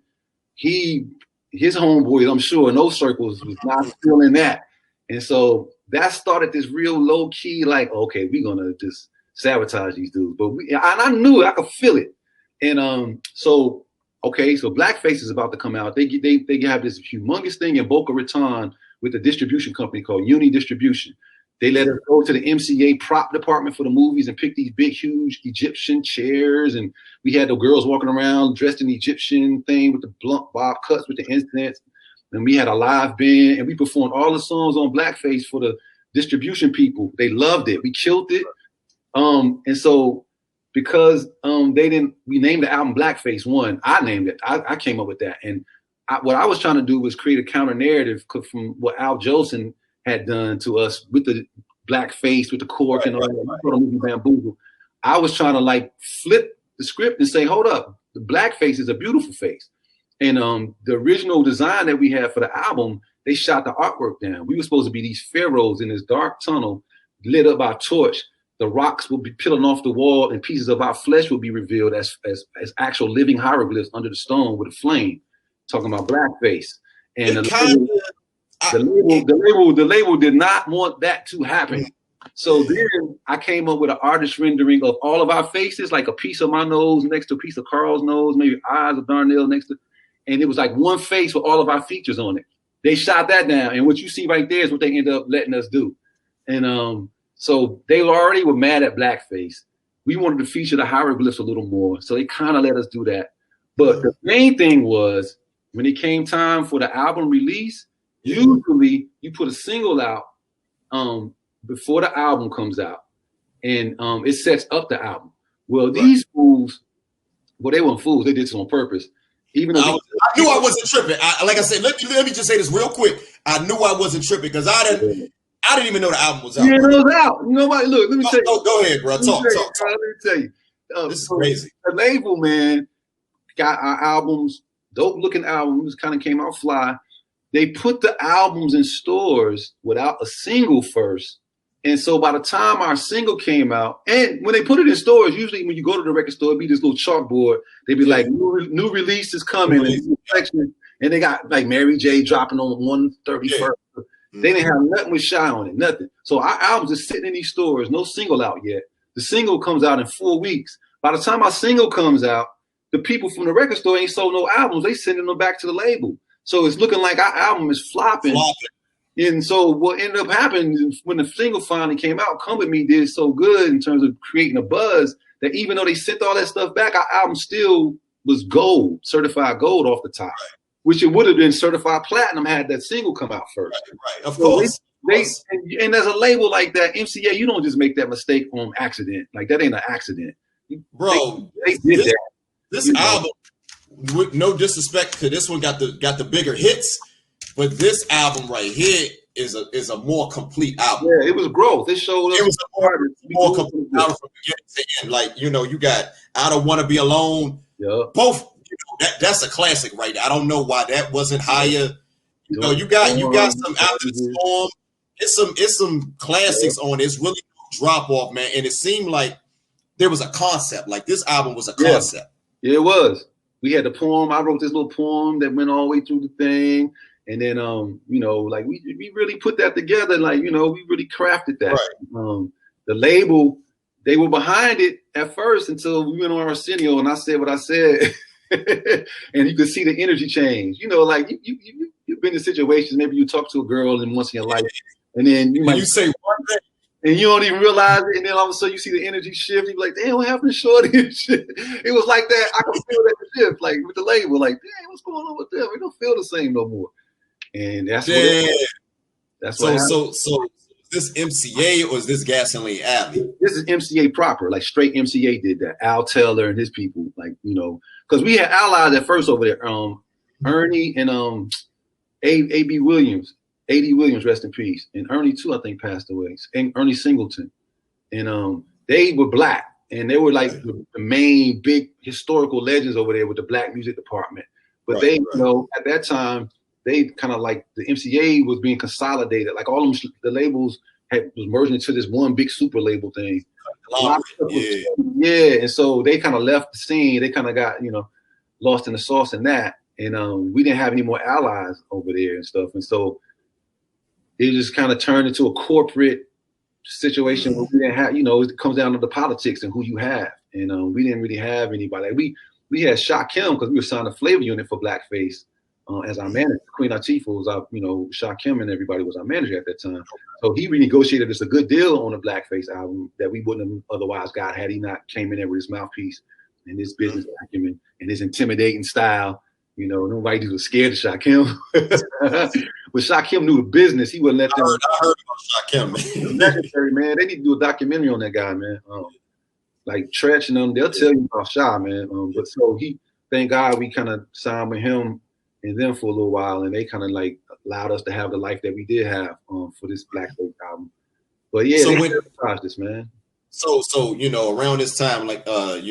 His homeboys, I'm sure, in those circles was not feeling that. And so that started this real low key, like, okay, we're going to just sabotage these dudes. But I knew it, I could feel it. And so Blackface is about to come out. They have this humongous thing in Boca Raton with a distribution company called Uni Distribution. They let us go to the MCA prop department for the movies and pick these big, huge Egyptian chairs. And we had the girls walking around dressed in the Egyptian thing with the blunt bob cuts with the incense. And we had a live band and we performed all the songs on Blackface for the distribution people. They loved it. We killed it. And so because we named the album Blackface One. I named it. I came up with that. And what I was trying to do was create a counter narrative from what Al Jolson had done to us with the blackface, with the cork and all that. Movie Bamboozle. I was trying to like flip the script and say, hold up, the blackface is a beautiful face. And the original design that we had for the album, they shot the artwork down. We were supposed to be these pharaohs in this dark tunnel lit up by a torch. The rocks will be peeling off the wall and pieces of our flesh will be revealed as actual living hieroglyphs under the stone with a flame, talking about blackface. And The label did not want that to happen. So then I came up with an artist rendering of all of our faces, like a piece of my nose next to a piece of Carl's nose, maybe eyes of Darnell next to, and it was like one face with all of our features on it. They shot that down, and what you see right there is what they ended up letting us do. And so they already were mad at blackface. We wanted to feature the hieroglyphs a little more, so they kind of let us do that. But the main thing was when it came time for the album release, usually you put a single out before the album comes out, and it sets up the album. Well, these fools, well, they weren't fools. They did this on purpose. Even though I knew I wasn't tripping. Like I said, let me just say this real quick. I knew I wasn't tripping because I didn't even know the album was out. Yeah, it was out. You know what? Look, let me tell you. Go ahead, bro. Talk. Let me tell you. This is crazy. The label, man, got our albums, dope looking albums, kind of came out fly. They put the albums in stores without a single first. And so by the time our single came out, and when they put it in stores, usually when you go to the record store, it'd be this little chalkboard. They'd be like, new release is coming. And they got like Mary J dropping on 131st. They didn't have nothing with Shai on it, nothing. So our albums are sitting in these stores, no single out yet. The single comes out in 4 weeks. By the time our single comes out, the people from the record store ain't sold no albums. They sending them back to the label. So it's looking like our album is flopping. And so what ended up happening when the single finally came out, Come With Me did so good in terms of creating a buzz that even though they sent all that stuff back, our album still was gold, certified gold off the top, which it would have been certified platinum had that single come out first. Right. Of course. And as a label like that, MCA, you don't just make that mistake on accident. Like that ain't an accident. Bro, they did that. This album, with no disrespect to this one, got the bigger hits. But this album right here is a more complete album. Yeah, it was growth. It showed us. It was a more complete album from beginning to end. Like, you got I Don't Want to Be Alone. Yeah. Both. That's a classic right there. I don't know why that wasn't higher. You got some Out of the Storm. It's some classics on it. It's really no drop off, man. And it seemed like there was a concept. Like this album was a concept. Yeah, it was. We had the poem. I wrote this little poem that went all the way through the thing. And then, like we really put that together. Like, we really crafted that. Right. The label, they were behind it at first until we went on Arsenio and I said what I said. And you could see the energy change. Like you've been in situations, maybe you talk to a girl and once in your life, and then you say one thing. And you don't even realize it, and then all of a sudden you see the energy shift. You be like, "Damn, what happened to Shorty?" It was like that. I could feel that shift, like with the label. Like, "Damn, what's going on with them? We don't feel the same no more." And that's so is this MCA or is this Gasoline Alley? This is MCA proper, like straight MCA did that. Al Taylor and his people, like because we had allies at first over there. Ernie and A.B. Williams. A.D. Williams, rest in peace. And Ernie, too, I think, passed away. And Ernie Singleton. And they were black. And they were like the main big historical legends over there with the black music department. But at that time, they kind of like the MCA was being consolidated. Like all of them, the labels was merging into this one big super label thing. And so they kind of left the scene. They kind of got, lost in the sauce in that. And we didn't have any more allies over there and stuff. And so it just kind of turned into a corporate situation where we didn't have, it comes down to the politics and who you have. And we didn't really have anybody. Like we had Shai Kim because we were signed a flavor unit for Blackface as our manager. Queen Latifah was our, Shai Kim and everybody was our manager at that time. So he renegotiated us a good deal on the Blackface album that we wouldn't have otherwise got had he not came in there with his mouthpiece and his business acumen and his intimidating style. Nobody was scared of Shai Kim. But Shai Kim knew the business. He wouldn't let them. I heard about Shai Kim, man. Legendary, man. They need to do a documentary on that guy, man. Like Tretch and them, they'll tell you about Shai, man. But so thank God we kind of signed with him and them for a little while, and they kind of like allowed us to have the life that we did have for this Blackface album. But yeah, so this, man. So around this time, like that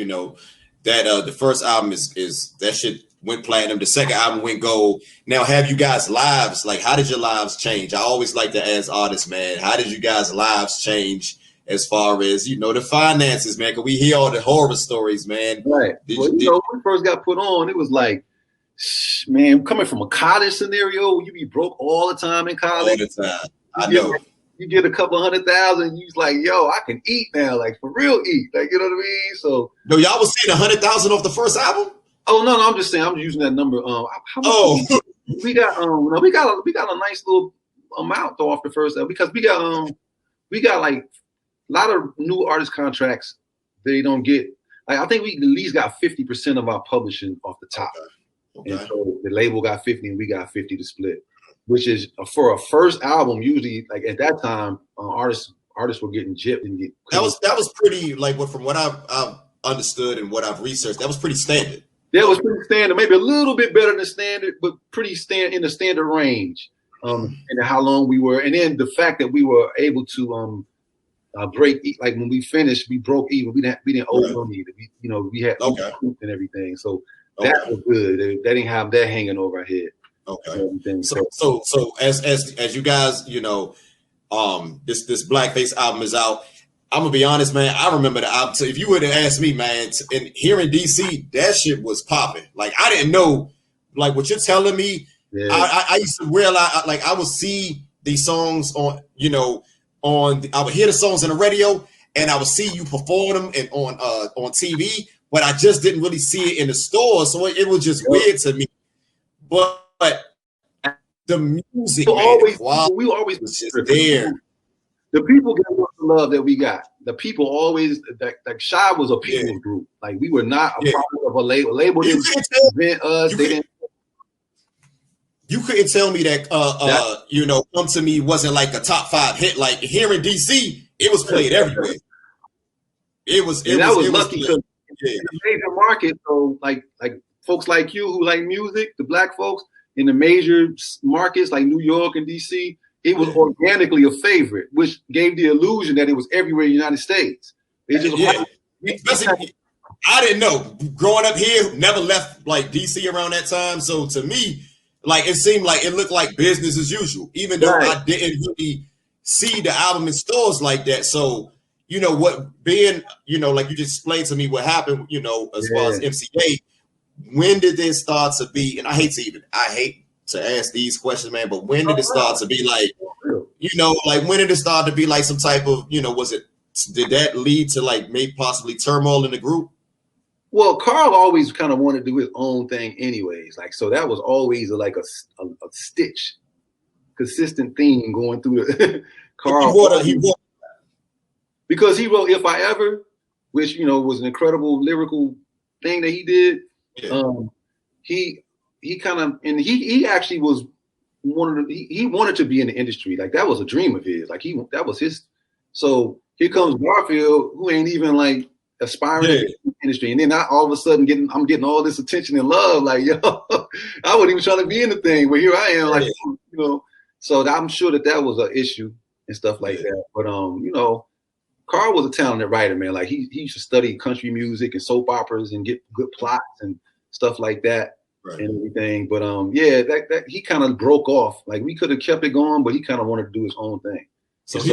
the first album is that shit went platinum. The second album went gold. Now, have you guys' lives, like, how did your lives change? I always like to ask artists, man, how did you guys' lives change as far as, the finances, man? Because we hear all the horror stories, man. Right. When we first got put on, it was like, Man, coming from a college scenario, you be broke all the time in college. All the time. I know. You get a couple $100,000, you's like, yo, I can eat now, like for real eat. Like, you know what I mean? So no, y'all was seeing 100,000 off the first album? Oh no, I'm just saying I'm using that number. How much we got we got a nice little amount though off the first album because we got like a lot of new artist contracts they don't get. Like I think we at least got 50% of our publishing off the top. Okay. And so the label got 50 and we got 50 to split, which is for a first album. Usually, like at that time, artists were getting gypped and get. That was pretty like from what I've understood and what I've researched. That was pretty standard. That was pretty standard, maybe a little bit better than standard, but pretty in the standard range. And how long we were, and then the fact that we were able to break, like when we finished, we broke even. We didn't owe money. We had and everything. So. That was good. They didn't have that hanging over our head. Okay. So as you guys, this Blackface album is out. I'm gonna be honest, man. I remember the album. So if you would have asked me, man, and here in DC, that shit was popping. Like I didn't know, like what you're telling me. Yeah. I used to realize, like I would see these songs on, I would hear the songs on the radio, and I would see you perform them and on TV. But I just didn't really see it in the store, so it was just weird to me. But the music, we always was just there. The people get the love that we got. The people always like Shai was a people's group. Like we were not a product of a label. Label didn't invent us. You couldn't tell me that Come To Me wasn't like a top 5 hit. Like here in DC, it was played everywhere. It was lucky because in the major market, so like folks like you who like music, the black folks in the major markets like New York and DC, it was organically a favorite, which gave the illusion that it was everywhere in the United States. I didn't know. Growing up here, never left like DC around that time. So to me, like it seemed like it looked like business as usual, even though I didn't really see the album in stores like that. So what being, like you just explained to me what happened, as far as MCA, when did this start to be, and I hate to ask these questions, man, but when did it start to be like, when did it start to be like some type of, did that lead to like maybe possibly turmoil in the group? Well, Carl always kind of wanted to do his own thing anyways. Like, so that was always like a stitch, consistent theme going through it. Carl. Because he wrote If I Ever, which, was an incredible lyrical thing that he did. Yeah. He kind of, and he actually was he wanted to be in the industry. Like that was a dream of his. Like that was his. So here comes Garfield, who ain't even like aspiring to the industry. And then all of a sudden I'm getting all this attention and love. Like, yo, I wasn't even trying to be in the thing, but here I am. Like, so I'm sure that was an issue and stuff like that. But, Carl was a talented writer, man. Like he used to study country music and soap operas and get good plots and stuff like that and everything. But that he kind of broke off. Like we could have kept it going, but he kind of wanted to do his own thing. So he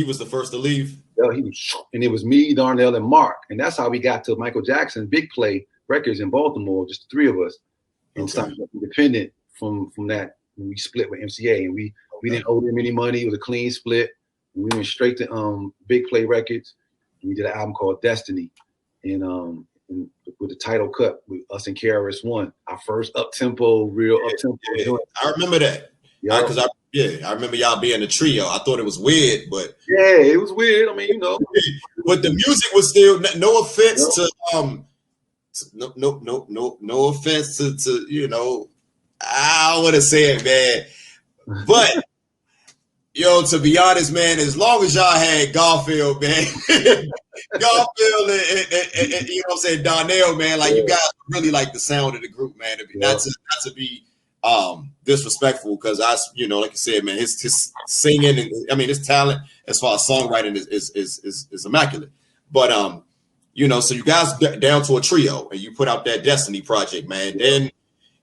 was the first to leave. Yeah, and it was me, Darnell, and Mark, and that's how we got to Michael Jackson Big Play Records in Baltimore. Just the three of us, and started independent from that. When we split with MCA, and we didn't owe them any money. It was a clean split. We went straight to Big Play Records. And we did an album called Destiny, and with the title cut with us and KRS-One, our first up-tempo, real up-tempo joint. I remember that. Because I remember y'all being a trio. I thought it was weird, but it was weird. I mean, but the music was still. No offense to no offense to I don't want to say it, man, but. To be honest, man, as long as y'all had Garfield, man, Garfield and you know what I'm saying, Darnell, man, like you guys really like the sound of the group, man. Not to be disrespectful, because like you said, man, his singing and his talent as far as songwriting is immaculate. But so you guys down to a trio and you put out that Destiny project, man. Then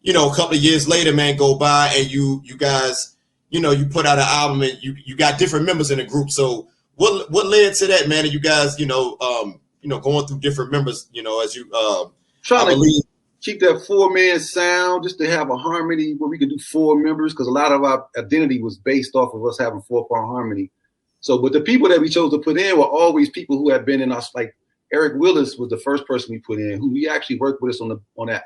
a couple of years later, man, go by and you guys. You put out an album and you got different members in the group. So what led to that, man? And you guys, going through different members, as you keep that 4-man sound, just to have a harmony where we can do 4 members, because a lot of our identity was based off of us having 4-part harmony. So, but the people that we chose to put in were always people who had been in us. Like Eric Willis was the first person we put in, who we actually worked with us on that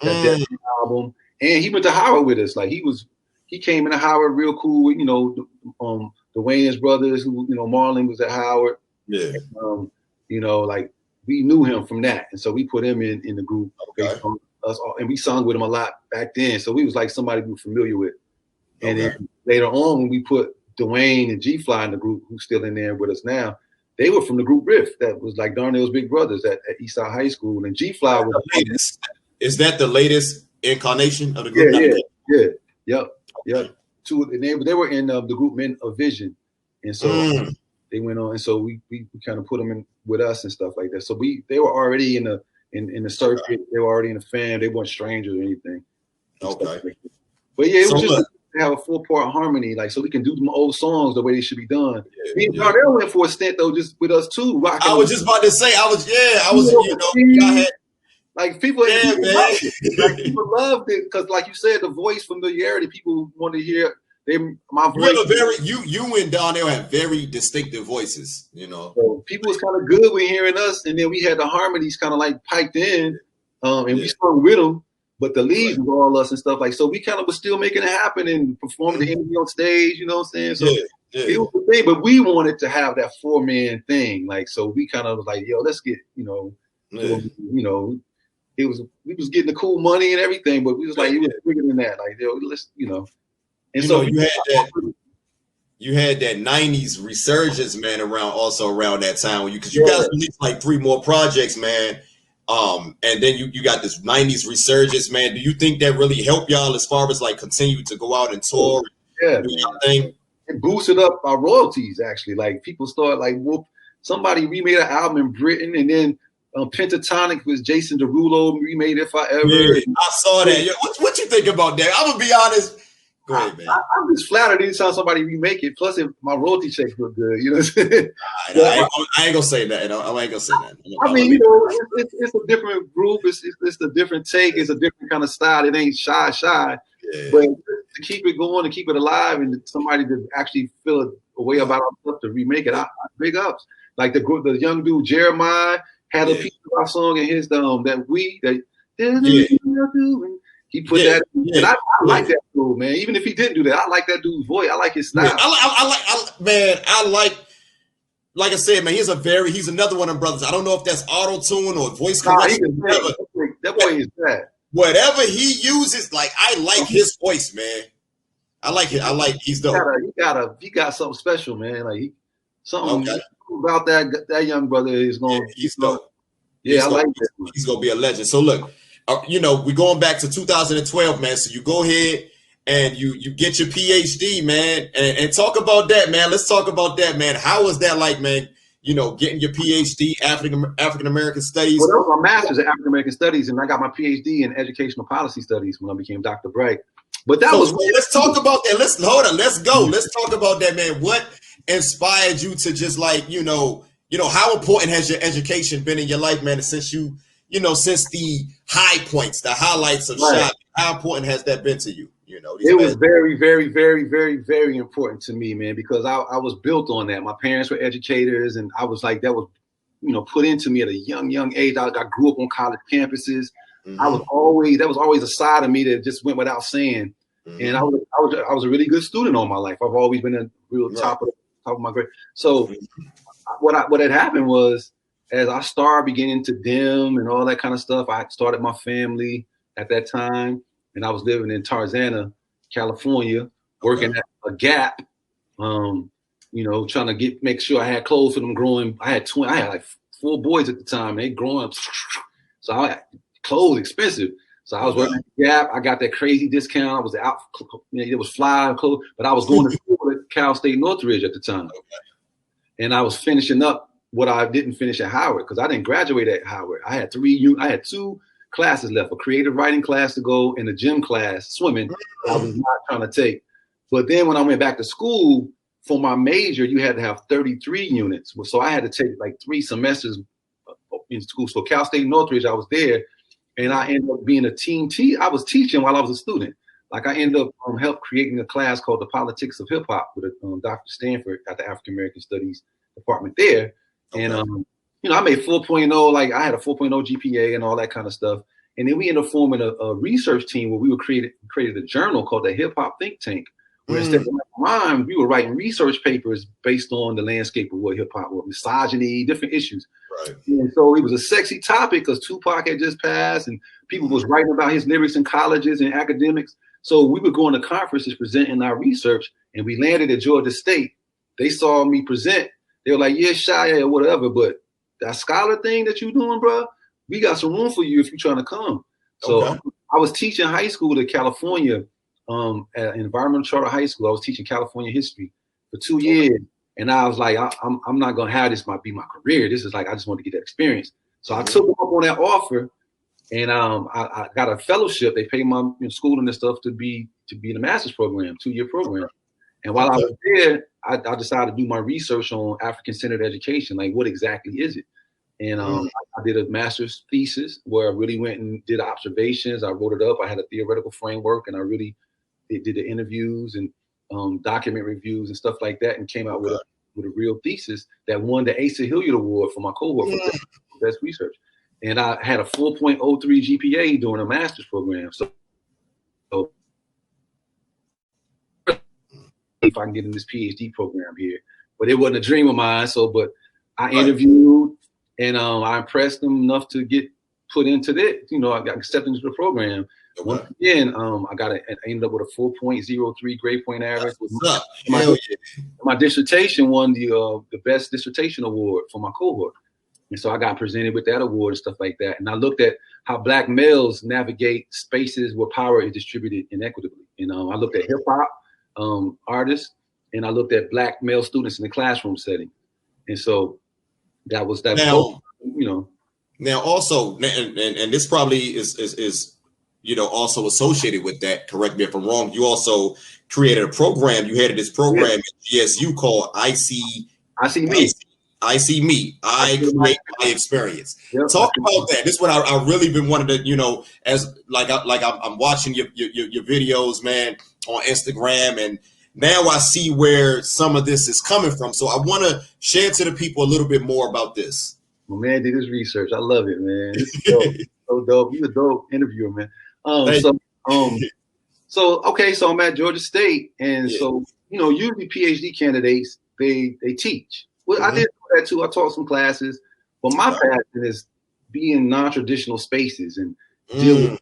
Death album, and he went to Howard with us. Like he came into Howard real cool with, the Wayans brothers, who, Marlon was at Howard. Yeah. Like we knew him from that, and so we put him in the group based on us, and we sung with him a lot back then. So we was like somebody we were familiar with. And then later on, when we put Dwayne and G-Fly in the group, who's still in there with us now, they were from the group Riff. That was like Darnell's big brothers at Eastside High School, and G-Fly was the latest. Is that the latest incarnation of the group? Yeah. They were in the group Men of Vision, and so they went on, and so we kind of put them in with us and stuff like that. So they were already in the circuit. They were already in the fam. They weren't strangers or anything. Okay. But yeah, it was just to have a 4-part harmony, like, so we can do them old songs the way they should be done. Me and Darnell went for a stint though, just with us too. I was just about to say, I was, y'all had, like people, loved it. Like people loved it because, like you said, the voice familiarity. People want to hear my voice. You and Darnell have very distinctive voices, So people was kind of good with hearing us, and then we had the harmonies kind of like piped in, and we sung with them. But the leads were all us and stuff like, so we kind of was still making it happen and performing the interview on stage, you know what I'm saying? So it was the thing, but we wanted to have that 4-man thing, like, so we kind of was like, yo, let's get, it was, we was getting the cool money and everything, but we was like, it was bigger than that, like, yo, let's, and so you had that 90s resurgence, man, around that time because you guys released like 3 more projects, man. And then you got this 90s resurgence, man. Do you think that really helped y'all as far as like continue to go out and tour? Yeah, it boosted up our royalties actually. Like people start like, somebody remade an album in Britain, and then Pentatonic was Jason Derulo remade If I Ever. Yeah, I saw that. Yeah, what you think about that? I'm gonna be honest. Go ahead, man. I'm just flattered anytime somebody remake it. Plus, if my royalty checks look good, you know what I'm saying? I ain't gonna say that. I ain't gonna say that. I mean, it's a different group. It's a different take. It's a different kind of style. It ain't shy. Yeah. But to keep it going, to keep it alive, and somebody to actually feel a way about our stuff to remake it, big ups. Like the group, the young dude Jeremiah had a piece of our song in his he put that, and I like that dude, man. Even if he didn't do that, I like that dude's voice. I like his style. Yeah, like I said, man, he's another one of them brothers. I don't know if that's auto-tune or voice correction. That boy is bad. Whatever he uses, like, I like his voice, man. I like it. He's dope. He got something special, man. Like something about that young brother is going. Yeah, he's dope. I like that. He's gonna be a legend. So look, we're going back to 2012, man. So you go ahead and you get your PhD, man, and talk about that, man. Let's talk about that, man. How was that like, man? Getting your PhD, African American Studies. Well, that was my master's in African American Studies, and I got my PhD in Educational Policy Studies when I became Dr. Bright. But let's talk about that. Let's go. Let's talk about that, man. What inspired you to just like, how important has your education been in your life, man? Since since the high points, the highlights of Shai, how important has that been to you? It was very, very, very, very, very important to me, man, because I was built on that. My parents were educators, and I was like, that was, put into me at a young age. I grew up on college campuses. Mm-hmm. That was always a side of me that just went without saying. Mm-hmm. And I was a really good student all my life. I've always been a real top of my grade. So what had happened was, as I started beginning to dim and all that kind of stuff, I started my family at that time, and I was living in Tarzana, California, working at a Gap, trying to make sure I had clothes for them growing. I had like 4 boys at the time, and they growing up. So I had clothes expensive. So I was working at the Gap. I got that crazy discount. I was out, it was fly clothes, but I was going to school at Cal State Northridge at the time. Okay. And I was finishing up what I didn't finish at Howard, because I didn't graduate at Howard. I had 2 classes left, a creative writing class to go and a gym class, swimming, I was not trying to take. But then when I went back to school, for my major, you had to have 33 units. So I had to take like 3 semesters in school. So Cal State Northridge, I was there, And I ended up being a I was teaching while I was a student. Like I ended up help creating a class called The Politics of Hip Hop with Dr. Stanford at the African American Studies department there. Okay. And I made 4.0, like I had a 4.0 GPA and all that kind of stuff. And then we ended up forming a research team where we created a journal called the Hip Hop Think Tank, where instead of rhymes, we were writing research papers based on the landscape of what hip hop was, misogyny, different issues. Right. And so it was a sexy topic because Tupac had just passed and people was writing about his lyrics in colleges and academics. So we would go into conferences presenting our research, and we landed at Georgia State. They saw me present. They were like, yeah, Shai or whatever, but that scholar thing that you doing, bro, we got some room for you if you're trying to come. So I was teaching high school in California at Environmental Charter High School. I was teaching California history for 2 years. And I was like, I'm not going to have this be my career. This is like, I just want to get that experience. So I took them up on that offer, and I got a fellowship. They paid my schooling and stuff to be in the master's program, 2-year program. And while I was there, I decided to do my research on African-centered education. Like, what exactly is it? And I did a master's thesis where I really went and did observations. I wrote it up. I had a theoretical framework, and I really did the interviews and document reviews and stuff like that, and came out with a real thesis that won the Asa Hilliard Award for my cohort for best research. And I had a 4.03 GPA during a master's program. So if I can get in this PhD program here, but it wasn't a dream of mine. So, but I interviewed, and I impressed them enough to get put into that. I got accepted into the program. Once again, I ended up with a 4.03 grade point average. My dissertation won the best dissertation award for my cohort. And so I got presented with that award and stuff like that. And I looked at how Black males navigate spaces where power is distributed inequitably. I looked at hip hop artists, and I looked at Black male students in the classroom setting. And so that was that. Now also, and this probably is also associated with that. Correct me if I'm wrong. You also created a program. You headed this program at GSU called I See Me. I create my experience. Yep. Talk about that. This is what I really been wanting to, as I'm watching your videos, man, on Instagram, and now I see where some of this is coming from. So I want to share to the people a little bit more about this. My man did his research. I love it, man. It's dope. So dope. You're a dope interviewer, man. So I'm at Georgia State, and so usually PhD candidates they teach. Well, I did that too. I taught some classes, but my passion is being in non-traditional spaces and deal with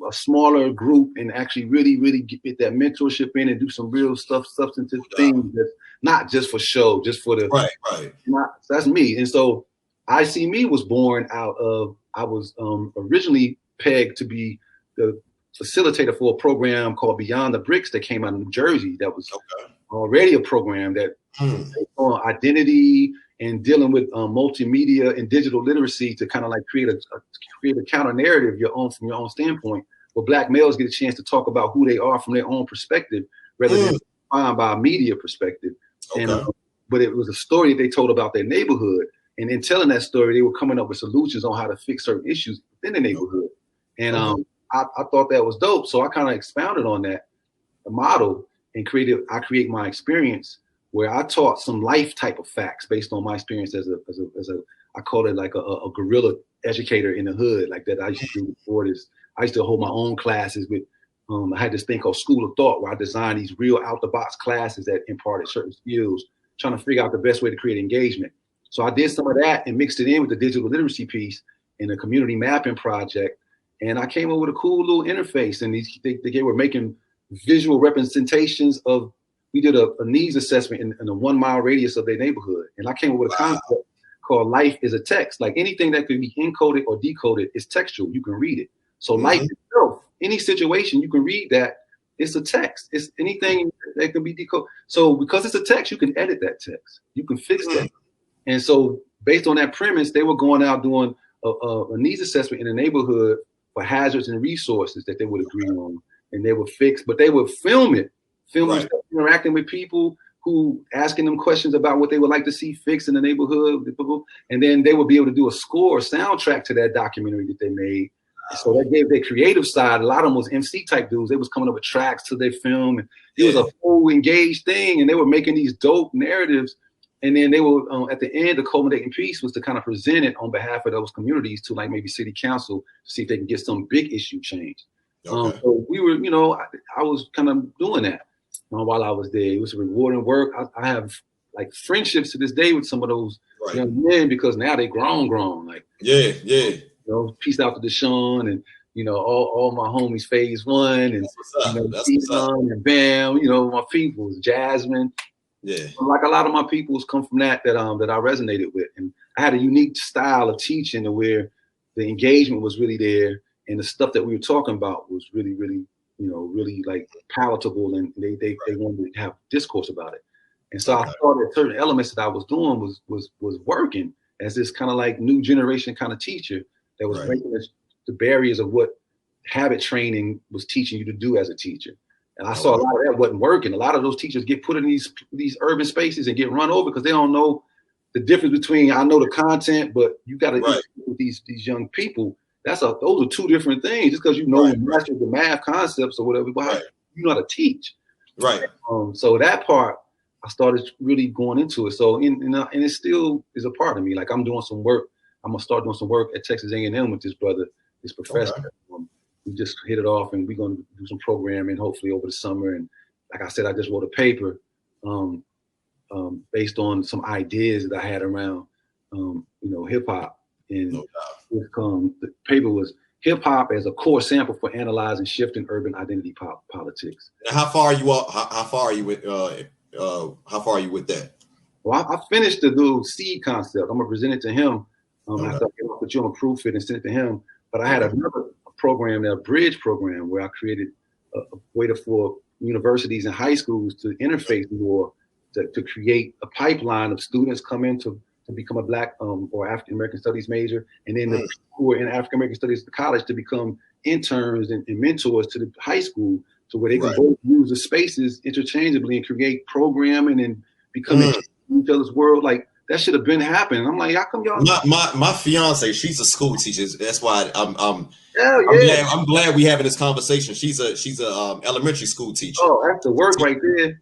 a smaller group and actually really get that mentorship in and do some real substantive things that's not just for show, just for the right. So that's me. And so I See Me was born out of, I was originally pegged to be the facilitator for a program called Beyond the Bricks that came out of New Jersey. That was already a program that on identity and dealing with multimedia and digital literacy to kind of like create a counter narrative from your own standpoint, where Black males get a chance to talk about who they are from their own perspective rather than defined by a media perspective. And but it was a story that they told about their neighborhood, and in telling that story, they were coming up with solutions on how to fix certain issues within the neighborhood. And I thought that was dope, so I kind of expounded on that model and I create my experience, where I taught some life type of facts based on my experience as a I call it like a guerrilla educator in the hood, like that I used to do before this. I used to hold my own classes with, I had this thing called School of Thought, where I designed these real out the box classes that imparted certain skills, trying to figure out the best way to create engagement. So I did some of that and mixed it in with the digital literacy piece and the community mapping project. And I came up with a cool little interface, and they were making visual representations of, we did a needs assessment in a 1 mile radius of their neighborhood. And I came up with a concept called life is a text. Like anything that could be encoded or decoded is textual. You can read it. So life itself, any situation, you can read that. It's a text. It's anything that can be decoded. So because it's a text, you can edit that text. You can fix that. And so based on that premise, they were going out doing a needs assessment in the neighborhood for hazards and resources that they would agree on. And they would fix, but they would film it, interacting with people who asking them questions about what they would like to see fixed in the neighborhood. And then they would be able to do a score or soundtrack to that documentary that they made. So that gave their creative side. A lot of them was MC type dudes. They was coming up with tracks to their film, and it was a full engaged thing. And they were making these dope narratives. And then they were at the end, the culminating piece was to kind of present it on behalf of those communities to like maybe city council to see if they can get some big issue changed. So we were, I was kind of doing that while I was there. It was rewarding work. I have like friendships to this day with some of those young men because now they grown. Like peace out to Deshaun and all my homies, Phase One and and Bam. My peoples, Jasmine. Yeah, like a lot of my peoples come from that I resonated with, and I had a unique style of teaching where the engagement was really there, and the stuff that we were talking about was really, really, really like palatable, and they wanted to have discourse about it. And so I thought that certain elements that I was doing was working as this kind of like new generation kind of teacher that was breaking the barriers of what habit training was teaching you to do as a teacher. And I saw a lot of that wasn't working. A lot of those teachers get put in these urban spaces and get run over because they don't know the difference between, I know the content, but you got to with these young people. Those are two different things. Just because master the math concepts or whatever, but you know how to teach. Right. So that part, I started really going into it. So and it still is a part of me. Like I'm doing some work. I'm gonna start doing some work at Texas A&M with this brother, this professor. We just hit it off, and we're going to do some programming hopefully over the summer. And like I said, I just wrote a paper based on some ideas that I had around, hip hop. And the paper was hip hop as a core sample for analyzing shifting urban identity politics. Now, how far are you up? How far are you with? How far are you with that? Well, I finished the little seed concept. I'm gonna present it to him. After I put you on a proof it and send it to him. But I had another program, a bridge program, where I created a way for universities and high schools to interface more, to create a pipeline of students come in to become a Black or African American studies major, and then the who are in African American studies at college to become interns and mentors to the high school, to where they can both use the spaces interchangeably and create programming and become in each other's world. Like that should have been happening. I'm like, how come y'all? My fiance, she's a school teacher. That's why I'm glad we having this conversation. She's a elementary school teacher. Oh, that's the work right there.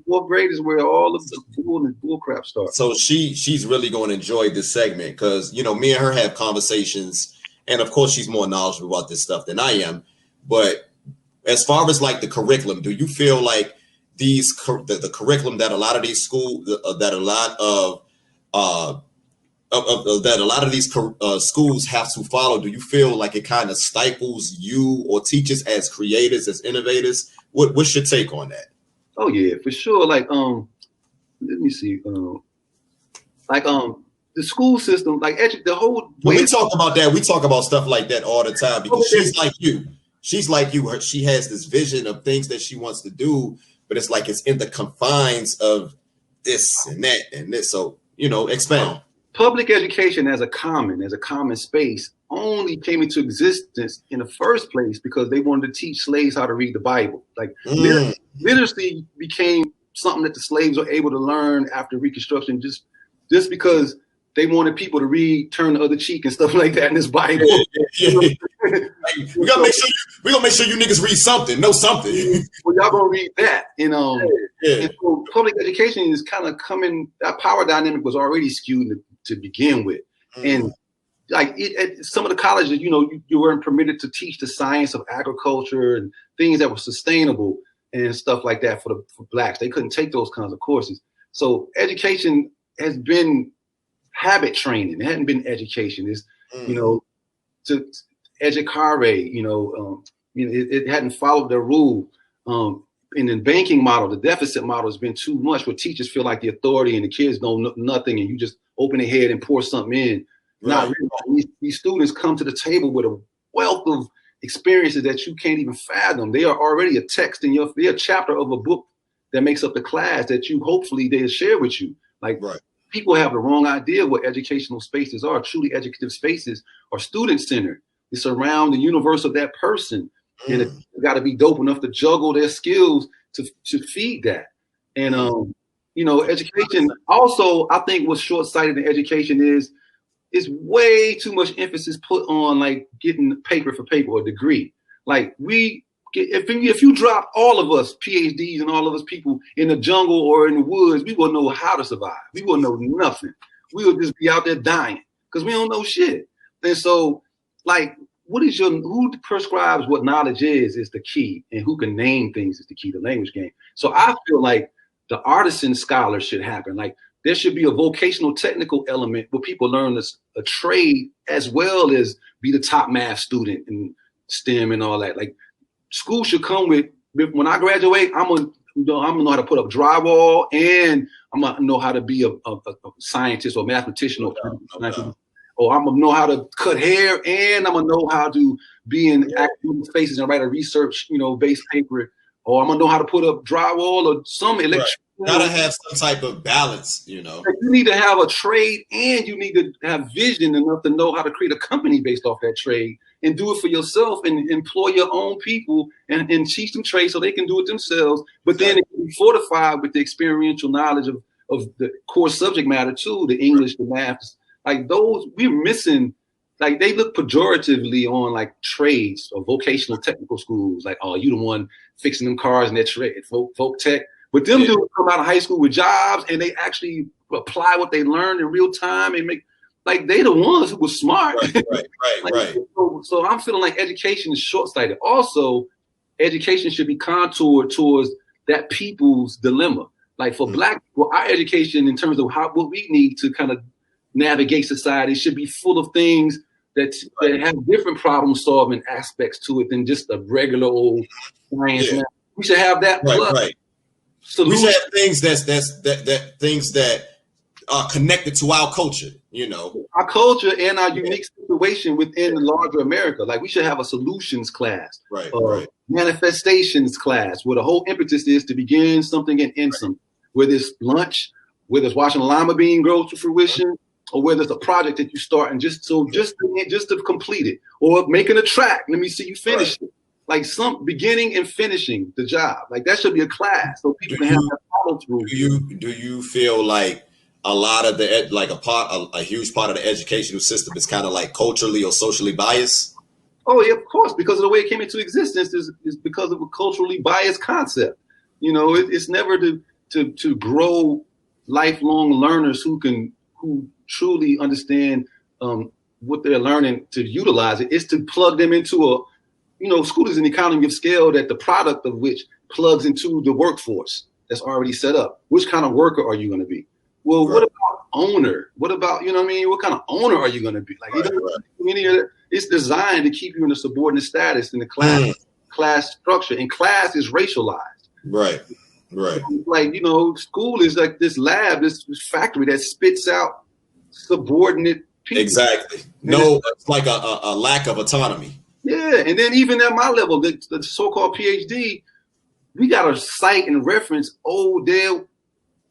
Fourth grade is where all of the bull crap starts. So she's really going to enjoy this segment because me and her have conversations, and of course she's more knowledgeable about this stuff than I am. But as far as like the curriculum, do you feel like the curriculum that a lot of these schools schools have to follow, do you feel like it kind of stifles you or teachers as creators, as innovators? What's your take on that? Oh yeah, for sure. Like let me see. The school system, like the whole. When we talk about that, we talk about stuff like that all the time because she's like you. She's like you. She has this vision of things that she wants to do, but it's like it's in the confines of this and that and this. So expound. Public education as a common space only came into existence in the first place because they wanted to teach slaves how to read the Bible. Like literacy became something that the slaves were able to learn after Reconstruction, just because they wanted people to read, turn the other cheek and stuff like that in this Bible. We're gonna make sure you niggas read something, know something. Well, y'all gonna read that, And so public education is kind of coming. That power dynamic was already skewed to begin with, and like at some of the colleges, you weren't permitted to teach the science of agriculture and things that were sustainable and stuff like that for Blacks. They couldn't take those kinds of courses. So education has been habit training. It hadn't been education. It's to educare. It hadn't followed their rule. In the banking model, the deficit model has been too much, where teachers feel like the authority and the kids know nothing, and you just open their head and pour something in. Not really. These students come to the table with a wealth of experiences that you can't even fathom. They are already a text they're a chapter of a book that makes up the class that hopefully they'll share with you. Like people have the wrong idea what educational spaces are. Truly educative spaces are student-centered. It's around the universe of that person. And it's got to be dope enough to juggle their skills to feed that. And, education also, I think what's short-sighted in education is it's way too much emphasis put on like getting paper for paper or degree. Like if you drop all of us PhDs and all of us people in the jungle or in the woods, we wouldn't know how to survive. We wouldn't know nothing. We would just be out there dying because we don't know shit. And so, like, who prescribes what knowledge is the key, and who can name things is the key to language game. So I feel like the artisan scholar should happen. Like, there should be a vocational technical element where people learn a trade as well as be the top math student in STEM and all that. Like, school should come with when I graduate, I'm gonna know how to put up drywall, and I'm gonna know how to be a scientist or mathematician, or I'm gonna know how to cut hair, and I'm gonna know how to be in academic spaces and write a research, based paper, or I'm gonna know how to put up drywall or some electrician. Gotta have some type of balance, You need to have a trade, and you need to have vision enough to know how to create a company based off that trade and do it for yourself and employ your own people and teach them trade so they can do it themselves. But then it can be fortified with the experiential knowledge of the core subject matter too, the English, the math. Like those, we're missing. Like, they look pejoratively on like trades or vocational technical schools. Like, oh, you the one fixing them cars and that trade, folk tech. But them dudes come out of high school with jobs, and they actually apply what they learned in real time and make, like, they the ones who were smart. Right. So I'm feeling like education is short-sighted. Also, education should be contoured towards that people's dilemma. Like, for Black people, our education in terms of what we need to kind of navigate society should be full of things that have different problem-solving aspects to it than just a regular old science. Yeah. We should have that. Right. We should have things that are connected to our culture, Our culture and our unique situation within the larger America. Like, we should have a solutions class, right. Manifestations class, where the whole impetus is to begin something and end something. Whether it's lunch, whether it's watching a lima bean grow to fruition, or whether it's a project that you start and just to complete it, or making a track. Let me see you finish it. Like, some beginning and finishing the job. Like, that should be a class so people can have that follow through. Do you feel like a lot of a huge part of the educational system is kind of like culturally or socially biased? Oh yeah, of course, because of the way it came into existence is because of a culturally biased concept. It's never to grow lifelong learners who truly understand what they're learning to utilize it. It's to plug them into school is an economy of scale that the product of which plugs into the workforce that's already set up. Which kind of worker are you going to be? Well, what about owner? What about, what kind of owner are you going to be? Like, it's designed to keep you in a subordinate status in the class structure, and class is racialized. Right. Like, school is like this lab, this factory that spits out subordinate people. Exactly. It's like a lack of autonomy. Yeah, and then even at my level, the so-called PhD, we got to cite and reference old dead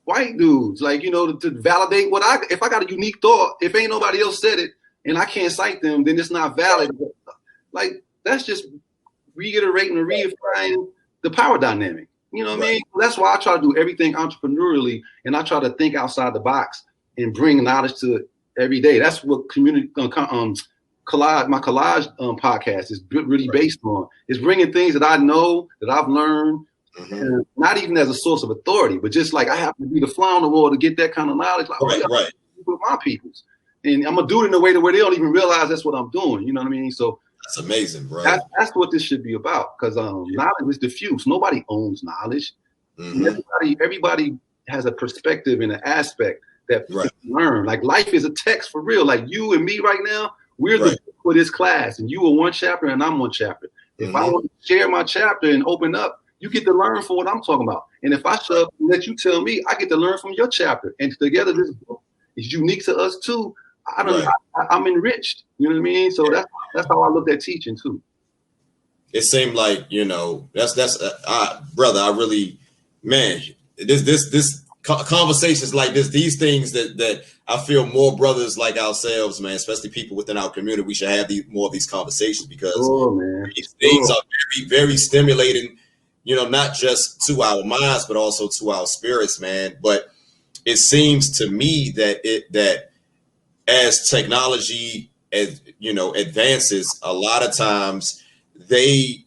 white dudes, like, to validate if I got a unique thought, if ain't nobody else said it and I can't cite them, then it's not valid. Like, that's just reiterating and reifying the power dynamic. You know what I mean? That's why I try to do everything entrepreneurially, and I try to think outside the box and bring knowledge to it every day. That's what community my collage podcast is really based on. Is bringing things that I know, that I've learned, and not even as a source of authority, but just like I happen to be the fly on the wall to get that kind of knowledge. Like, with my peoples, and I'm gonna do it in a way where they don't even realize that's what I'm doing. You know what I mean? So that's amazing, bro. That's what this should be about, because knowledge is diffuse. Nobody owns knowledge. Everybody has a perspective and an aspect that you learn. Like, life is a text for real. Like, you and me right now, we're the book for this class, and you are one chapter and I'm one chapter. If I want to share my chapter and open up, you get to learn from what I'm talking about. And if I let you tell me, I get to learn from your chapter. And together, this book is unique to us too. I'm enriched. You know what I mean? So that's how I look at teaching too. It seemed like, that's brother. I really, man, this conversations like this, these things that I feel more brothers like ourselves, man, especially people within our community, we should have more of these conversations, because these things are very, very stimulating, not just to our minds, but also to our spirits, man. But it seems to me that as technology, as advances, a lot of times they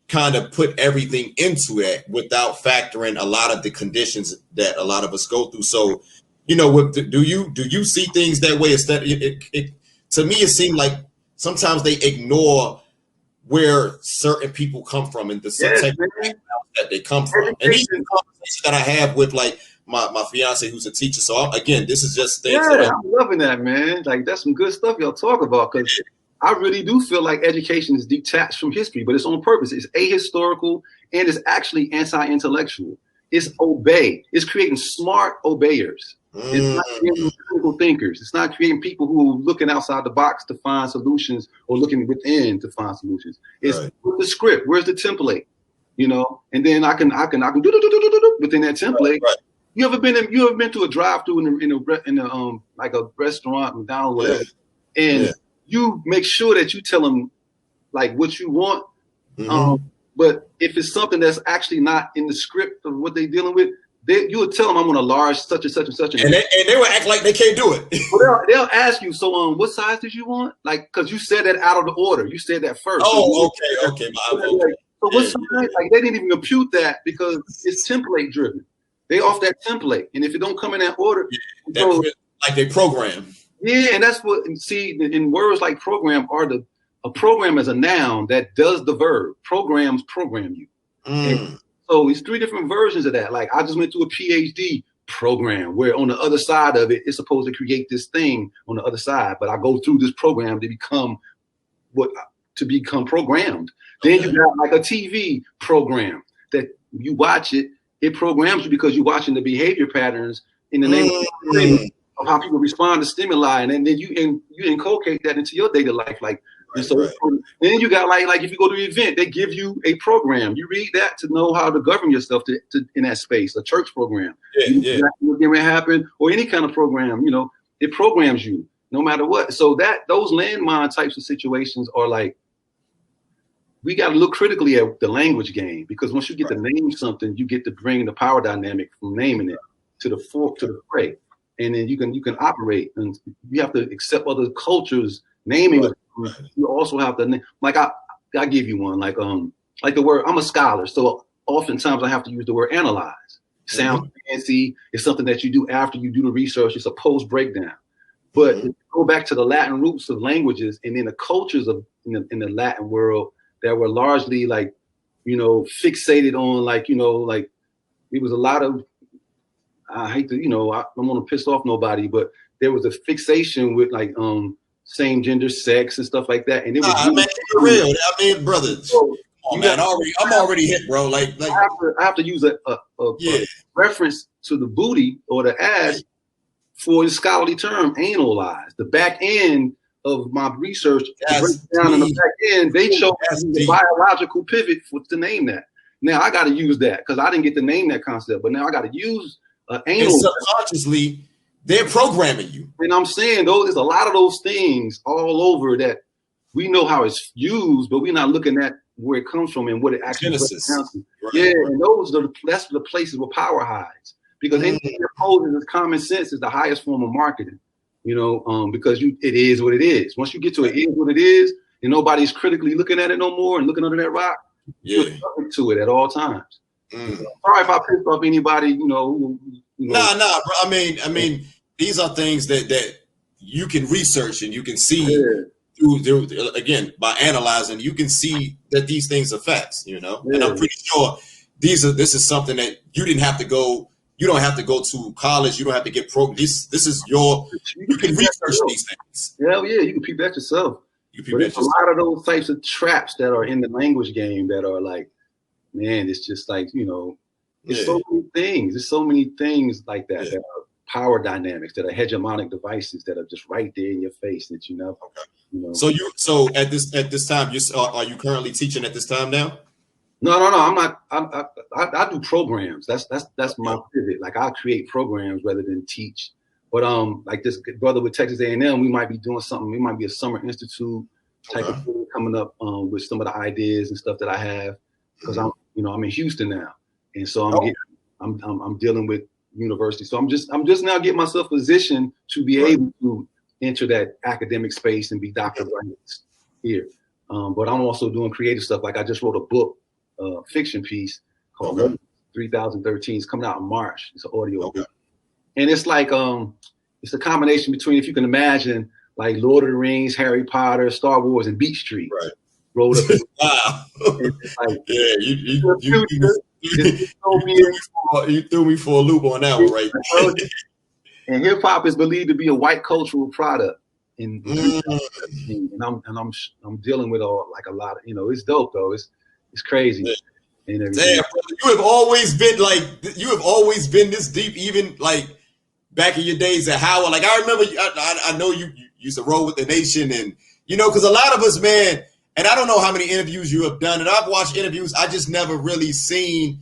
kind of put everything into it without factoring a lot of the conditions that a lot of us go through. So, do you see things that way? Instead, to me, it seemed like sometimes they ignore where certain people come from and the type of that they come from. And these are conversations that I have with like my fiance who's a teacher. So again, this is just things that I'm loving that, man. Like that's some good stuff y'all talk about, because I really do feel like education is detached from history, but it's on purpose. It's ahistorical and it's actually anti-intellectual. It's obey. It's creating smart obeyers. It's not creating critical thinkers. It's not creating people who are looking outside the box to find solutions or looking within to find solutions. It's with the script. Where's the template? And then I can do within that template. Right. You ever been to a drive-through in a like a restaurant, McDonald's, whatever, and you make sure that you tell them like what you want. But if it's something that's actually not in the script of what they're dealing with, you would tell them I'm on a large such and such and such. And they would act like they can't do it. Well, they'll ask you, so what size did you want? Like, because you said that out of the order. You said that first. Oh, okay. So what size? Like they didn't even compute that because it's template driven. They off that template, and if it don't come in that order, like they program. Yeah, and that's what in words like program a program is a noun that does the verb. Programs program you. And so it's 3 different versions of that. Like I just went through a PhD program where on the other side of it, it's supposed to create this thing on the other side. But I go through this program to become programmed. Then you got like a TV program that you watch it. It programs you because you're watching the behavior patterns in the name of how people respond to stimuli, and then you inculcate that into your daily life. Then you got like if you go to an event, they give you a program. You read that to know how to govern yourself to in that space. A church program, what's going to happen, or any kind of program. It programs you no matter what. So those landmine types of situations are like, we got to look critically at the language game, because once you get to name something, you get to bring the power dynamic from naming it to the fray, and then you can operate. And you have to accept other cultures naming. You also have to like I give you one like the word. I'm a scholar, so oftentimes I have to use the word analyze. Sounds fancy. It's something that you do after you do the research. It's a post breakdown. But go back to the Latin roots of languages and then the cultures of in the Latin world that were largely like, fixated on like, like it was a lot of, I hate to, I don't want to piss off nobody, but there was a fixation with like same gender sex and stuff like that. And it was real. I mean, brother, I'm already hit, bro. Like I have to use a reference to the booty or the ass for the scholarly term, analyze. The back end of my research, down in the back end, they chose the biological pivot to name that. Now I got to use that because I didn't get to name that concept, but now I got to use anal. And subconsciously, they're programming you. And I'm saying there's a lot of those things all over that we know how it's used, but we're not looking at where it comes from and what it actually Genesis. And that's the places where power hides. Because anything that poses as common sense is the highest form of marketing. Because it is what it is. Once you get to it is what it is, and nobody's critically looking at it no more and looking under that rock, you're to it at all times. Sorry if I pissed off anybody, Nah, bro. I mean, these are things that you can research and you can see through again by analyzing. You can see that these things are facts, and I'm pretty sure this is something that you didn't have to go. You don't have to go to college. You don't have to get this is you can research these things. Hell yeah, you can peep that yourself. There's a lot of those types of traps that are in the language game that are like, man, it's just like, it's so many things. There's so many things like that that are power dynamics, that are hegemonic devices that are just right there in your face that Okay. So at this time, are you currently teaching at this time now? No, I'm not. I do programs. That's my pivot. Like I create programs rather than teach. But like this brother with Texas A&M, we might be doing something. We might be a summer institute type of thing coming up with some of the ideas and stuff that I have, because I'm in Houston now, and so I'm dealing with university. So I'm just now getting myself positioned to be able to enter that academic space and be Dr. Bright here. But I'm also doing creative stuff. Like I just wrote a book, fiction piece called 3013. It's coming out in March. It's an audio book. And it's like it's a combination between, if you can imagine, like Lord of the Rings, Harry Potter, Star Wars, and Beat Street. Right. Rolled up. Wow. Like, yeah, you threw me for a loop on that one, right? And hip hop is believed to be a white cultural product. And I'm dealing with a lot of, it's dope though. It's crazy. Yeah. Damn, brother, you have always been this deep, even like back in your days at Howard. Like I remember, I know you used to roll with the Nation, and because a lot of us, man, and I don't know how many interviews you have done, and I've watched interviews, I just never really seen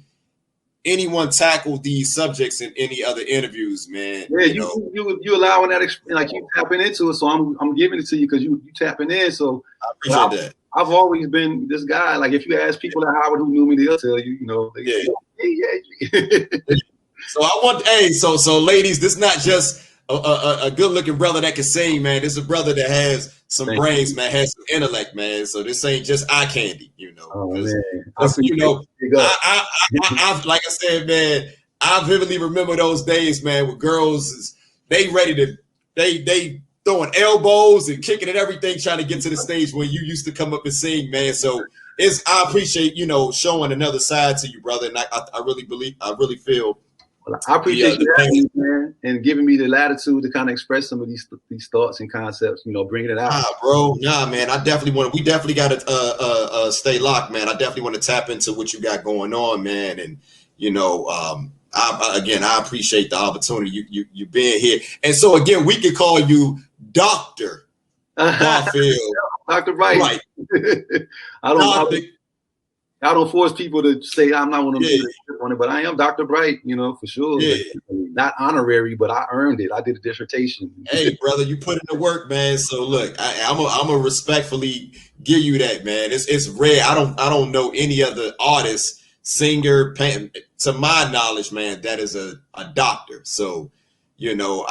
anyone tackle these subjects in any other interviews, man. Yeah, you allowing that, like you tapping into it, so I'm giving it to you because you tapping in. So I appreciate that. I've always been this guy. Like if you ask people at Howard who knew me, they'll tell you, So I want, so ladies, this is not just a good looking brother that can sing, man. This is a brother that has some brains, man, has some intellect, man. So this ain't just eye candy, Oh, man. I like I said, man, I vividly remember those days, man, with girls, they ready to, they throwing elbows and kicking and everything, trying to get to the stage where you used to come up and sing, man. So I appreciate, showing another side to you, brother. And I really feel. Well, I appreciate you having me, man, and giving me the latitude to kind of express some of these thoughts and concepts, bringing it out. Nah, man, we definitely got to stay locked, man. I definitely want to tap into what you got going on, man. And, I appreciate the opportunity you being here. And so, again, we could call you Dr. Garfield. Dr. Bright. Right. I don't force people to say I'm not one of them on it, but I am Dr. Bright, for sure. Yeah. Not honorary, but I earned it. I did a dissertation. Hey, brother, you put in the work, man. So look, I'm a respectfully give you that, man. It's rare. I don't know any other artist, singer, to my knowledge, man, that is a doctor. So, I did some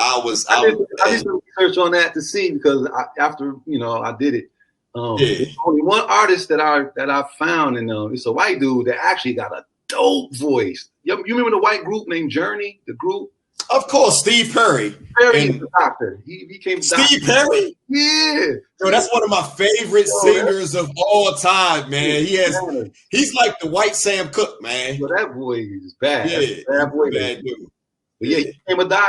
research on that to see, because after I did it. There's only one artist that I found, and it's a white dude that actually got a dope voice. You remember the white group named Journey? The group, of course, Steve Perry. Perry is the doctor. He became Steve Perry. Yeah, bro, that's one of my favorite singers of all time, man. He's like the white Sam Cooke, man. Well, that boy is bad. Yeah, bad boy, bad dude. But yeah,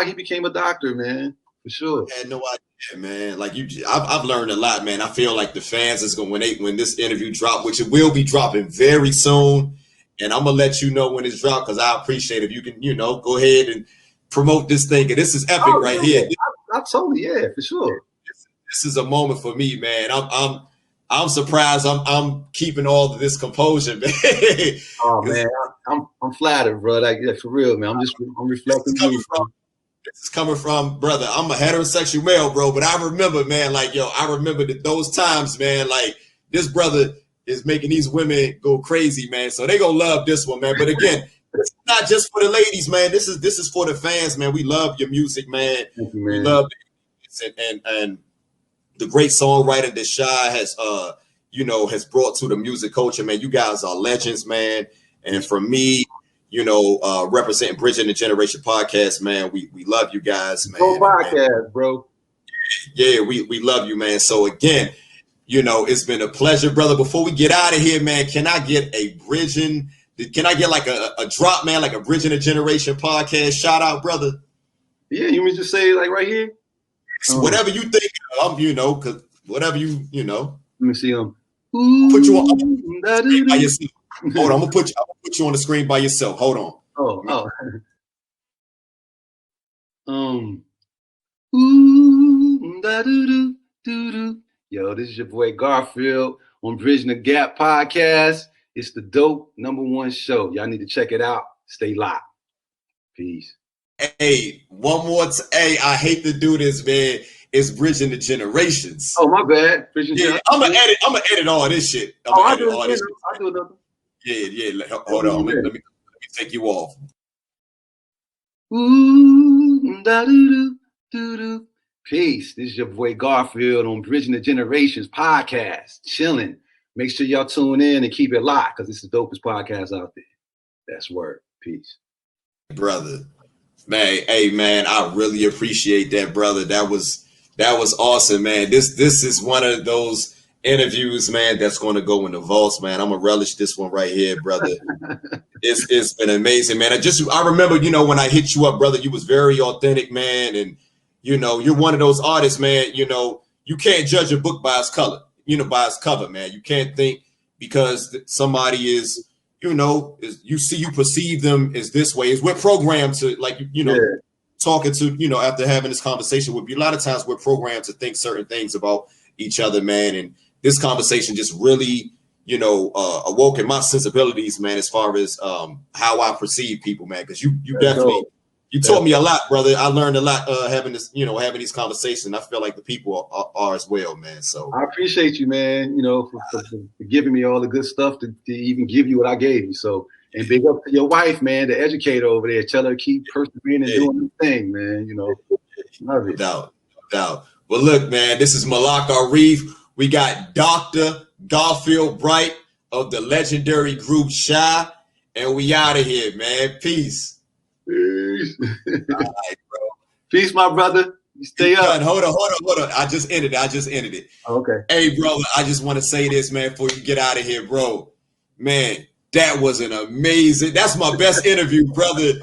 he became a doctor, man. For sure. I had no idea, man. Like I've learned a lot, man. I feel like the fans is going when this interview drop, which it will be dropping very soon, and I'm gonna let you know when it's dropped, because I appreciate if you can, go ahead and promote this thing. And this is epic here. I totally, for sure. This is a moment for me, man. I'm surprised. I'm keeping all of this composure, man. Oh man, I'm flattered, bro. Like, for real, man. I'm reflecting. This is coming from, brother, I'm a heterosexual male, bro, but I remember, man, I remember those times, man, like this brother is making these women go crazy, man. So they gonna love this one, man. But again, it's not just for the ladies, man. This is for the fans, man. We love your music, man. Thank you, man. We love it. And the great songwriter that Shai has brought to the music culture, man. You guys are legends, man. And for me, representing Bridging the Generation podcast, man. We love you guys, man. Go podcast, bro. Yeah, we love you, man. So again, it's been a pleasure, brother. Before we get out of here, man, can I get like a drop, man, like a Bridging the Generation podcast shout out, brother? Yeah, you mean just say like right here? Whatever you think, cause whatever Let me see them. Put you on by yourself. Hold on, I'm gonna put you on the screen by yourself. Hold on. Oh. Yo, this is your boy Garfield on Bridging the Gap podcast. It's the dope #1 show. Y'all need to check it out. Stay locked. Peace. Hey, one more. I hate to do this, man. It's Bridging the Generations. Oh, my bad. I'm gonna edit all this shit. I'll do another. Yeah. Hold on. Let me take you off. Ooh, da doo doo doo doo. Peace. This is your boy Garfield on Bridging the Generations podcast. Chilling. Make sure y'all tune in and keep it locked because this is the dopest podcast out there. That's word. Peace. Brother. Man, hey man, I really appreciate that, brother. That was awesome, man. This is one of those interviews, man, that's going to go in the vaults, man. I'm gonna relish this one right here, brother. It's been amazing, man. I remember, when I hit you up, brother, you was very authentic, man, and you're one of those artists, man. You can't judge a book by its color, by its cover, man. You can't think because somebody is, you perceive them as this way. Is we're programmed to, like, talking to, after having this conversation with you, a lot of times we're programmed to think certain things about each other, man. And this conversation just really, awoken my sensibilities, man, as far as how I perceive people, man. Because you definitely, taught me a lot, brother. I learned a lot having this, having these conversations. I feel like the people are as well, man. So I appreciate you, man, for giving me all the good stuff to even give you what I gave you. So, and big up to your wife, man, the educator over there. Tell her to keep persevering and doing the thing, man. Love it. No doubt. Well, look, man, this is Malak Arif. We got Dr. Garfield Bright of the legendary group Shai, and we out of here, man. Peace. Peace. All right, bro. Peace, my brother. You stay up. Hold on. I just ended it. Okay. Hey, brother, I just want to say this, man, before you get out of here, bro. Man, that was that's my best interview, brother.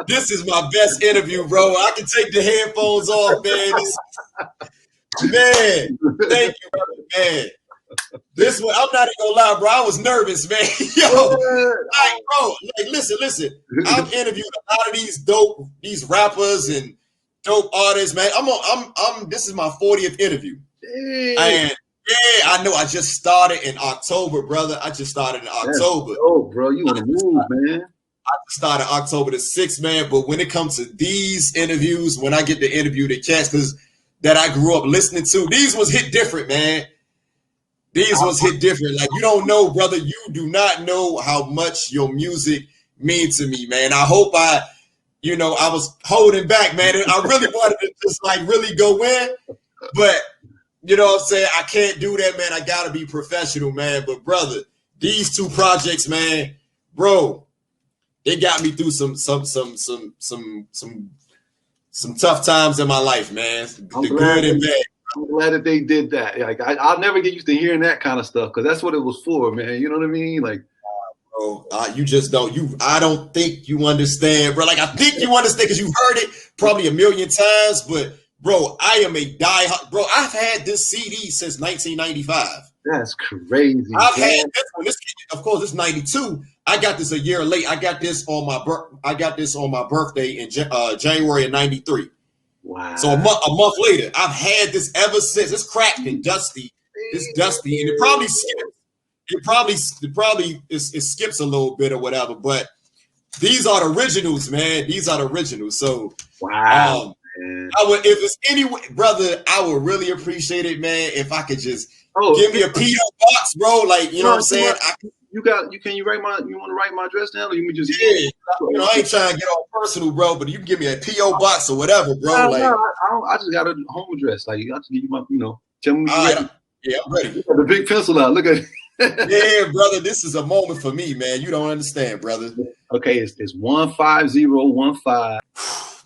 This is my best interview, bro. I can take the headphones off, man. Man, thank you, brother, man. This one, I'm not even gonna lie, bro. I was nervous, man. Listen. I've interviewed a lot of these rappers and dope artists, man. This is my 40th interview. And yeah, I know. I just started in October, brother. Oh, bro, you on the move, man. I started October the 6th, man. But when it comes to these interviews, when I get to interview the cats that I grew up listening to, these was hit different, man. These was hit different. Like, you don't know, brother. You do not know how much your music means to me, man. I hope I was holding back, man. I really wanted to just really go in, but you know what I'm saying? I can't do that, man. I gotta be professional, man. But brother, these two projects, man, bro, they got me through some tough times in my life, man. The good and bad. I'm glad that they did that. Like, I'll never get used to hearing that kind of stuff because that's what it was for, man. You know what I mean? Like, bro, you just don't. I don't think you understand, bro. Like, I think you understand because you've heard it probably a million times, but. Bro, I am a diehard. Bro, I've had this CD since 1995. That's crazy. I've had this one. Of course, it's 92. I got this a year late. I got this on my birthday in January of 93. Wow. So a month later, I've had this ever since. It's cracked and dusty. It's dusty, and it probably skips. It skips a little bit or whatever. But these are the originals, man. These are the originals. So wow. If it's any way, brother, I would really appreciate it, man. If I could just give me a P.O. box, bro. Like, you know what I'm saying? You want to write my address down, or you can just I ain't trying to get all personal, bro, but you can give me a P.O. box or whatever, bro. I just got a home address. Like, I just give you my, tell me. Yeah, I'm ready. You got the big pencil out. Look at it. Yeah, brother, this is a moment for me, man. You don't understand, brother. Okay, it's 15015.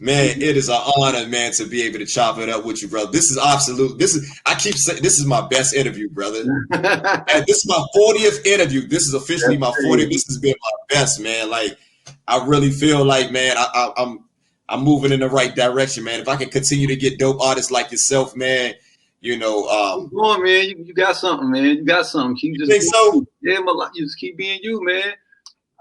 Man, it is an honor, man, to be able to chop it up with you, brother. This is I keep saying this is my best interview, brother. And this is my 40th interview. This is officially my 40th. This has been my best, man. Like, I really feel like, man, I'm moving in the right direction, man. If I can continue to get dope artists like yourself, man, Come on, man. You got something, man. You got something. You think so? Yeah, you just keep being you, man.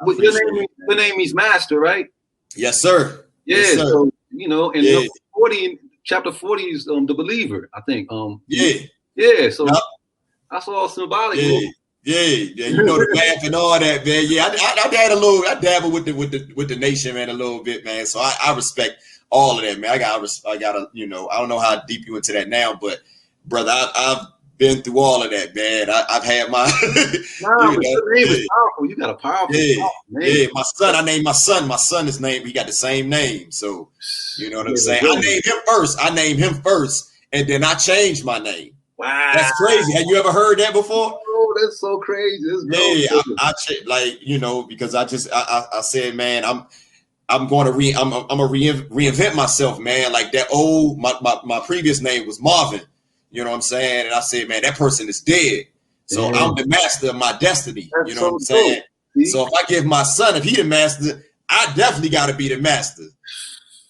Your name is Master, right? Yes, sir. Yeah, yes, sir. So and 40, chapter 40 is the believer, I think. Yeah. So that's all symbolic. Yeah. You know the math and all that, man. Yeah, I dabble with the nation, man, a little bit, man. So I respect all of that, man. I gotta, I don't know how deep you into that now, but brother, I've been through all of that, man. I've had my. Your name is powerful. You got a powerful. Yeah. My son. I named my son. My son is named. He got the same name. So you know what I'm saying. I named him first. and then I changed my name. Wow, that's crazy. Have you ever heard that before? Oh, that's so crazy. Yeah, like because I said, man, I'm going to reinvent myself, man. Like that my previous name was Marvin. You know what I'm saying? And I said, man, that person is dead. So I'm the master of my destiny. That's you know what I'm saying? Cool. So if I give my son, if he the master, I definitely got to be the master.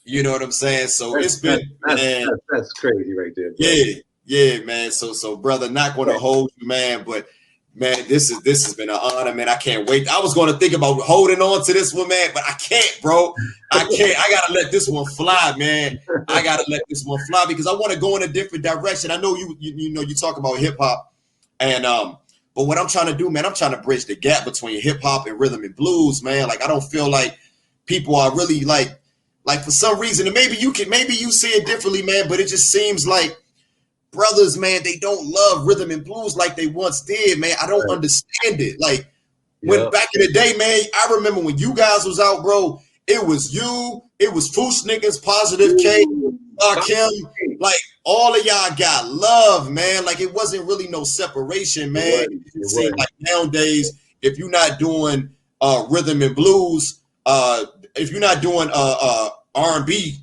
You know what I'm saying? So that's crazy right there, bro. Yeah, man. So brother, not going to hold you, man, but man, this has been an honor, man. I can't wait. I was going to think about holding on to this one, man, but I can't, bro. I can't. I gotta let this one fly, man. I gotta let this one fly because I want to go in a different direction. I know you talk about hip hop, and but what I'm trying to do, man, I'm trying to bridge the gap between hip hop and rhythm and blues, man. Like I don't feel like people are really like for some reason, and maybe you see it differently, man, but it just seems like brothers, man, they don't love rhythm and blues like they once did, man. I don't understand it. Like when back in the day, man, I remember when you guys was out, bro, it was you, it was Foosh Niggas, Positive K, Kim, like all of y'all got love, man. Like it wasn't really no separation, man. It seems like nowadays, if you're not doing rhythm and blues, if you're not doing R&B,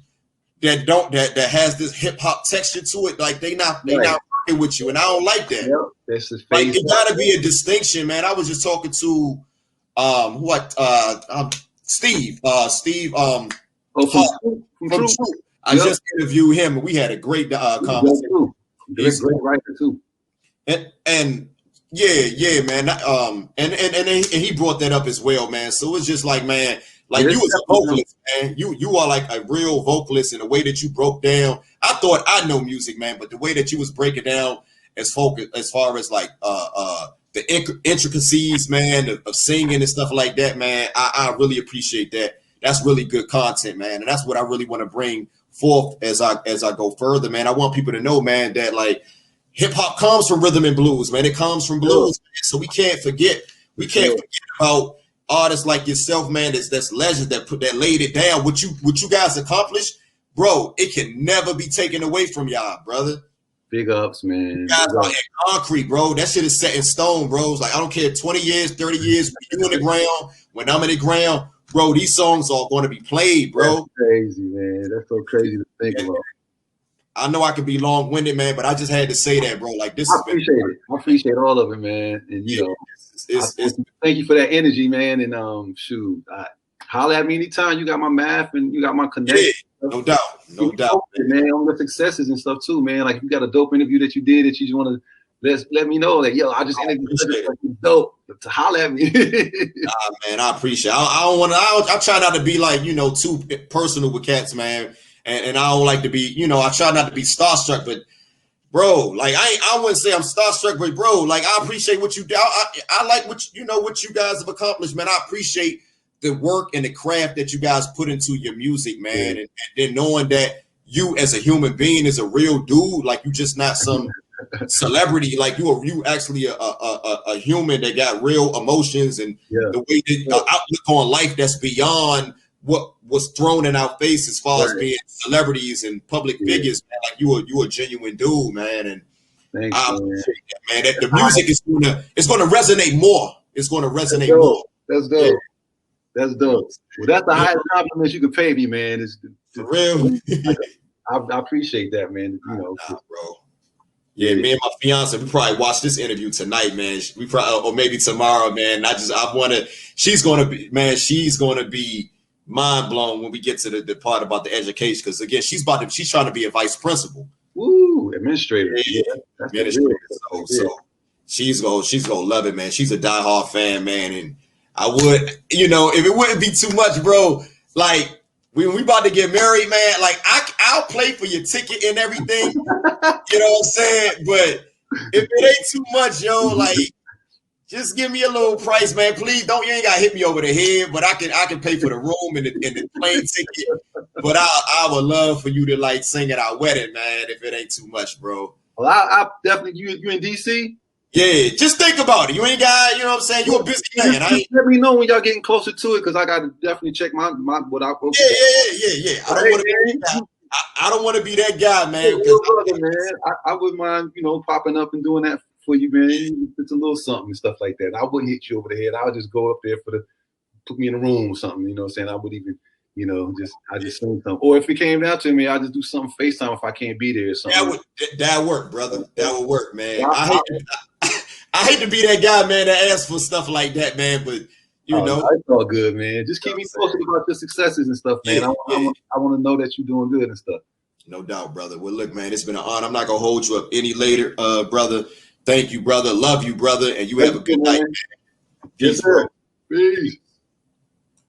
that has this hip hop texture to it, like they not rocking with you, and I don't like that. Like it gotta be a distinction, man. I was just talking to Steve from True. I just interviewed him, and we had a great conversation. He's a great writer too. And yeah, man. And he brought that up as well, man. So it's just like, man. Like you as a vocalist, man, you are like a real vocalist in the way that you broke down. I thought I know music, man, but the way that you was breaking down as far as like the intricacies, man, of singing and stuff like that, man, I really appreciate that. That's really good content, man, and that's what I really want to bring forth as I go further, man. I want people to know, man, that like hip hop comes from rhythm and blues, man. It comes from blues, man. So we can't forget about artists like yourself, man, that's legends that laid it down. What you guys accomplished, bro, it can never be taken away from y'all, brother. Big ups, man. You guys are in concrete, bro. That shit is set in stone, bro. It's like I don't care, 20 years, 30 years, when you in the ground, when I'm in the ground, bro, these songs are going to be played, bro. That's crazy, man. That's so crazy to think about. I know I could be long-winded, man, but I just had to say that, bro. Like this, I appreciate all of it, man. And thank you for that energy, man. And holler at me anytime. You got my math and you got my connection. Yeah, no doubt, man. On the successes and stuff too, man. Like if you got a dope interview that you did that you just want to let me know. Like I just interviewed dope. To holler at me. Man, I appreciate it. I try not to be like too personal with cats, man. And I don't like to be, I try not to be starstruck, but bro, like I wouldn't say I'm starstruck, but bro, like I appreciate what you do. I like what you guys have accomplished, man. I appreciate the work and the craft that you guys put into your music, man. And then knowing that you as a human being is a real dude, like you just not some celebrity, like you actually a human that got real emotions and the way that outlook on life that's beyond what was thrown in our face as far as being celebrities and public figures, man. Like you a genuine dude, man. And thanks, I appreciate that, man. That the music is gonna resonate more. It's gonna resonate more. That's dope. Yeah. That's dope. Well, that's the highest compliment you could pay me, man. It's for real. I appreciate that, man. Bro. Yeah, me and my fiance, we probably watch this interview tonight, man. We probably, or maybe tomorrow, man. She's gonna be mind blown when we get to the part about the education, because again, she's trying to be a vice principal. Ooh, administrator. Yeah. Administrator. So she's gonna love it, man. She's a diehard fan, man, and I would, if it wouldn't be too much, bro. Like when we about to get married, man, like I'll pay for your ticket and everything. You know what I'm saying? But if it ain't too much, like just give me a little price, man. Please don't. You ain't gotta hit me over the head, but I can pay for the room and the plane ticket. But I would love for you to like sing at our wedding, man. If it ain't too much, bro. Well, I definitely. You in DC? Yeah, just think about it. You ain't got, what I'm saying? You're a busy man. Let me know when y'all getting closer to it, because I got to definitely check my what I. Yeah. I don't want to. I don't want to be that guy, man. Brother, man. I wouldn't mind, popping up and doing that for you, man. It's a little something and stuff like that. I wouldn't hit you over the head. I would just go up there put me in a room or something, you know what I'm saying? I would even, I just sing something. Or if it came down to me, I just do something FaceTime if I can't be there or something. That would work, brother. That would work, man. I hate to be that guy, man, that asks for stuff like that, man, but you know. It's all good, man. Just keep me posted about your successes and stuff, man. I want to know that you're doing good and stuff. No doubt, brother. Well, look, man, it's been an honor. I'm not going to hold you up any later, brother. Thank you, brother. Love you, brother. And you have a good night, man. Peace, bro. Peace.